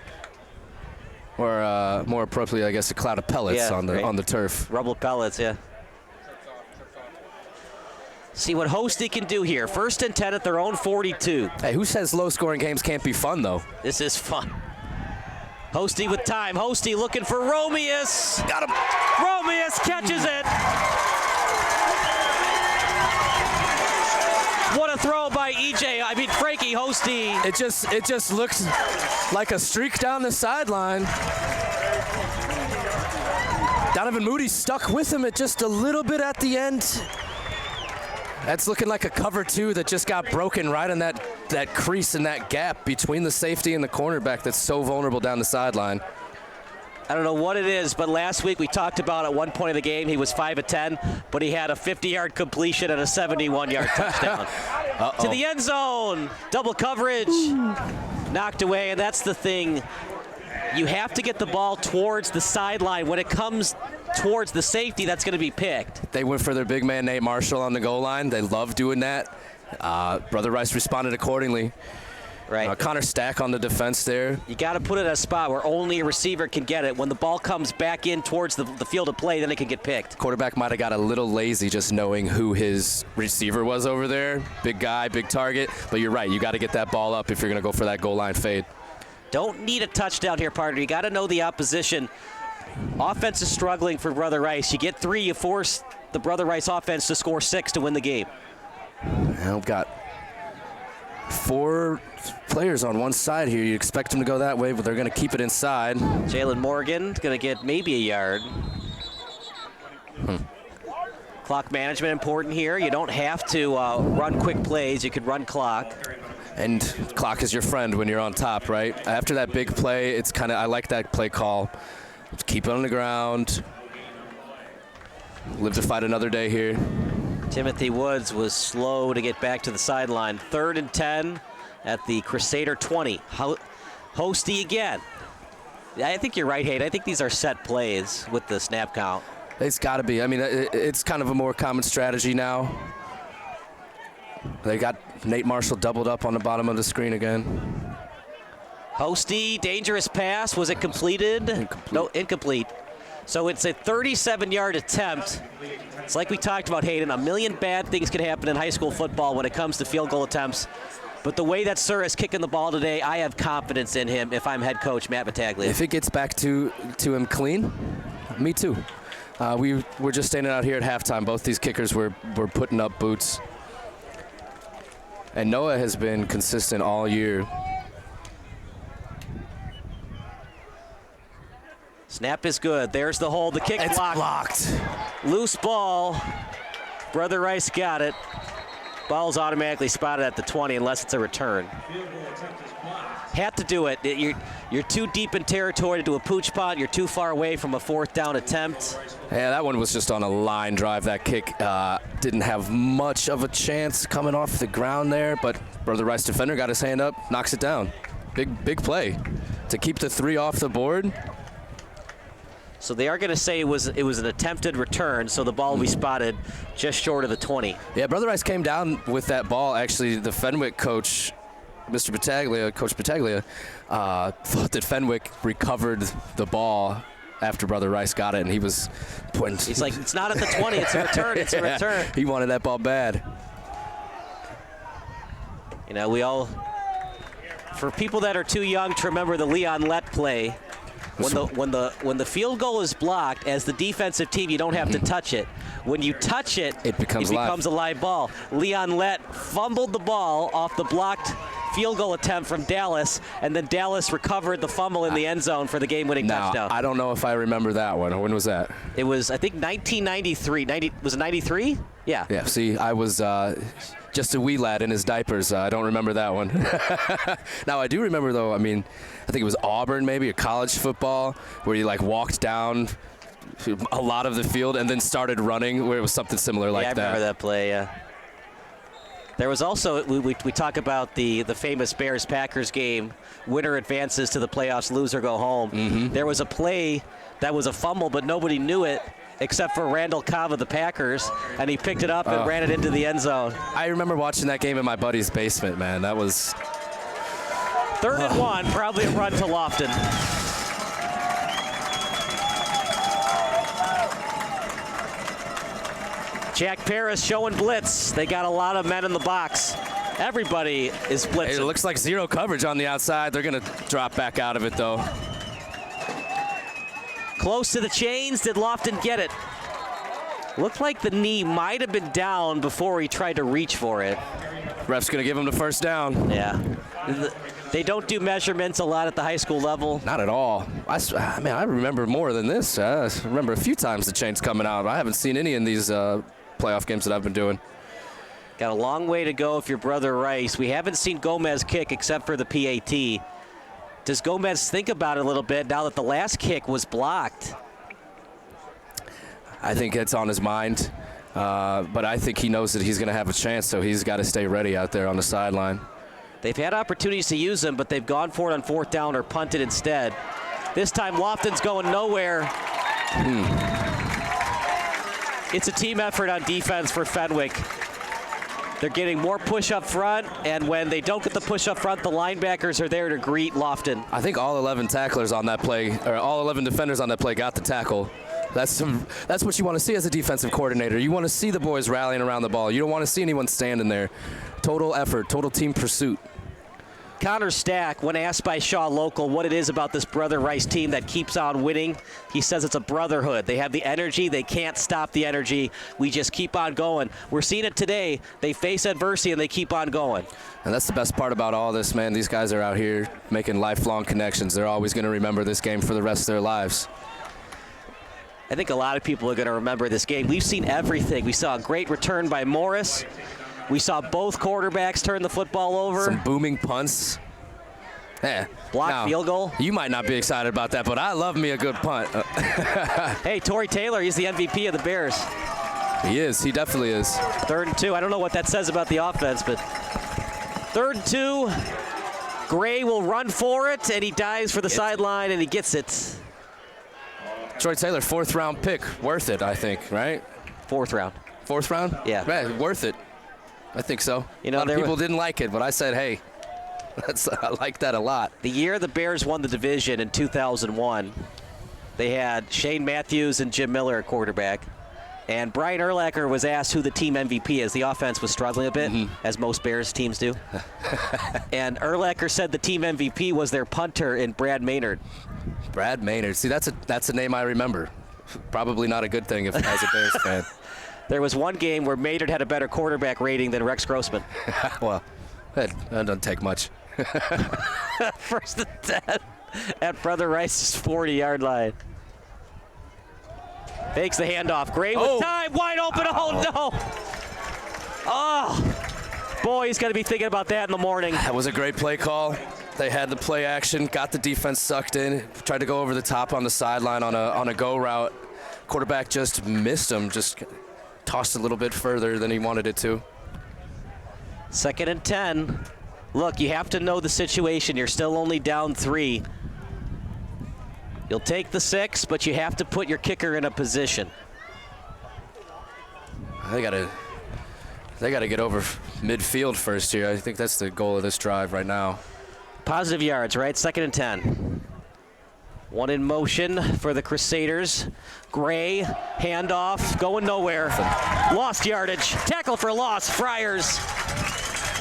Or more appropriately, I guess, a cloud of pellets on the turf. Rubble pellets, yeah. See what Hosty can do here. 1st and 10 at their own 42. Hey, who says low-scoring games can't be fun, though? This is fun. Hosty with time. Hosty looking for Romeus. Got him. Romeus catches it. What a throw by Frankie Hosty. It just looks like a streak down the sideline. Donovan Moody stuck with him at just a little bit at the end. That's looking like a cover 2 that just got broken right in that crease in that gap between the safety and the cornerback that's so vulnerable down the sideline. I don't know what it is, but last week we talked about at one point of the game he was 5 of 10, but he had a 50-yard completion and a 71-yard touchdown. To the end zone, double coverage, knocked away, and that's the thing. You have to get the ball towards the sideline when it comes towards the safety that's going to be picked. They went for their big man, Nate Marshall, on the goal line. They love doing that. Brother Rice responded accordingly. Right. Connor Stack on the defense there. You got to put it in a spot where only a receiver can get it. When the ball comes back in towards the field of play, then it can get picked. Quarterback might have got a little lazy just knowing who his receiver was over there. Big guy, big target. But you're right. You got to get that ball up if you're going to go for that goal line fade. Don't need a touchdown here, partner. You got to know the opposition. Offense is struggling for Brother Rice. You get 3, you force the Brother Rice offense to score 6 to win the game. Now we've got 4 players on one side here. You expect them to go that way, but they're going to keep it inside. Jalen Morgan going to get maybe a yard. Clock management important here. You don't have to run quick plays. You could run clock. And clock is your friend when you're on top, right? After that big play, it's kind of, I like that play call. Just keep it on the ground. Live to fight another day here. Timothy Woods was slow to get back to the sideline. 3rd and 10 at the Crusader 20. Hosty again. I think you're right, Hayden. I think these are set plays with the snap count. It's got to be. I mean, it's kind of a more common strategy now. They got Nate Marshall doubled up on the bottom of the screen again. Hosty, dangerous pass. Was it completed? Incomplete. No, incomplete. So it's a 37-yard attempt. It's like we talked about, Hayden. A million bad things can happen in high school football when it comes to field goal attempts. But the way that Sir is kicking the ball today, I have confidence in him if I'm head coach Matt Battaglia. If it gets back to him clean, me too. We were just standing out here at halftime. Both these kickers were putting up boots. And Noah has been consistent all year. Snap is good. There's the hole. The kick it's blocked. Loose ball. Brother Rice got it. Ball's automatically spotted at the 20 unless it's a return. Had to do it. You're too deep in territory to do a pooch punt. You're too far away from a 4th down attempt. Yeah, that one was just on a line drive. That kick didn't have much of a chance coming off the ground there, but Brother Rice defender got his hand up, knocks it down. Big play to keep the 3 off the board. So they are going to say it was an attempted return, so the ball will be spotted just short of the 20. Yeah, Brother Rice came down with that ball. Actually, the Fenwick coach, Mr. Battaglia, Coach Battaglia, thought that Fenwick recovered the ball after Brother Rice got it, and he was putting... He's like, it's not at the 20, it's a return, it's a return. He wanted that ball bad. You know, we all... For people that are too young to remember the Leon Lett play, when the field goal is blocked, as the defensive team, you don't have to touch it. When you touch it, it becomes a live ball. Leon Lett fumbled the ball off the blocked field goal attempt from Dallas, and then Dallas recovered the fumble in the end zone for the game-winning touchdown. I don't know if I remember that one. When was that? It was, I think, 1993. Was it 93? Yeah. Yeah, see, I was just a wee lad in his diapers. I don't remember that one. Now, I do remember, though, I mean, I think it was Auburn, maybe, a college football, where you, like, walked down a lot of the field and then started running, where it was something similar like that. Yeah, I remember that play, yeah. There was also, we talk about the famous Bears-Packers game, winner advances to the playoffs, loser go home. Mm-hmm. There was a play that was a fumble, but nobody knew it except for Randall Cobb of the Packers, and he picked it up and ran it into the end zone. I remember watching that game in my buddy's basement, man. That was... 3rd and 1, probably a run to Lofton. Jack Paris showing blitz. They got a lot of men in the box. Everybody is blitzing. It looks like 0 coverage on the outside. They're going to drop back out of it, though. Close to the chains. Did Lofton get it? Looked like the knee might have been down before he tried to reach for it. Ref's going to give him the 1st down. Yeah. They don't do measurements a lot at the high school level. Not at all. I remember more than this. I remember a few times the chains coming out. I haven't seen any in these playoff games that I've been doing. Got a long way to go if you're Brother Rice. We haven't seen Gomez kick except for the PAT. Does Gomez think about it a little bit now that the last kick was blocked? I think it's on his mind, but I think he knows that he's going to have a chance, so he's got to stay ready out there on the sideline. They've had opportunities to use him, but they've gone for it on 4th down or punted instead. This time Lofton's going nowhere. It's a team effort on defense for Fenwick. They're getting more push up front, and when they don't get the push up front, the linebackers are there to greet Lofton. I think all 11 tacklers on that play, or all 11 defenders on that play got the tackle. That's what you want to see as a defensive coordinator. You want to see the boys rallying around the ball. You don't want to see anyone standing there. Total effort, total team pursuit. Connor Stack, when asked by Shaw Local what it is about this Brother Rice team that keeps on winning, he says it's a brotherhood. They have the energy. They can't stop the energy. We just keep on going. We're seeing it today. They face adversity, and they keep on going. And that's the best part about all this, man. These guys are out here making lifelong connections. They're always going to remember this game for the rest of their lives. I think a lot of people are going to remember this game. We've seen everything. We saw a great return by Morris. We saw both quarterbacks turn the football over. Some booming punts. Yeah. Blocked field goal. You might not be excited about that, but I love me a good punt. Hey, Torrey Taylor, he's the MVP of the Bears. He is. He definitely is. 3rd and 2. I don't know what that says about the offense, but 3rd and 2. Gray will run for it, and he dives for the sideline, and he gets it. Troy Taylor, 4th round pick. Worth it, I think, right? 4th round. 4th round? Yeah. Right, worth it. I think so. You know, a lot of people didn't like it, but I said, hey, I like that a lot. The year the Bears won the division in 2001, they had Shane Matthews and Jim Miller at quarterback. And Brian Urlacher was asked who the team MVP is. The offense was struggling a bit, as most Bears teams do. And Urlacher said the team MVP was their punter in Brad Maynard. Brad Maynard. See, that's a name I remember. Probably not a good thing if as a Bears fan. There was one game where Maynard had a better quarterback rating than Rex Grossman. Well, that doesn't take much. 1st and 10 at Brother Rice's 40-yard line. Fakes the handoff. Gray with time. Wide open. Oh, no. Oh, boy, he's got to be thinking about that in the morning. That was a great play call. They had the play action, got the defense sucked in, tried to go over the top on the sideline on a go route. Quarterback just missed him, just tossed a little bit further than he wanted it to. 2nd and 10. Look, you have to know the situation. You're still only down 3. You'll take the 6, but you have to put your kicker in a position. They gotta get over midfield first here. I think that's the goal of this drive right now. Positive yards, right? 2nd and 10. One in motion for the Crusaders. Gray, handoff, going nowhere. Lost yardage. Tackle for loss, Friars.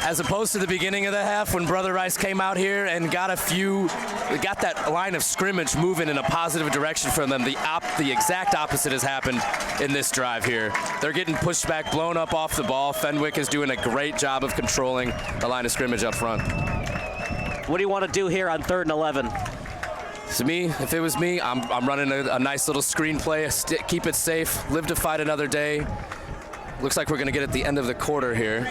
As opposed to the beginning of the half when Brother Rice came out here and got that line of scrimmage moving in a positive direction from them. The exact opposite has happened in this drive here. They're getting pushed back, blown up off the ball. Fenwick is doing a great job of controlling the line of scrimmage up front. What do you want to do here on 3rd and 11? To me, if it was me, I'm running a nice little screenplay, keep it safe, live to fight another day. Looks like we're going to get at the end of the quarter here.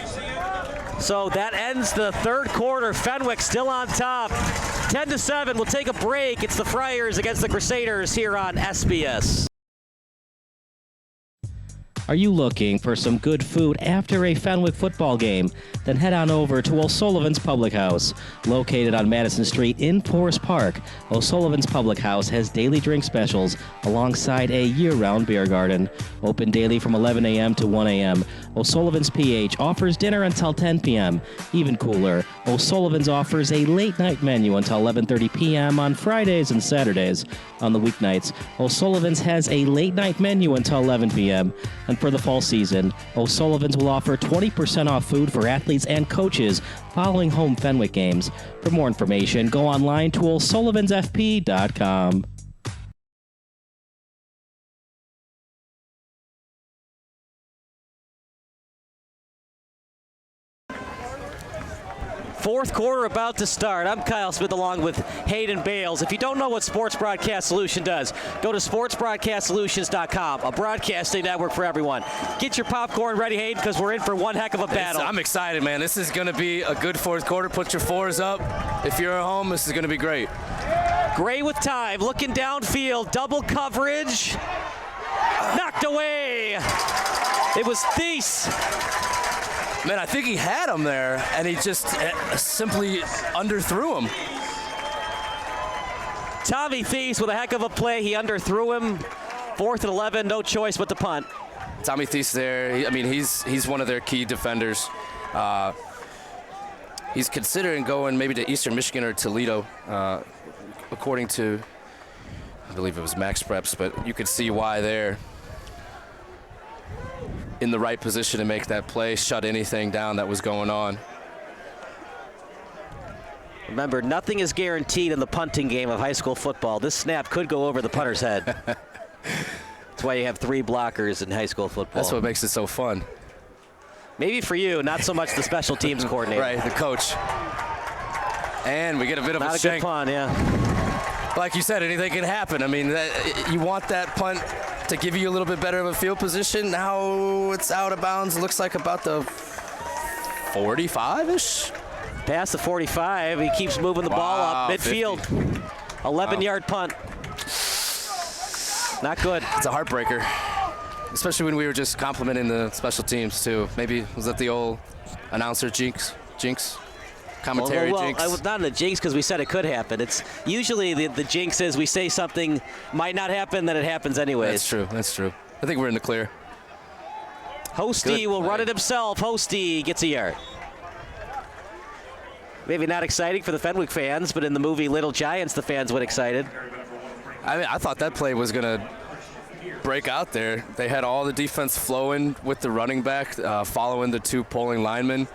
So that ends the 3rd quarter. Fenwick still on top. 10-7. We'll take a break. It's the Friars against the Crusaders here on SBS. Are you looking for some good food after a Fenwick football game? Then head on over to O'Sullivan's Public House. Located on Madison Street in Forest Park, O'Sullivan's Public House has daily drink specials alongside a year-round beer garden. Open daily from 11 a.m. to 1 a.m. O'Sullivan's PH offers dinner until 10 p.m. Even cooler, O'Sullivan's offers a late-night menu until 11:30 p.m. on Fridays and Saturdays. On the weeknights, O'Sullivan's has a late-night menu until 11 p.m. And for the fall season, O'Sullivan's will offer 20% off food for athletes and coaches following home Fenwick games. For more information, go online to o'sullivansfp.com. Fourth quarter about to start. I'm Kyle Smith along with Hayden Bales. If you don't know what Sports Broadcast Solution does, go to sportsbroadcastsolutions.com, a broadcasting network for everyone. Get your popcorn ready, Hayden, because we're in for one heck of a battle. I'm excited, man. This is going to be a good fourth quarter. Put your 4s up. If you're at home, this is going to be great. Gray with time, looking downfield, double coverage. Knocked away. It was Thies. Man, I think he had him there, and he just simply underthrew him. Tommy Thies with a heck of a play. He underthrew him. 4th and 11, no choice but to punt. Tommy Thies there. He's one of their key defenders. He's considering going maybe to Eastern Michigan or Toledo, according to, I believe it was Max Preps, but you could see why there. In the right position to make that play, shut anything down that was going on. Remember, nothing is guaranteed in the punting game of high school football. This snap could go over the punter's head. That's why you have 3 blockers in high school football. That's what makes it so fun. Maybe for you, not so much the special teams coordinator. Right, the coach. And we get a bit of not a shank. Good punt, yeah. Like you said, anything can happen. You want that punt to give you a little bit better of a field position. Now it's out of bounds. Looks like about the 45-ish. Past the 45. He keeps moving the ball up midfield. 11-yard punt. Not good. It's a heartbreaker, especially when we were just complimenting the special teams too. Maybe was that the old announcer jinx? Commentary jinx. I was not in the jinx because we said it could happen. It's usually the jinx is we say something might not happen, then it happens anyways. That's true. I think we're in the clear. Hosty will run it himself. Hosty gets a yard. Maybe not exciting for the Fenwick fans, but in the movie Little Giants, the fans went excited. I thought that play was going to break out there. They had all the defense flowing with the running back, following the 2 pulling linemen.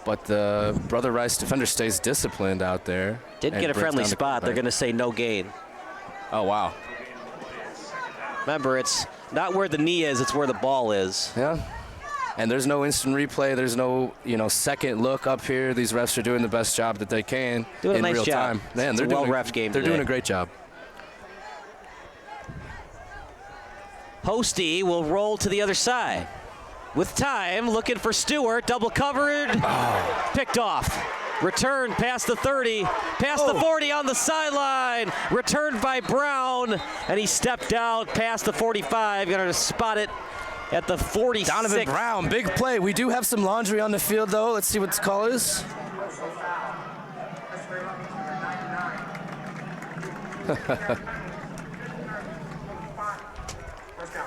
But the Brother Rice defender stays disciplined out there. Didn't get a friendly spot. They're going to say no gain. Oh, wow. Remember, it's not where the knee is, it's where the ball is. Yeah. And there's no instant replay. There's no, second look up here. These refs are doing the best job that they can in real time. Man, they're doing a game. They're doing a great job. Hosty will roll to the other side. With time, looking for Stewart, double covered, picked off. Returned past the 30, past the 40 on the sideline. Returned by Brown, and he stepped out past the 45. Going to spot it at the 46. Donovan Brown, big play. We do have some laundry on the field, though. Let's see what the call is.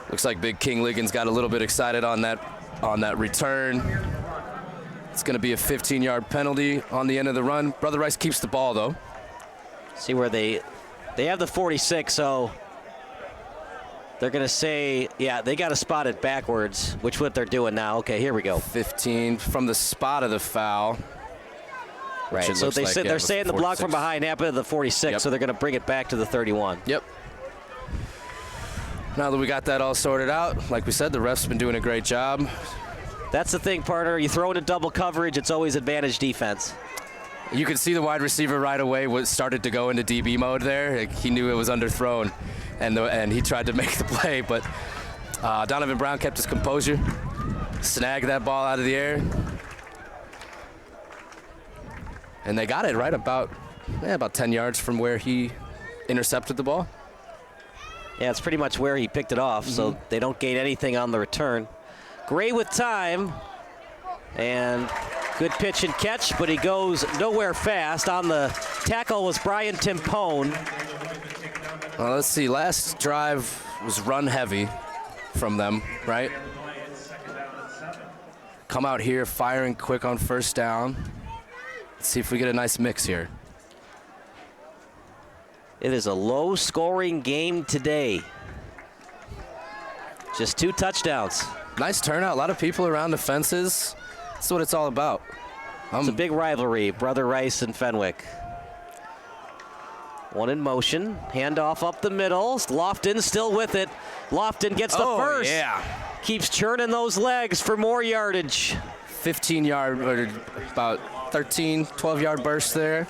Looks like Big King Liggins got a little bit excited on that return. It's going to be a 15-yard penalty on the end of the run. Brother Rice keeps the ball, though. See where they have the 46, so they're going to say, yeah, they got to spot it backwards, which what they're doing now. Okay, here we go. 15 from the spot of the foul. Right, so they're saying the block from behind happened to the 46, so they're going to bring it back to the 31. Yep. Now that we got that all sorted out, like we said, the refs have been doing a great job. That's the thing, partner. You throw into double coverage, it's always advantage defense. You could see the wide receiver right away started to go into DB mode there. He knew it was underthrown, and he tried to make the play, but Donovan Brown kept his composure, snagged that ball out of the air, and they got it right about 10 yards from where he intercepted the ball. Yeah, it's pretty much where he picked it off, so they don't gain anything on the return. Gray with time, and good pitch and catch, but he goes nowhere fast. On the tackle was Brian Timpone. Well, let's see. Last drive was run heavy from them, right? Come out here firing quick on first down. Let's see if we get a nice mix here. It is a low-scoring game today. Just 2 touchdowns. Nice turnout. A lot of people around the fences. That's what it's all about. It's a big rivalry, Brother Rice and Fenwick. One in motion. Handoff up the middle. Lofton still with it. Lofton gets the first. Yeah. Keeps churning those legs for more yardage. 15-yard, or about 13, 12-yard burst there.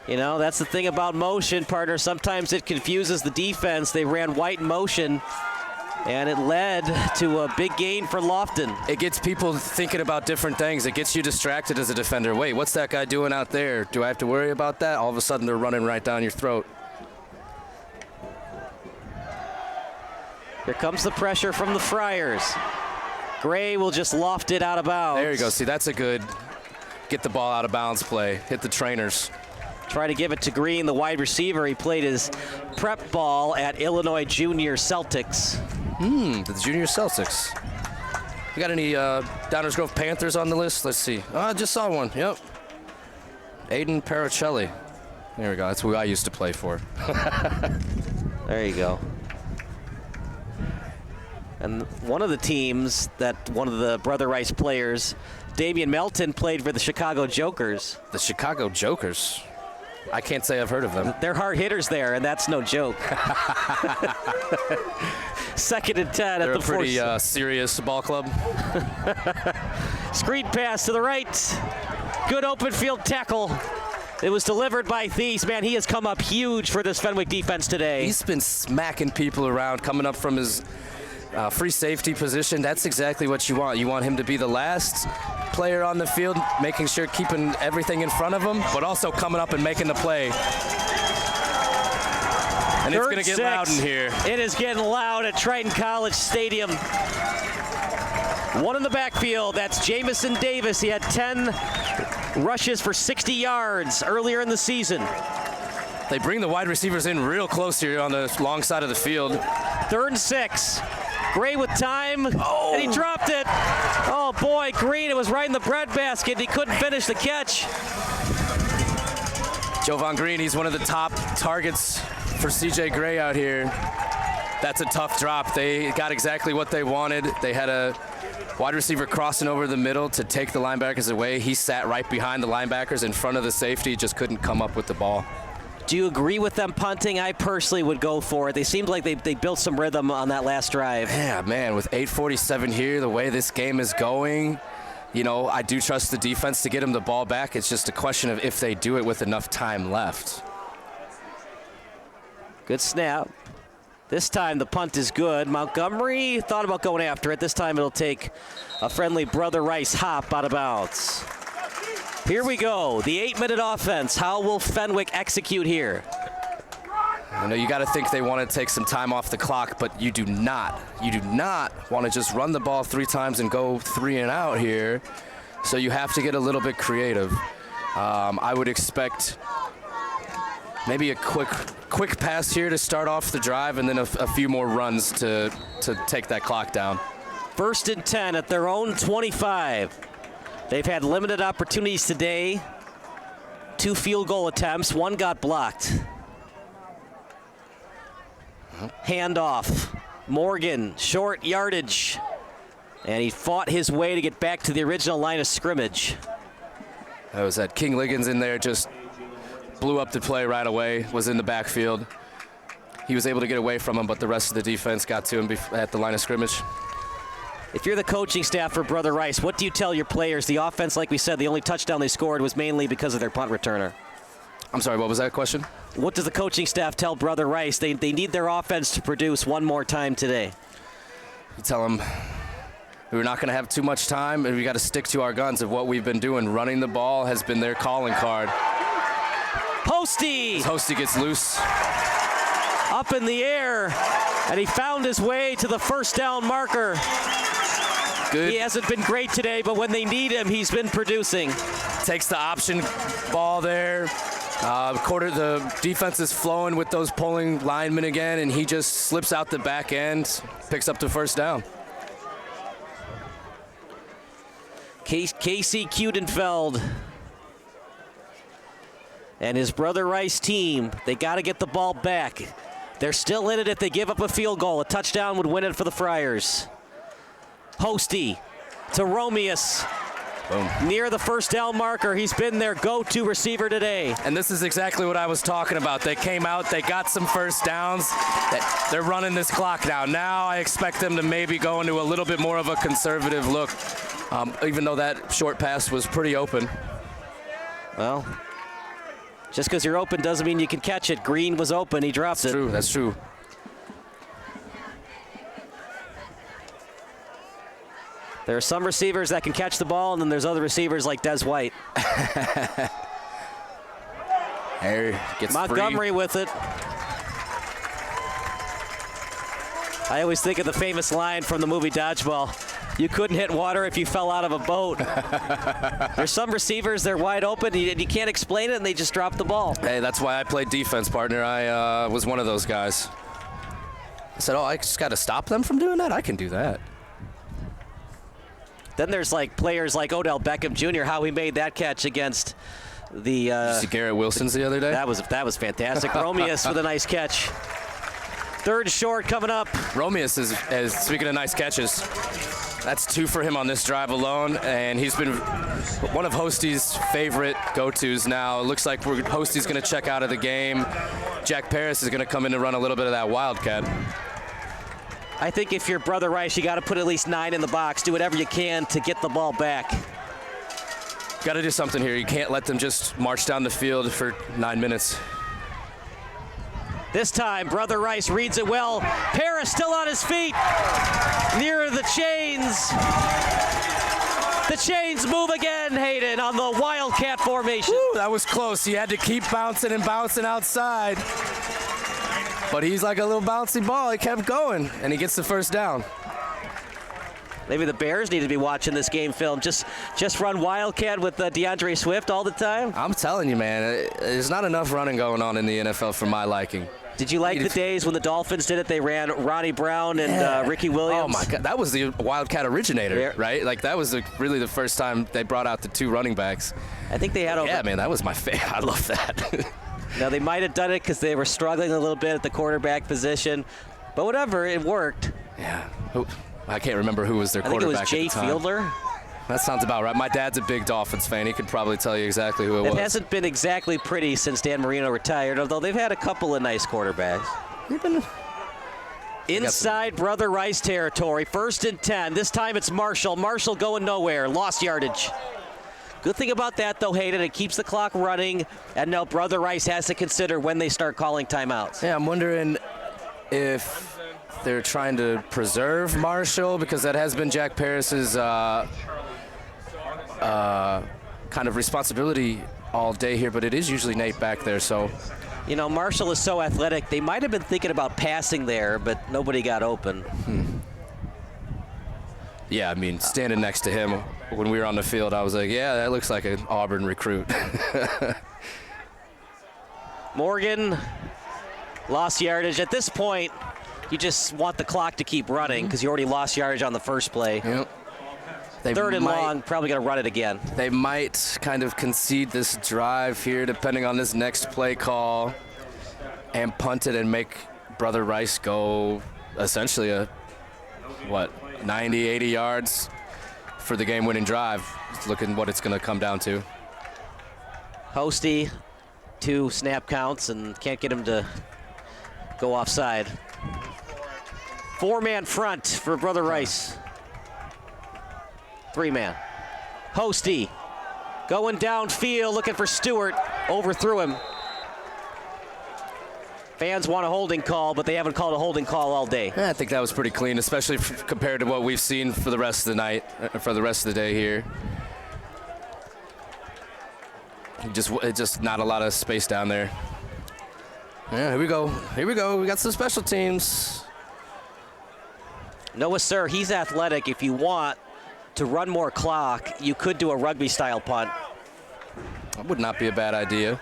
You know, that's the thing about motion, partner. Sometimes it confuses the defense. They ran white motion, and it led to a big gain for Lofton. It gets people thinking about different things. It gets you distracted as a defender. Wait, what's that guy doing out there? Do I have to worry about that? All of a sudden, they're running right down your throat. Here comes the pressure from the Friars. Gray will just loft it out of bounds. There you go. See, that's a good get the ball out of bounds play. Hit the trainers. Try to give it to Green, the wide receiver. He played his prep ball at Illinois Junior Celtics. The Junior Celtics. You got any Downers Grove Panthers on the list? Let's see. Oh, I just saw one. Yep. Aiden Paracelli. There we go. That's who I used to play for. There you go. And one of the teams that one of the Brother Rice players, Damian Melton, played for the Chicago Jokers. The Chicago Jokers? I can't say I've heard of them. They're hard hitters there, and that's no joke. 2nd and 10 They're at the a pretty serious ball club. Screen pass to the right. Good open field tackle. It was delivered by Thies. Man, he has come up huge for this Fenwick defense today. He's been smacking people around, coming up from his free safety position. That's exactly what you want. You want him to be the last player on the field, making sure keeping everything in front of him, but also coming up and making the play. And it's going to get loud in here. It is getting loud at Triton College Stadium. One in the backfield. That's Jamison Davis. He had 10 rushes for 60 yards earlier in the season. They bring the wide receivers in real close here on the long side of the field. 3rd and 6. Gray with time, and he dropped it. Oh boy, Green, it was right in the breadbasket. He couldn't finish the catch. Jovan Green, he's one of the top targets for CJ Gray out here. That's a tough drop. They got exactly what they wanted. They had a wide receiver crossing over the middle to take the linebackers away. He sat right behind the linebackers in front of the safety, just couldn't come up with the ball. Do you agree with them punting? I personally would go for it. They seemed like they built some rhythm on that last drive. Yeah, man, with 8:47 here, the way this game is going, you know, I do trust the defense to get them the ball back. It's just a question of if they do it with enough time left. Good snap. This time the punt is good. Montgomery thought about going after it. This time it'll take a friendly Brother Rice hop out of bounds. Here we go, the 8-minute offense. How will Fenwick execute here? I know you got to think they want to take some time off the clock, but you do not want to just run the ball 3 times and go 3 and out here. So you have to get a little bit creative. I would expect maybe a quick pass here to start off the drive, and then a few more runs to take that clock down. 1st and 10 at their own 25. They've had limited opportunities today. 2 field goal attempts, 1 got blocked. Handoff. Morgan, short yardage. And he fought his way to get back to the original line of scrimmage. That was that King Liggins in there, just blew up the play right away, was in the backfield. He was able to get away from him, but the rest of the defense got to him at the line of scrimmage. If you're the coaching staff for Brother Rice, what do you tell your players? The offense, like we said, the only touchdown they scored was mainly because of their punt returner. I'm sorry, what was that question? What does the coaching staff tell Brother Rice? They need their offense to produce one more time today. You tell them we're not going to have too much time, and we got to stick to our guns of what we've been doing. Running the ball has been their calling card. Posty! Posty gets loose. Up in the air, and he found his way to the 1st down marker. Good. He hasn't been great today, but when they need him, he's been producing. Takes the option ball there. The defense is flowing with those pulling linemen again, and he just slips out the back end, picks up the 1st down. Casey Kudenfeld and his Brother Rice team, they got to get the ball back. They're still in it if they give up a field goal. A touchdown would win it for the Friars. Posty to Romeus. Boom. Near the 1st down marker. He's been their go-to receiver today. And this is exactly what I was talking about. They came out, they got some 1st downs. They're running this clock now. Now I expect them to maybe go into a little bit more of a conservative look, even though that short pass was pretty open. Well, just because you're open doesn't mean you can catch it. Green was open, he dropped it. True, that's true. There are some receivers that can catch the ball, and then there's other receivers like Des White. Harry gets Montgomery free. with it. I always think of the famous line from the movie Dodgeball. You couldn't hit water if you fell out of a boat. There's some receivers, they're wide open, and you can't explain it, and they just drop the ball. Hey, that's why I played defense, partner. I was one of those guys. I said, I just got to stop them from doing that? I can do that. Then there's like players like Odell Beckham Jr., how he made that catch against the... Did you see Garrett Wilson's the other day? That was fantastic. Romeus with a nice catch. Third short coming up. Romeus is speaking of nice catches, that's 2 for him on this drive alone, and he's been one of Hosty's favorite go-tos now. It looks like Hosty's going to check out of the game. Jack Paris is going to come in and run a little bit of that wildcat. I think if you're Brother Rice, you got to put at least 9 in the box. Do whatever you can to get the ball back. Got to do something here. You can't let them just march down the field for 9 minutes. This time, Brother Rice reads it well. Paris still on his feet. Near the chains. The chains move again, Hayden, on the wildcat formation. Woo, that was close. He had to keep bouncing and bouncing outside. But he's like a little bouncy ball. He kept going, and he gets the first down. Maybe the Bears need to be watching this game film. Just run wildcat with DeAndre Swift all the time. I'm telling you, man, there's not enough running going on in the NFL for my liking. Did you like the days when the Dolphins did it? They ran Ronnie Brown and Ricky Williams. Oh, my God. That was the wildcat originator, right? Like, that was really the first time they brought out the 2 running backs. I think they had over. Yeah, man, that was my favorite. I love that. Now, they might have done it because they were struggling a little bit at the quarterback position. But whatever, it worked. Yeah. I can't remember who was their quarterback at the time. I think it was Jay Fiedler. That sounds about right. My dad's a big Dolphins fan. He could probably tell you exactly who it was. It hasn't been exactly pretty since Dan Marino retired, although they've had a couple of nice quarterbacks. Inside Brother Rice territory, 1st and 10. This time it's Marshall. Marshall going nowhere. Lost yardage. Good thing about that, though, Hayden, it keeps the clock running, and now Brother Rice has to consider when they start calling timeouts. Yeah, I'm wondering if they're trying to preserve Marshall, because that has been Jack Paris's kind of responsibility all day here, but it is usually Nate back there, so. You know, Marshall is so athletic. They might have been thinking about passing there, but nobody got open. Yeah, I mean, standing next to him when we were on the field, I was like, yeah, that looks like an Auburn recruit. Morgan lost yardage. At this point, you just want the clock to keep running because you already lost yardage on the first play. Yep. 3rd and long, probably going to run it again. They might kind of concede this drive here, depending on this next play call, and punt it and make Brother Rice go essentially 90, 80 yards for the game-winning drive. It's looking what it's going to come down to. Hosty, 2 snap counts, and can't get him to go offside. 4-man front for Brother Rice. 3-man. Hosty going downfield, looking for Stewart. Overthrew him. Fans want a holding call, but they haven't called a holding call all day. I think that was pretty clean, especially compared to what we've seen for the rest of the night, for the rest of the day here. Just not a lot of space down there. Yeah, here we go. Here we go. We got some special teams. Noah, sir, he's athletic. If you want to run more clock, you could do a rugby-style punt. That would not be a bad idea.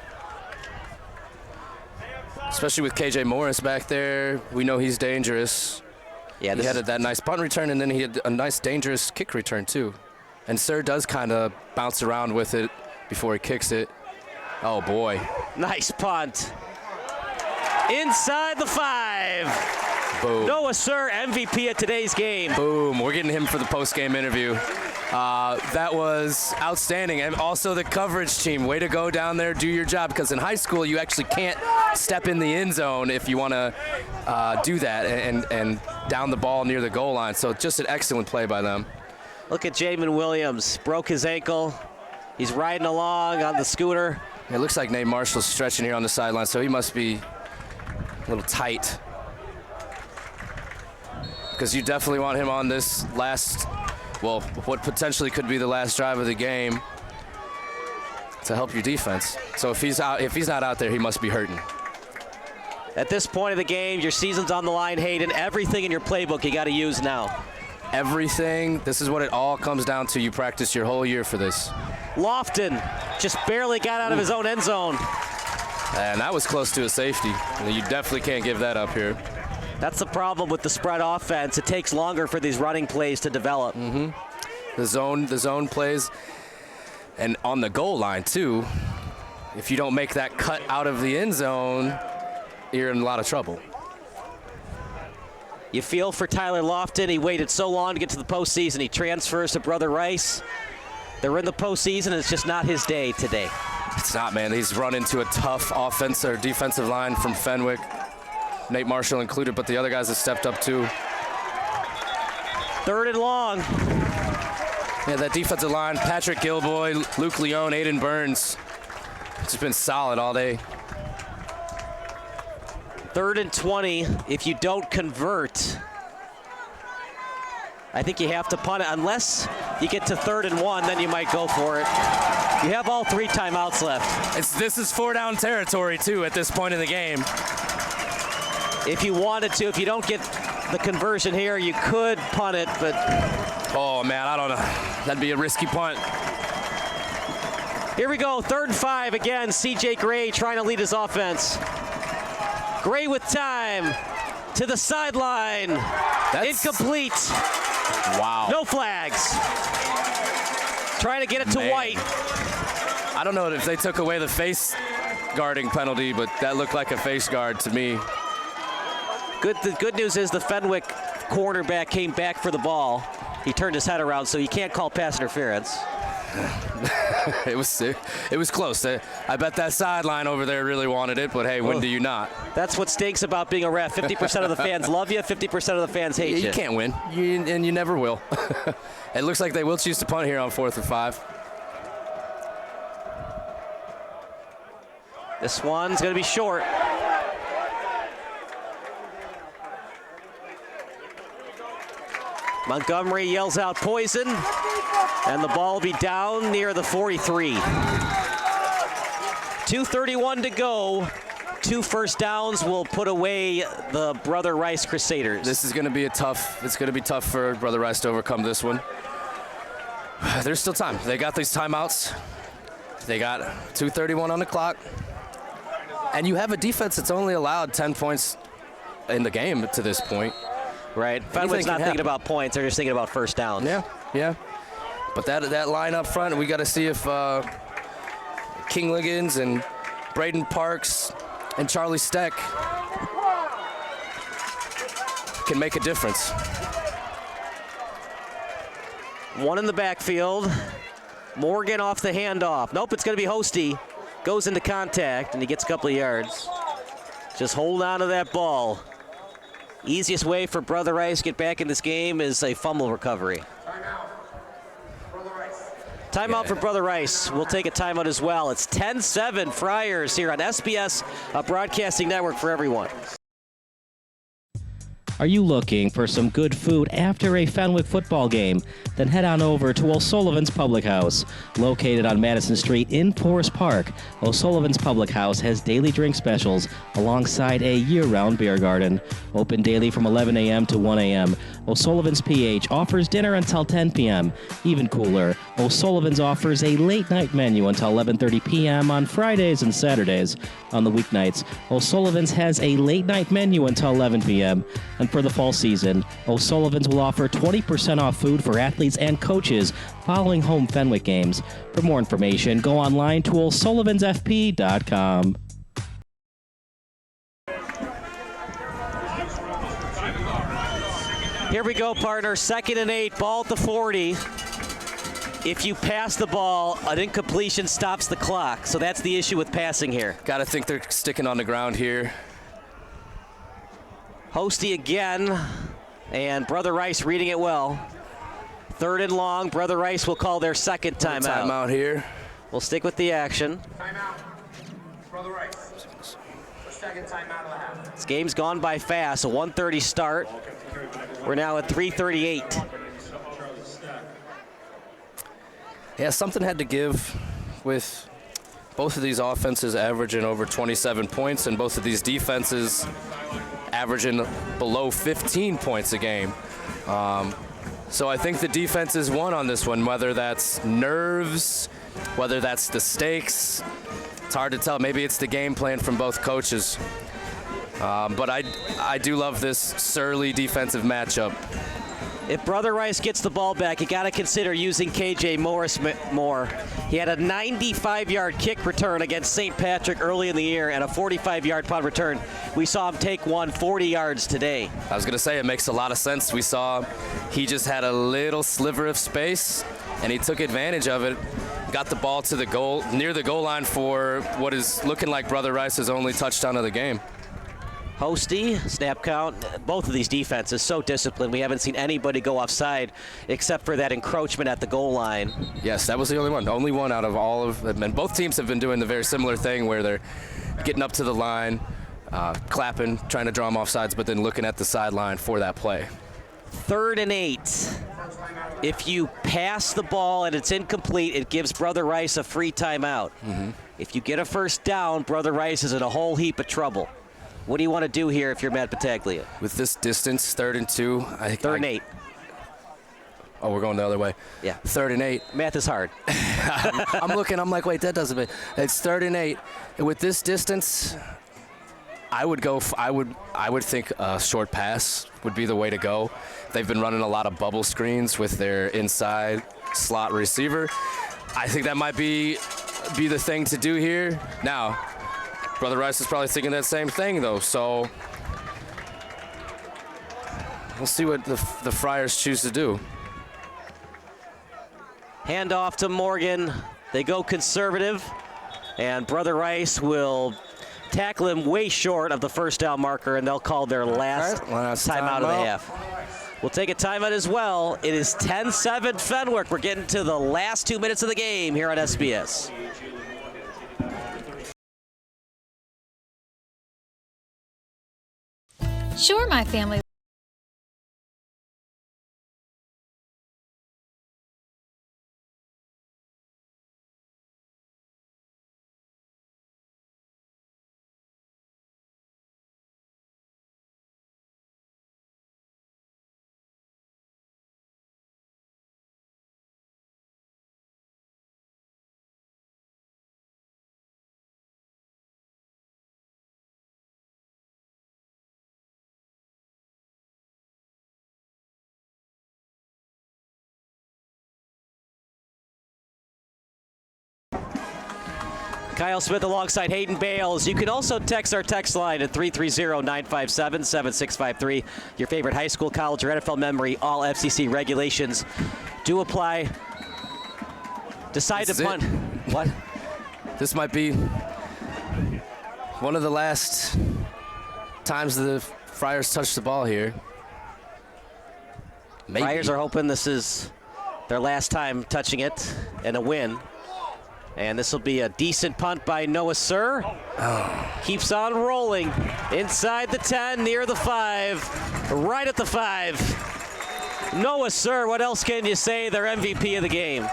Especially with KJ Morris back there. We know he's dangerous. Yeah, he had that nice punt return, and then he had a nice, dangerous kick return, too. And Sir does kind of bounce around with it before he kicks it. Oh, boy. Nice punt. Inside the 5. Boom. Noah Sir, MVP of today's game. Boom. We're getting him for the post-game interview. That was outstanding. And also the coverage team. Way to go down there, do your job. Because in high school, you actually can't step in the end zone if you want to do that and down the ball near the goal line. So just an excellent play by them. Look at Jamin Williams. Broke his ankle. He's riding along on the scooter. It looks like Nate Marshall's stretching here on the sideline, so he must be a little tight. Because you definitely want him on this last, well, what potentially could be the last drive of the game to help your defense. So if he's not out there, he must be hurting. At this point of the game, your season's on the line, Hayden. Everything in your playbook you got to use now. Everything. This is what it all comes down to. You practice your whole year for this. Lofton just barely got out of his own end zone. And that was close to a safety. You definitely can't give that up here. That's the problem with the spread offense. It takes longer for these running plays to develop. The zone plays. And on the goal line, too, if you don't make that cut out of the end zone, you're in a lot of trouble. You feel for Tyler Lofton. He waited so long to get to the postseason. He transfers to Brother Rice. They're in the postseason, and it's just not his day today. It's not, man. He's run into a tough offensive or defensive line from Fenwick, Nate Marshall included, but the other guys have stepped up too. 3rd and long. Yeah, that defensive line, Patrick Gilboy, Luke Leone, Aiden Burns. It's been solid all day. 3rd and 20. If you don't convert, I think you have to punt it. Unless you get to 3rd and 1, then you might go for it. You have all 3 timeouts left. This is 4-down territory, too, at this point in the game. If you wanted to, if you don't get the conversion here, you could punt it, but... Oh, man, I don't know. That'd be a risky punt. Here we go, 3rd and 5 again. C.J. Gray trying to lead his offense. Gray with time to the sideline. Incomplete. Wow. No flags. Trying to get it to White. I don't know if they took away the face guarding penalty, but that looked like a face guard to me. The good news is the Fenwick cornerback came back for the ball. He turned his head around, so you can't call pass interference. It was close. I bet that sideline over there really wanted it, but hey, when do you not? That's what stinks about being a ref. 50% of the fans love you, 50% of the fans hate you. You can't win, and you never will. It looks like they will choose to punt here on 4th and 5. This one's going to be short. Montgomery yells out poison, and the ball will be down near the 43. 2:31 to go. 2 first downs will put away the Brother Rice Crusaders. This is going to be it's going to be tough for Brother Rice to overcome this one. There's still time. They got these timeouts. They got 2:31 on the clock. And you have a defense that's only allowed 10 points in the game to this point. Right. Fenwick's not thinking about points. They're just thinking about first downs. Yeah. But that line up front, we got to see if King Liggins and Braden Parks and Charlie Steck can make a difference. One in the backfield. Morgan off the handoff. Nope, it's going to be Hosty. Goes into contact, and he gets a couple of yards. Just hold on to that ball. Easiest way for Brother Rice to get back in this game is a fumble recovery. Timeout for Brother Rice. We'll take a timeout as well. It's 10-7 Friars here on SBS, a broadcasting network for everyone. Are you looking for some good food after a Fenwick football game? Then head on over to O'Sullivan's Public House. Located on Madison Street in Forest Park, O'Sullivan's Public House has daily drink specials alongside a year-round beer garden. Open daily from 11 a.m. to 1 a.m. O'Sullivan's PH offers dinner until 10 p.m. Even cooler, O'Sullivan's offers a late-night menu until 11:30 p.m. on Fridays and Saturdays. On the weeknights, O'Sullivan's has a late-night menu until 11 p.m. And for the fall season, O'Sullivan's will offer 20% off food for athletes and coaches following home Fenwick games. For more information, go online to o'sullivansfp.com. Here we go, partner. 2nd and 8, ball at the 40. If you pass the ball, an incompletion stops the clock. So that's the issue with passing here. Got to think they're sticking on the ground here. Hosty again, and Brother Rice reading it well. 3rd and long. Brother Rice will call their second timeout. Timeout here. We'll stick with the action. Timeout. Brother Rice. The second timeout of the half. This game's gone by fast. A 1:30 start. We're now at 3:38. Yeah, something had to give with both of these offenses averaging over 27 points, and both of these defenses averaging below 15 points a game. So I think the defenses won on this one, whether that's nerves, whether that's the stakes. It's hard to tell. Maybe it's the game plan from both coaches. But I do love this surly defensive matchup. If Brother Rice gets the ball back, you got to consider using KJ Morris more. He had a 95-yard kick return against St. Patrick early in the year and a 45-yard punt return. We saw him take one 40 yards today. I was going to say, it makes a lot of sense. We saw he just had a little sliver of space, and he took advantage of it. Got the ball to the goal, near the goal line for what is looking like Brother Rice's only touchdown of the game. Hosty, snap count, both of these defenses so disciplined. We haven't seen anybody go offside except for that encroachment at the goal line. Yes, that was the only one out of all of them. And both teams have been doing the very similar thing where they're getting up to the line, clapping, trying to draw them offsides, but then looking at the sideline for that play. 3rd and 8. If you pass the ball and it's incomplete, it gives Brother Rice a free timeout. If you get a first down, Brother Rice is in a whole heap of trouble. What do you want to do here if you're Matt Battaglia? With this distance, 3rd and 2. 3rd and 8. Oh, we're going the other way. Yeah. 3rd and 8. Math is hard. I'm looking, I'm like, wait, that doesn't make. It's 3rd and 8. And with this distance, I would think a short pass would be the way to go. They've been running a lot of bubble screens with their inside slot receiver. I think that might be the thing to do here. Now, Brother Rice is probably thinking that same thing, though, so we'll see what the Friars choose to do. Hand off to Morgan. They go conservative, and Brother Rice will tackle him way short of the first down marker, and they'll call their last timeout of the half. We'll take a timeout as well. It is 10-7 Fenwick. We're getting to the last 2 minutes of the game here on SBS. Sure, my family. Kyle Smith alongside Hayden Bales. You can also text our text line at 330-957-7653. Your favorite high school, college, or NFL memory. All FCC regulations do apply. Decide to punt. What? This might be one of the last times the Friars touch the ball here. Maybe. Friars are hoping this is their last time touching it and a win. And this will be a decent punt by Noah Sir. Keeps on rolling inside the 10, near the 5, right at the 5. Noah Sir, what else can you say? They're MVP of the game.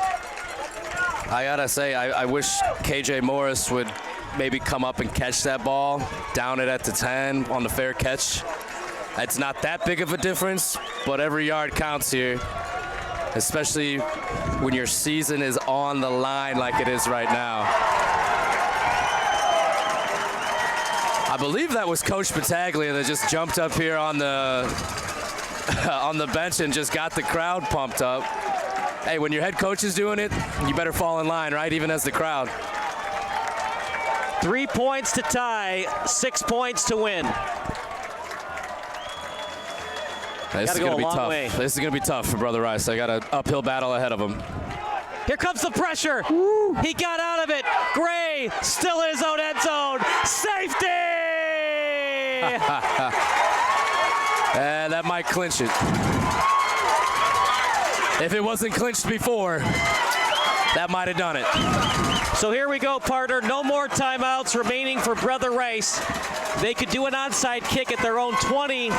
I gotta say, I wish KJ Morris would maybe come up and catch that ball, down it at the 10 on the fair catch. It's not that big of a difference, but every yard counts here, especially when your season is on the line like it is right now. I believe that was Coach Battaglia that just jumped up here on the bench and just got the crowd pumped up. Hey, when your head coach is doing it, you better fall in line, right? Even as the crowd. 3 points to tie, 6 points to win. This is going to be tough. This is going to be tough for Brother Rice. I got an uphill battle ahead of him. Here comes the pressure. Woo. He got out of it. Gray still in his own end zone. Safety! And that might clinch it. If it wasn't clinched before, that might have done it. So here we go, partner. No more timeouts remaining for Brother Rice. They could do an onside kick at their own 20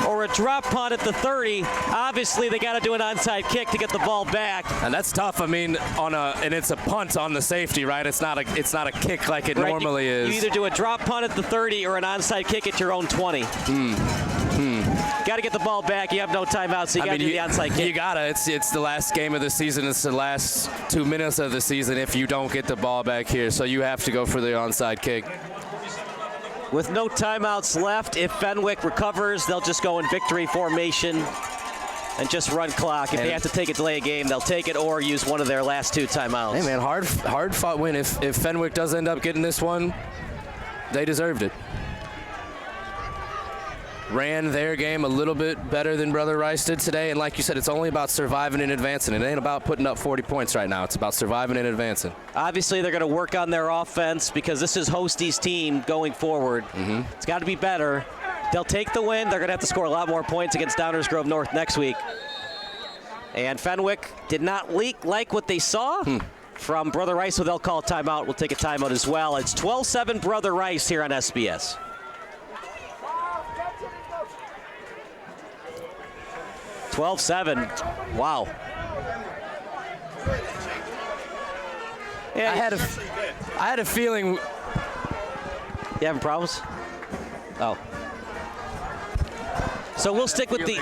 or a drop punt at the 30. Obviously, they got to do an onside kick to get the ball back. And that's tough. I mean, and it's a punt on the safety, right? It's not a kick like it normally is. You either do a drop punt at the 30 or an onside kick at your own 20. Got to get the ball back. You have no timeouts, so you got to do the onside kick. You got to. It's the last game of the season. It's the last 2 minutes of the season if you don't get the ball back here. So you have to go for the onside kick. With no timeouts left, if Fenwick recovers, they'll just go in victory formation and just run clock. If they have to take a delay game, they'll take it or use one of their last 2 timeouts. Hey, man, hard fought win. If Fenwick does end up getting this one, they deserved it. Ran their game a little bit better than Brother Rice did today, and like you said, it's only about surviving and advancing. It ain't about putting up 40 points right now. It's about surviving and advancing. Obviously, they're going to work on their offense because this is Hostie's team going forward. It's got to be better. They'll take the win. They're going to have to score a lot more points against Downers Grove North next week. And Fenwick did not like what they saw from Brother Rice, so they'll call a timeout. We'll take a timeout as well. It's 12-7 Brother Rice here on SBS. 12-7. Wow. Yeah, I had a feeling. You having problems? Oh. So we'll stick with the.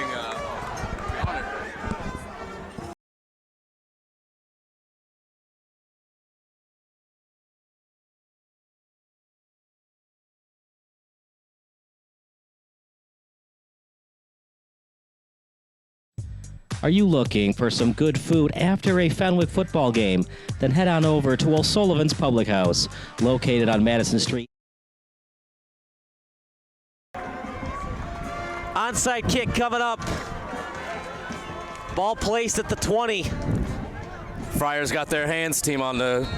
Are you looking for some good food after a Fenwick football game? Then head on over to O'Sullivan's Public House, located on Madison Street. Onside kick coming up. Ball placed at the 20. Friars got their hands team on the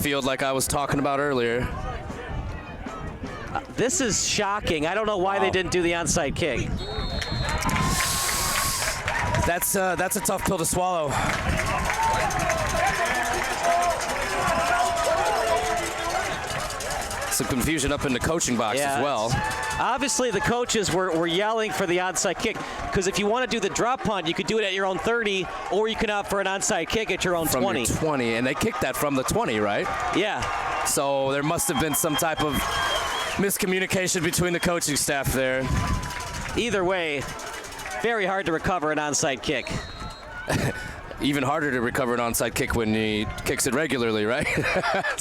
field like I was talking about earlier. This is shocking. I don't know why they didn't do the onside kick. That's a tough pill to swallow. Some confusion up in the coaching box as well. Obviously, the coaches were yelling for the onside kick because if you want to do the drop punt, you could do it at your own 30, or you can opt for an onside kick at your own 20. From your 20, and they kicked that from the 20, right? Yeah. So there must have been some type of miscommunication between the coaching staff there. Either way, very hard to recover an onside kick. Even harder to recover an onside kick when he kicks it regularly, right?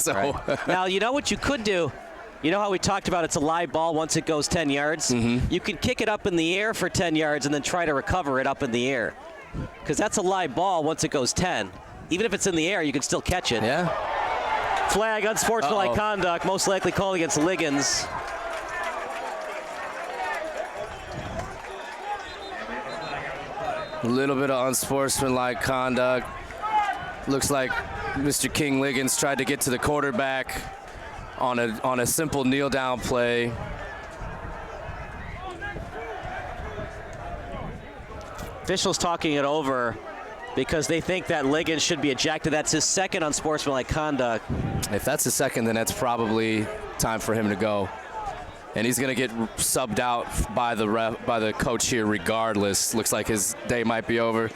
Right. Now, you know what you could do? You know how we talked about it's a live ball once it goes 10 yards? You can kick it up in the air for 10 yards and then try to recover it up in the air. Because that's a live ball once it goes 10. Even if it's in the air, you can still catch it. Yeah. Flag, unsportsmanlike conduct, most likely called against Liggins. A little bit of unsportsmanlike conduct. Looks like Mr. King Liggins tried to get to the quarterback on a simple kneel down play. Officials talking it over because they think that Liggins should be ejected. That's his second unsportsmanlike conduct. If that's his second, then that's probably time for him to go. And he's going to get subbed out by the coach here regardless. Looks like his day might be over.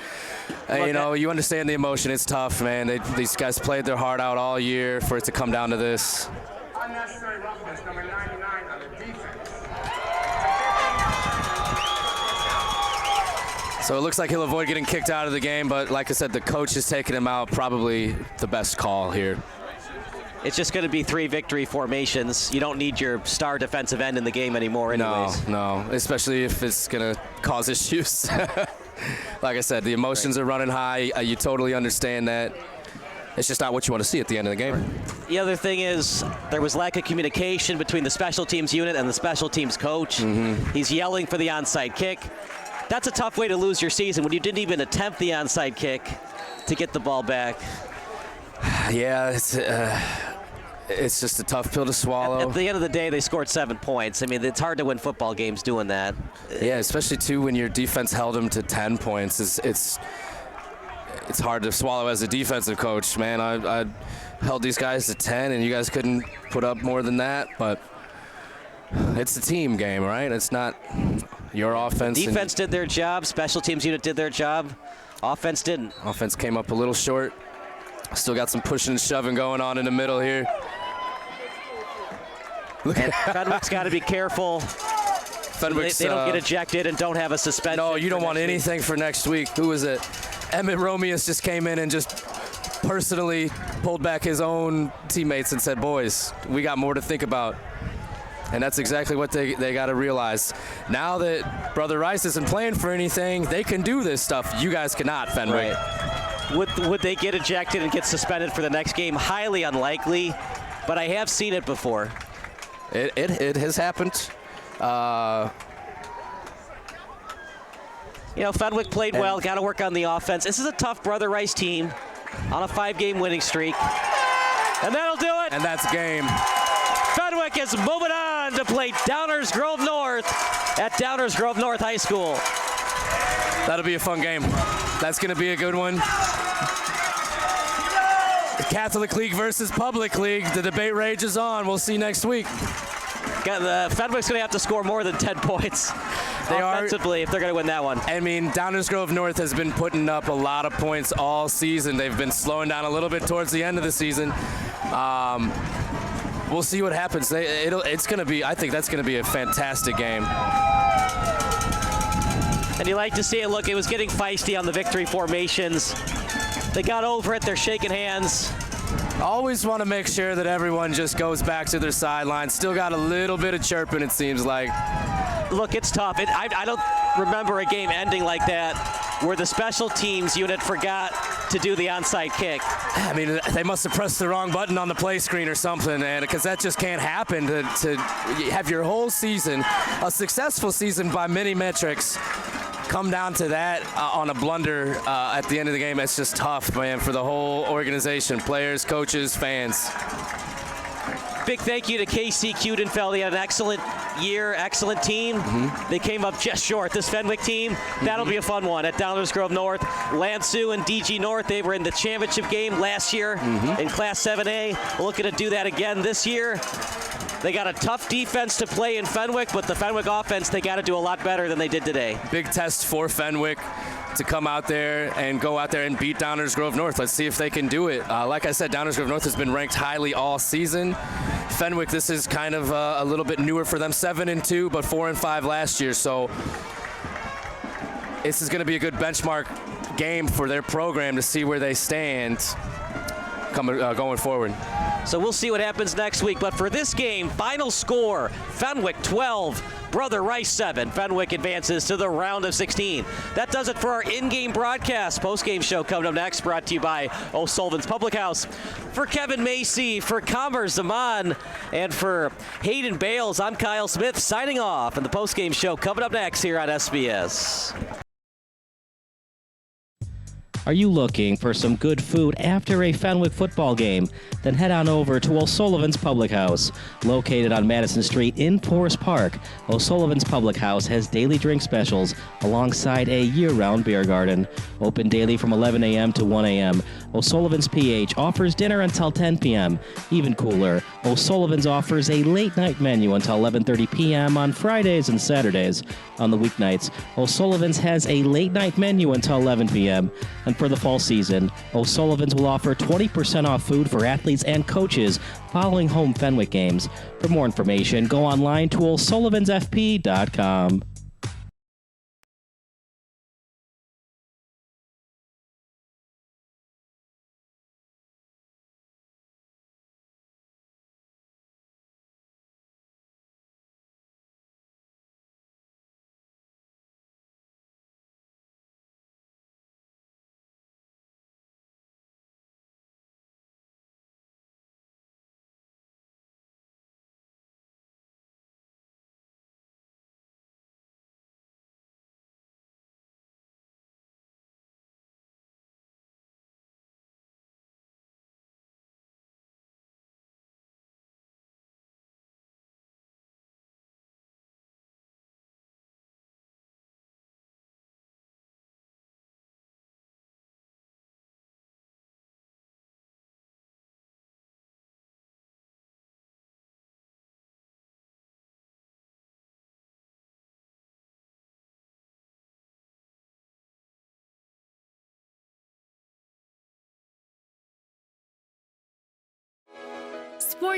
You know, you understand the emotion. It's tough, man. These guys played their heart out all year for it to come down to this. Unnecessary roughness, number 99 on the defense. So it looks like he'll avoid getting kicked out of the game, but like I said, the coach is taking him out. Probably the best call here. It's just going to be 3 victory formations. You don't need your star defensive end in the game anymore anyways. No, especially if it's going to cause issues. Like I said, the emotions are running high. You totally understand that. It's just not what you want to see at the end of the game. The other thing is there was lack of communication between the special teams unit and the special teams coach. He's yelling for the onside kick. That's a tough way to lose your season when you didn't even attempt the onside kick to get the ball back. Yeah, it's just a tough pill to swallow. At the end of the day, they scored 7 points. I mean, it's hard to win football games doing that. Yeah, especially too when your defense held them to 10 points. It's hard to swallow as a defensive coach, man. I held these guys to 10, and you guys couldn't put up more than that. But It's a team game, right? It's not your offense. Defense did their job. Special teams unit did their job. Offense didn't. Offense came up a little short. Still got some pushing and shoving going on in the middle here. And Fenwick's got to be careful. Fenwick's, they don't get ejected and don't have a suspension. No, you don't want anything for next week. Who was it? Emmett Romeus just came in and just personally pulled back his own teammates and said, boys, we got more to think about. And that's exactly what they got to realize. Now that Brother Rice isn't playing for anything, they can do this stuff. You guys cannot, Fenwick. Right. Would they get ejected and get suspended for the next game? Highly unlikely, but I have seen it before. It has happened. Fenwick played well, got to work on the offense. This is a tough Brother Rice team on a 5-game winning streak. And that'll do it. And that's game. Fenwick is moving on to play Downers Grove North at Downers Grove North High School. That'll be a fun game. That's going to be a good one. Catholic League versus Public League. The debate rages on. We'll see next week. Fenwick's going to have to score more than 10 points offensively if they're going to win that one. I mean, Downers Grove North has been putting up a lot of points all season. They've been slowing down a little bit towards the end of the season. We'll see what happens. It's going to be. I think that's going to be a fantastic game. And you like to see it. Look, it was getting feisty on the victory formations. They got over it. They're shaking hands. Always want to make sure that everyone just goes back to their sidelines. Still got a little bit of chirping, it seems like. Look, it's tough. I don't remember a game ending like that where the special teams unit forgot to do the onside kick. I mean, they must have pressed the wrong button on the play screen or something, and because that just can't happen to have your whole season, a successful season by many metrics, come down to that on a blunder at the end of the game. It's just tough, man, for the whole organization, players, coaches, fans. Big thank you to KC Cudenfeld. They had an excellent year, excellent team. They came up just short. This Fenwick team, that'll be a fun one at Downers Grove North. Lansu and DG North, they were in the championship game last year in Class 7A. Looking to do that again this year. They got a tough defense to play in Fenwick, but the Fenwick offense, they got to do a lot better than they did today. Big test for Fenwick to come out there and go out there and beat Downers Grove North. Let's see if they can do it. Like I said, Downers Grove North has been ranked highly all season. Fenwick, this is kind of a little bit newer for them. 7-2, but 4-5 last year. So this is going to be a good benchmark game for their program to see where they stand going forward. So we'll see what happens next week. But for this game, final score, Fenwick 12, Brother Rice 7. Fenwick advances to the round of 16. That does it for our in-game broadcast. Post-game show coming up next, brought to you by O'Sullivan's Public House. For Kevin Macy, for Commerce Zaman, and for Hayden Bales, I'm Kyle Smith signing off. And the post-game show coming up next here on SBS. Are you looking for some good food after a Fenwick football game? Then head on over to O'Sullivan's Public House. Located on Madison Street in Forest Park, O'Sullivan's Public House has daily drink specials alongside a year-round beer garden. Open daily from 11 a.m. to 1 a.m. O'Sullivan's PH offers dinner until 10 p.m. Even cooler, O'Sullivan's offers a late-night menu until 11:30 p.m. on Fridays and Saturdays. On the weeknights, O'Sullivan's has a late-night menu until 11 p.m. And for the fall season, O'Sullivan's will offer 20% off food for athletes and coaches following home Fenwick games. For more information, go online to o'sullivansfp.com.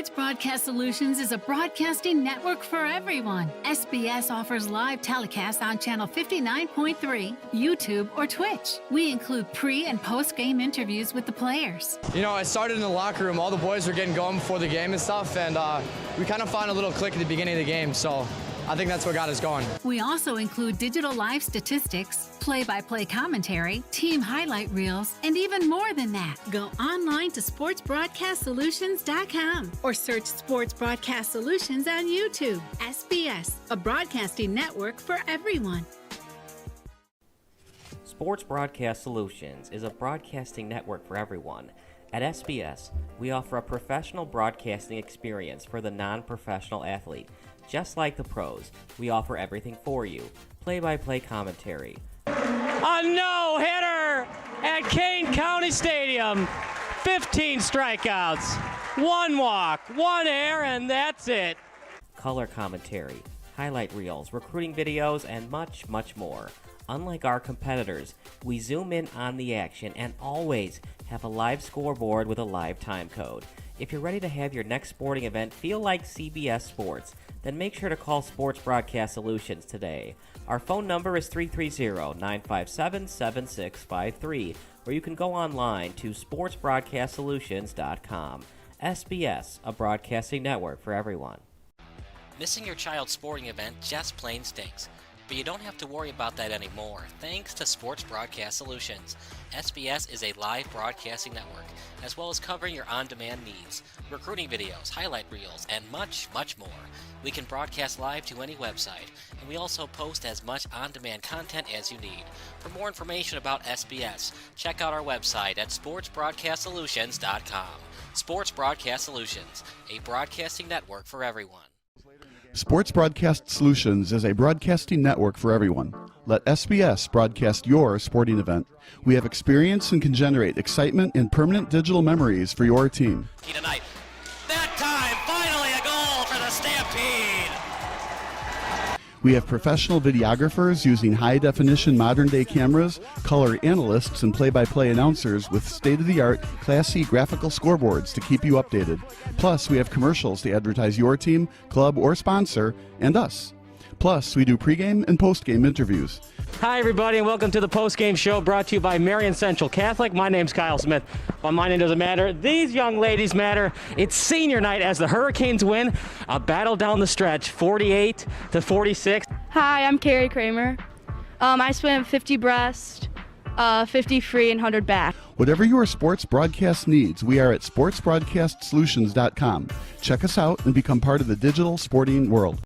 Sports Broadcast Solutions is a broadcasting network for everyone. SBS offers live telecasts on channel 59.3, YouTube, or Twitch. We include pre- and post-game interviews with the players. You know, I started in the locker room. All the boys were getting going before the game and stuff, and we kind of found a little click at the beginning of the game, so I think that's what got us going. We also include digital live statistics, play-by-play commentary, team highlight reels, and even more than that. Go online to sportsbroadcastsolutions.com or search Sports Broadcast Solutions on YouTube. SBS, a broadcasting network for everyone. Sports Broadcast Solutions is a broadcasting network for everyone. At SBS, we offer a professional broadcasting experience for the non-professional athlete. Just like the pros, we offer everything for you. Play-by-play commentary. A no-hitter at Kane County Stadium. 15 strikeouts, 1 walk, 1 error, and that's it. Color commentary, highlight reels, recruiting videos, and much, much more. Unlike our competitors, we zoom in on the action and always have a live scoreboard with a live time code. If you're ready to have your next sporting event feel like CBS Sports, then make sure to call Sports Broadcast Solutions today. Our phone number is 330-957-7653, or you can go online to sportsbroadcastsolutions.com. SBS, a broadcasting network for everyone. Missing your child's sporting event just plain stinks. But you don't have to worry about that anymore, thanks to Sports Broadcast Solutions. SBS is a live broadcasting network, as well as covering your on-demand needs, recruiting videos, highlight reels, and much, much more. We can broadcast live to any website, and we also post as much on-demand content as you need. For more information about SBS, check out our website at sportsbroadcastsolutions.com. Sports Broadcast Solutions, a broadcasting network for everyone. Sports Broadcast Solutions is a broadcasting network for everyone. Let SBS broadcast your sporting event. We have experience and can generate excitement and permanent digital memories for your team. Tonight. That time, finally a goal for the Stampede! We have professional videographers using high-definition modern-day cameras, color analysts, and play-by-play announcers with state-of-the-art, classy graphical scoreboards to keep you updated. Plus, we have commercials to advertise your team, club, or sponsor, and us. Plus, we do pregame and postgame interviews. Hi, everybody, and welcome to the postgame show brought to you by Marion Central Catholic. My name's Kyle Smith. Well, my name doesn't matter. These young ladies matter. It's senior night as the Hurricanes win a battle down the stretch, 48-46. Hi, I'm Carrie Kramer. I swim 50 breast, 50 free, and 100 back. Whatever your sports broadcast needs, we are at sportsbroadcastsolutions.com. Check us out and become part of the digital sporting world.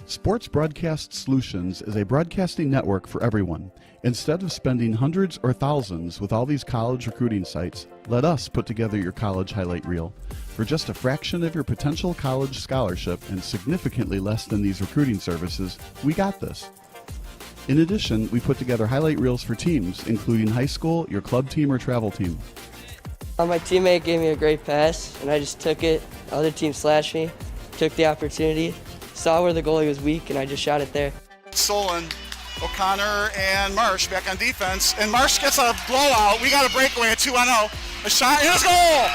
Sports Broadcast Solutions is a broadcasting network for everyone. Instead of spending hundreds or thousands with all these college recruiting sites, let us put together your college highlight reel. For just a fraction of your potential college scholarship and significantly less than these recruiting services, we got this. In addition, we put together highlight reels for teams, including high school, your club team, or travel team. My teammate gave me a great pass, and I just took it. The other team slashed me, took the opportunity, saw where the goalie was weak, and I just shot it there. Solon, O'Connor, and Marsh back on defense, and Marsh gets a blowout. We got a breakaway at 2-0. A shot, and it's a goal!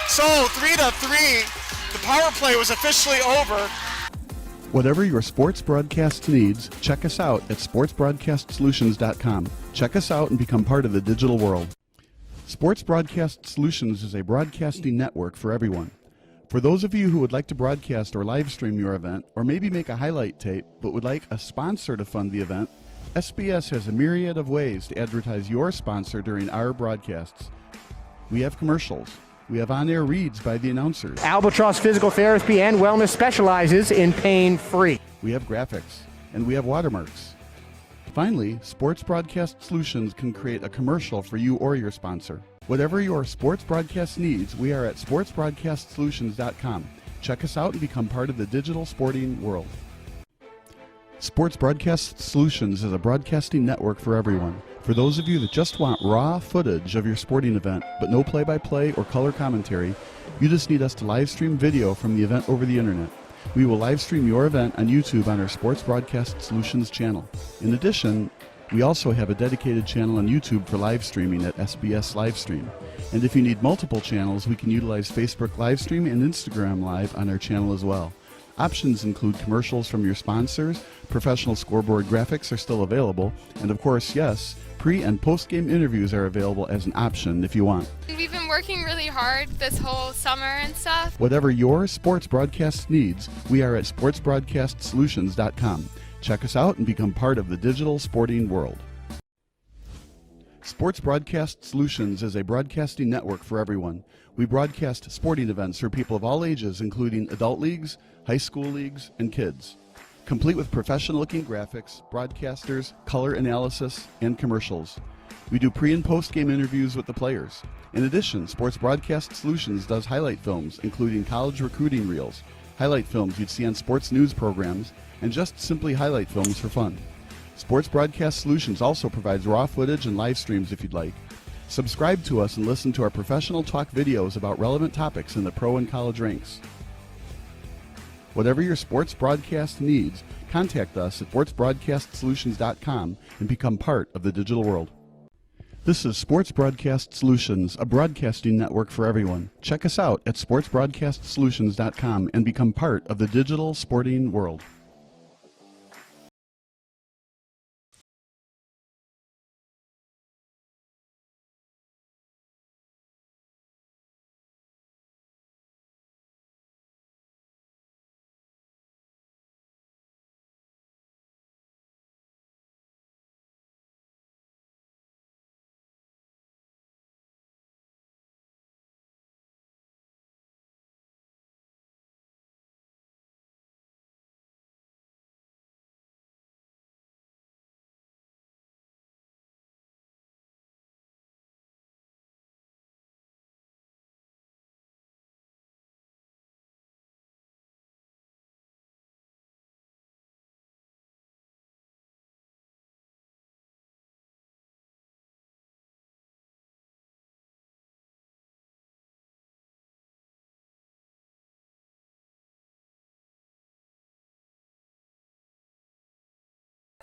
So 3-3, the power play was officially over. Whatever your sports broadcast needs, check us out at sportsbroadcastsolutions.com. Check us out and become part of the digital world. Sports Broadcast Solutions is a broadcasting network for everyone. For those of you who would like to broadcast or live stream your event, or maybe make a highlight tape but would like a sponsor to fund the event, SBS has a myriad of ways to advertise your sponsor during our broadcasts. We have commercials. We have on-air reads by the announcers. Albatross Physical Therapy and Wellness specializes in pain-free. We have graphics, and we have watermarks. Finally, Sports Broadcast Solutions can create a commercial for you or your sponsor. Whatever your sports broadcast needs, we are at sportsbroadcastsolutions.com. Check us out and become part of the digital sporting world. Sports Broadcast Solutions is a broadcasting network for everyone. For those of you that just want raw footage of your sporting event, but no play-by-play or color commentary, you just need us to live stream video from the event over the internet. We will live stream your event on YouTube on our Sports Broadcast Solutions channel. In addition, We also have a dedicated channel on YouTube for live streaming at SBS Livestream. And if you need multiple channels, we can utilize Facebook Livestream and Instagram Live on our channel as well. Options include commercials from your sponsors, professional scoreboard graphics are still available, and of course, yes, pre- and post-game interviews are available as an option if you want. We've been working really hard this whole summer and stuff. Whatever your sports broadcast needs, we are at sportsbroadcastsolutions.com. Check us out and become part of the digital sporting world. Sports Broadcast Solutions is a broadcasting network for everyone. We broadcast sporting events for people of all ages, including adult leagues, high school leagues, and kids. Complete with professional-looking graphics, broadcasters, color analysis, and commercials. We do pre- and post-game interviews with the players. In addition, Sports Broadcast Solutions does highlight films, including college recruiting reels, highlight films you'd see on sports news programs, and just simply highlight films for fun. Sports Broadcast Solutions also provides raw footage and live streams if you'd like. Subscribe to us and listen to our professional talk videos about relevant topics in the pro and college ranks. Whatever your sports broadcast needs, contact us at sportsbroadcastsolutions.com and become part of the digital world. This is Sports Broadcast Solutions, a broadcasting network for everyone. Check us out at sportsbroadcastsolutions.com and become part of the digital sporting world.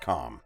Com.